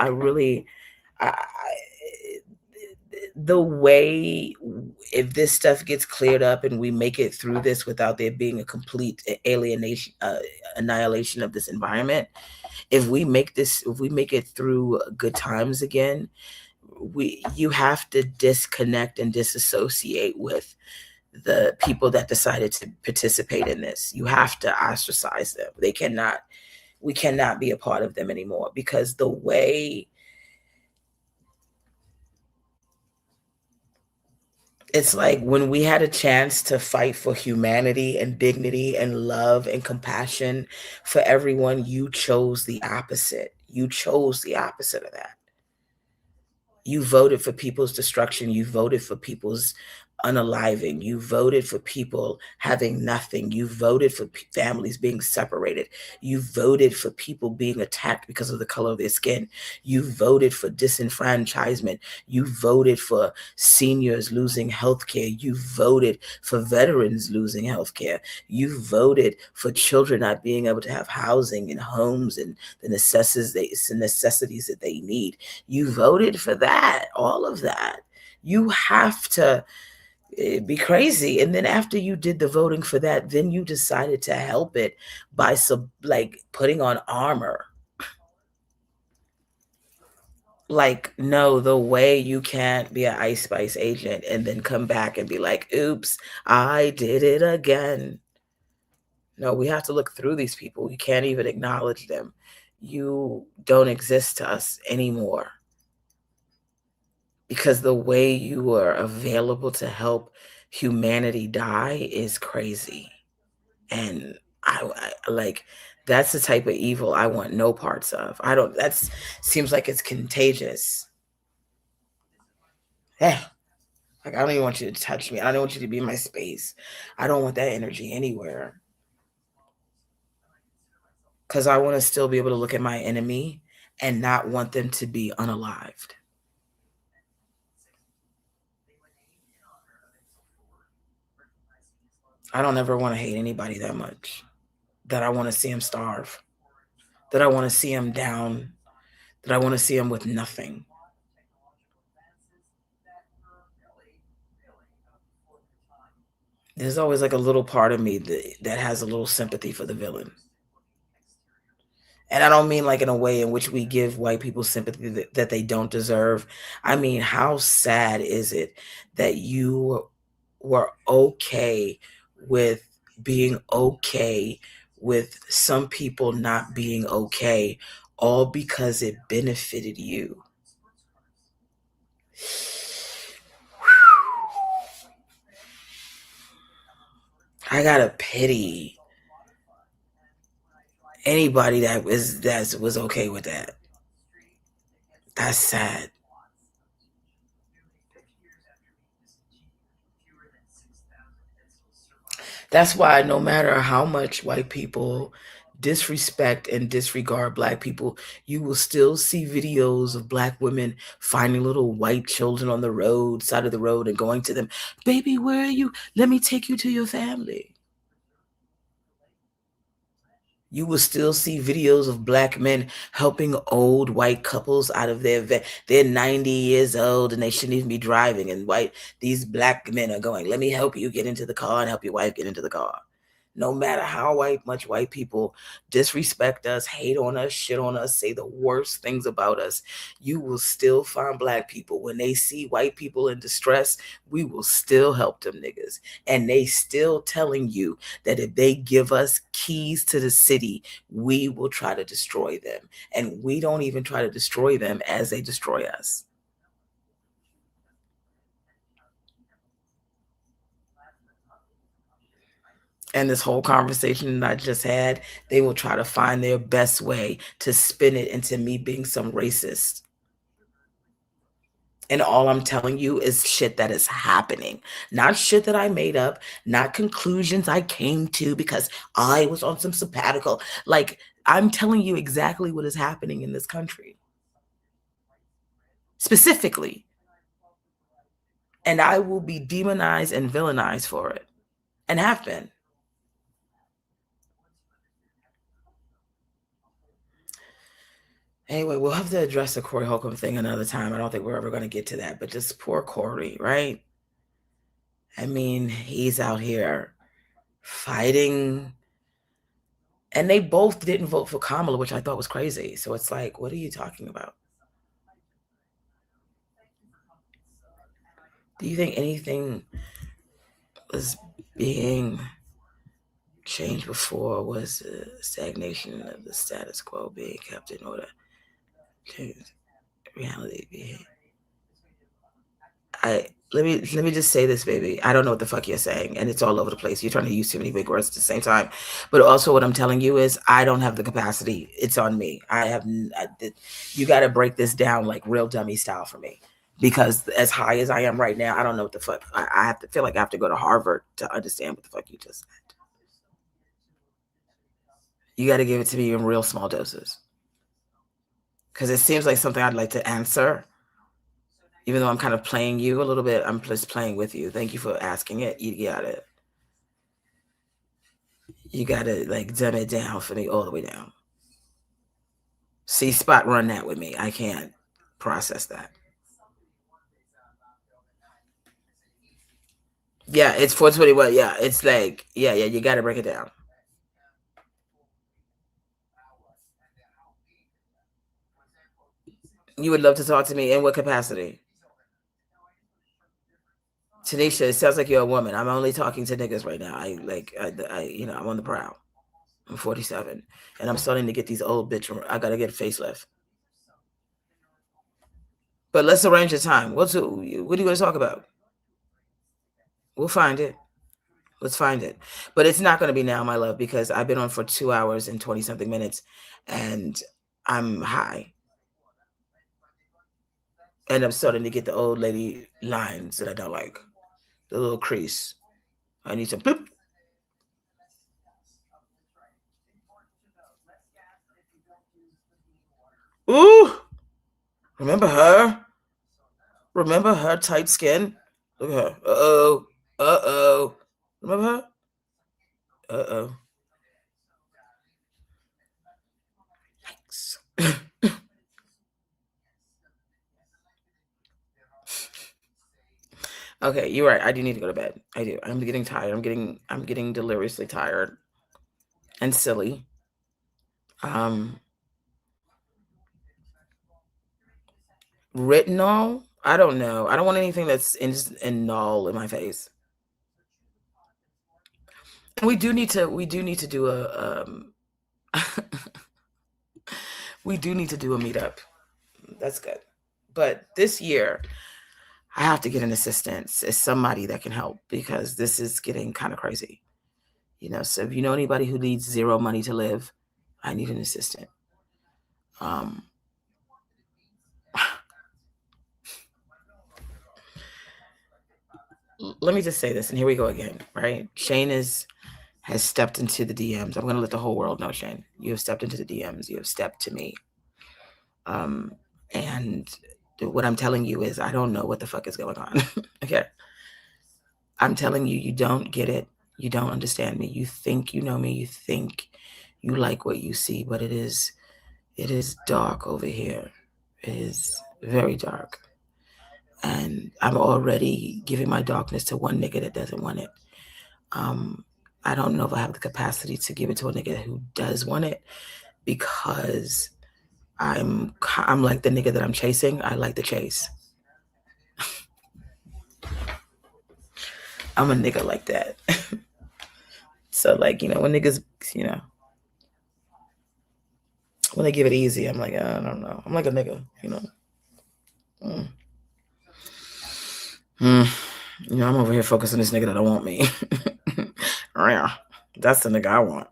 the way, if this stuff gets cleared up and we make it through this without there being a complete annihilation of this environment, if we make it through good times again, you have to disconnect and disassociate with the people that decided to participate in this. You have to ostracize them. We cannot be a part of them anymore, because the way it's like when we had a chance to fight for humanity and dignity and love and compassion for everyone, you chose the opposite. You chose the opposite of that. You voted for people's destruction. You voted for people's unaliving. You voted for people having nothing. You voted for families being separated. You voted for people being attacked because of the color of their skin. You voted for disenfranchisement. You voted for seniors losing health care. You voted for veterans losing health care. You voted for children not being able to have housing and homes and the necessities that they need. You voted for that, all of that. You have to be crazy. And then after you did the voting for that, then you decided to help it by putting on armor. Like, no, the way you can't be an Ice Spice agent and then come back and be like, oops, I did it again. No, we have to look through these people. You can't even acknowledge them. You don't exist to us anymore. Because the way you are available to help humanity die is crazy. And I like, that's the type of evil I want no parts of. That seems like it's contagious. Yeah. Like, I don't even want you to touch me. I don't want you to be in my space. I don't want that energy anywhere. Because I want to still be able to look at my enemy and not want them to be unalived. I don't ever want to hate anybody that much that I want to see them starve, that I want to see them down, that I want to see them with nothing. There's always like a little part of me that has a little sympathy for the villain. And I don't mean like in a way in which we give white people sympathy that they don't deserve. I mean, how sad is it that you were okay with being okay with some people not being okay, all because it benefited you? I gotta pity anybody that was okay with that. That's sad. That's why no matter how much white people disrespect and disregard black people, you will still see videos of black women finding little white children on the side of the road and going to them, baby, where are you? Let me take you to your family. You will still see videos of black men helping old white couples out of they're 90 years old and they shouldn't even be driving. And these black men are going, let me help you get into the car and help your wife get into the car. No matter how much white people disrespect us, hate on us, shit on us, say the worst things about us, you will still find black people. When they see white people in distress, we will still help them niggas. And they still telling you that if they give us keys to the city, we will try to destroy them. And we don't even try to destroy them as they destroy us. And this whole conversation that I just had, they will try to find their best way to spin it into me being some racist. And all I'm telling you is shit that is happening. Not shit that I made up, not conclusions I came to because I was on some sabbatical. Like, I'm telling you exactly what is happening in this country. Specifically. And I will be demonized and villainized for it. And have been. Anyway, we'll have to address the Corey Holcomb thing another time. I don't think we're ever going to get to that. But just poor Corey, right? I mean, he's out here fighting. And they both didn't vote for Kamala, which I thought was crazy. So it's like, what are you talking about? Do you think anything was being changed before? Was the stagnation of the status quo being kept in order? Reality being. Let me just say this, baby. I don't know what the fuck you're saying, and it's all over the place. You're trying to use too many big words at the same time. But also, what I'm telling you is, I don't have the capacity. It's on me. You got to break this down like real dummy style for me, because as high as I am right now, I don't know what the fuck. I have to feel like I have to go to Harvard to understand what the fuck you just said. You got to give it to me in real small doses, because it seems like something I'd like to answer. Even though I'm kind of playing you a little bit, I'm just playing with you. Thank you for asking it. You got it. You got to like dumb it down for me all the way down. See, Spot run that with me. I can't process that. Yeah, it's 421. Yeah, it's like, yeah, you got to break it down. You would love to talk to me in what capacity? Tanisha, it sounds like you're a woman. I'm only talking to niggas right now. I'm on the prowl. I'm 47, and I'm starting to get these old bitch. I gotta get a facelift. But let's arrange a time. What are you going to talk about? We'll find it. Let's find it. But it's not going to be now, my love, because I've been on for 2 hours and 20 something minutes, and I'm high. And I'm starting to get the old lady lines that I don't like. The little crease. I need some boop. Ooh! Remember her? Remember her tight skin? Look at her. Uh-oh. Uh-oh. Remember her? Uh-oh. Thanks. Okay, you're right. I do need to go to bed. I do. I'm getting tired. I'm getting deliriously tired and silly. Retinol? I don't know. I don't want anything that's in null in my face. And we do need to do a we do need to do a meetup. That's good. But this year I have to get an assistant. It's somebody that can help because this is getting kind of crazy. So if you know anybody who needs zero money to live, I need an assistant. Let me just say this, and here we go again, right? Shane has stepped into the DMs. I'm going to let the whole world know, Shane. You have stepped into the DMs. You have stepped to me. And what I'm telling you is I don't know what the fuck is going on. Okay. I'm telling you, you don't get it. You don't understand me. You think you know me. You think you like what you see, but it is dark over here. It is very dark. And I'm already giving my darkness to one nigga that doesn't want it. I don't know if I have the capacity to give it to a nigga who does want it because I'm like the nigga that I'm chasing. I like the chase. I'm a nigga like that. So like, when niggas, when they give it easy, I'm like, I don't know. I'm like a nigga, I'm over here focused on this nigga that don't want me. Yeah, that's the nigga I want,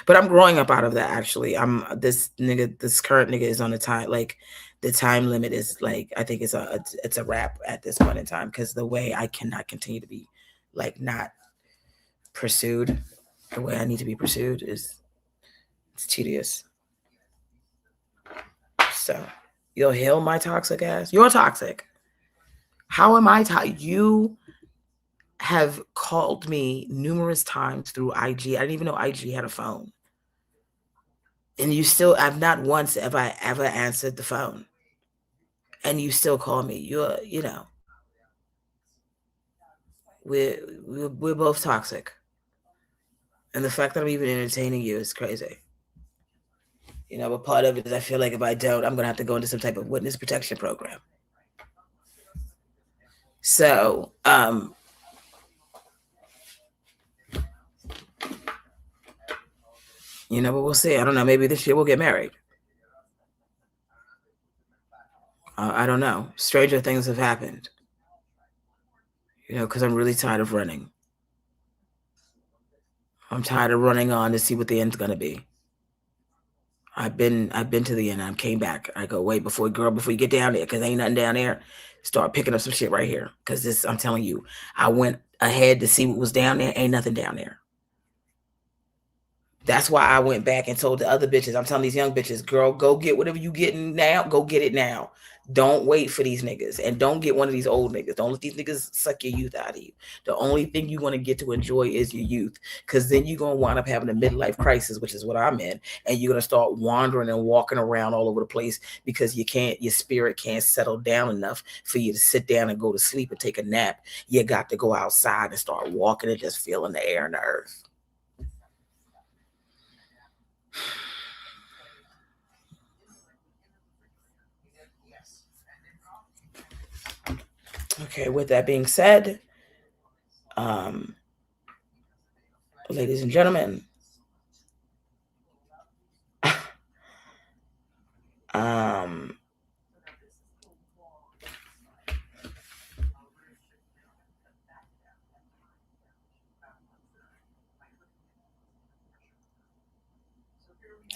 But I'm growing up out of that, actually. This current nigga is on the time, like, the time limit is, like, I think it's a wrap at this point in time because the way I cannot continue to be, like, not pursued the way I need to be pursued it's tedious. So, you'll heal my toxic ass? You're toxic. How am I toxic? You have called me numerous times through IG. I didn't even know IG had a phone. And I've not once have I ever answered the phone. And you still call me. We're both toxic. And the fact that I'm even entertaining you is crazy. But part of it is I feel like if I don't, I'm going to have to go into some type of witness protection program. So, but we'll see. I don't know. Maybe this year we'll get married. I don't know. Stranger things have happened. Because I'm really tired of running. I'm tired of running on to see what the end's going to be. I've been to the end. I came back. I go, wait, before you get down there, because ain't nothing down there. Start picking up some shit right here. Because I'm telling you, I went ahead to see what was down there. Ain't nothing down there. That's why I went back and told the other bitches, I'm telling these young bitches, girl, go get whatever you getting now. Go get it now. Don't wait for these niggas. And don't get one of these old niggas. Don't let these niggas suck your youth out of you. The only thing you want to get to enjoy is your youth. Because then you're going to wind up having a midlife crisis, which is what I'm in. And you're going to start wandering and walking around all over the place because your spirit can't settle down enough for you to sit down and go to sleep and take a nap. You got to go outside and start walking and just feeling the air and the earth. Okay, with that being said, ladies and gentlemen, you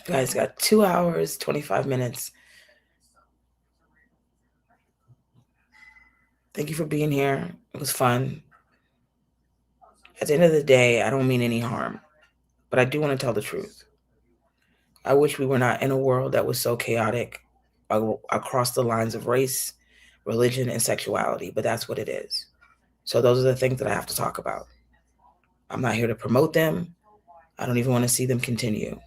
guys got 2 hours, 25 minutes. Thank you for being here. It was fun. At the end of the day, I don't mean any harm, but I do want to tell the truth. I wish we were not in a world that was so chaotic across the lines of race, religion, and sexuality, but that's what it is. So those are the things that I have to talk about. I'm not here to promote them. I don't even want to see them continue.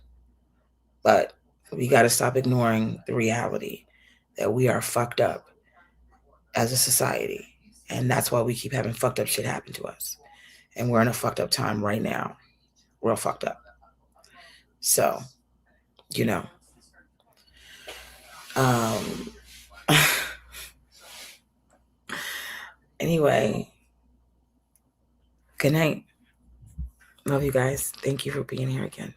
But we got to stop ignoring the reality that we are fucked up as a society. And that's why we keep having fucked up shit happen to us. And we're in a fucked up time right now. Real fucked up. So, you know. Anyway, good night. Love you guys. Thank you for being here again.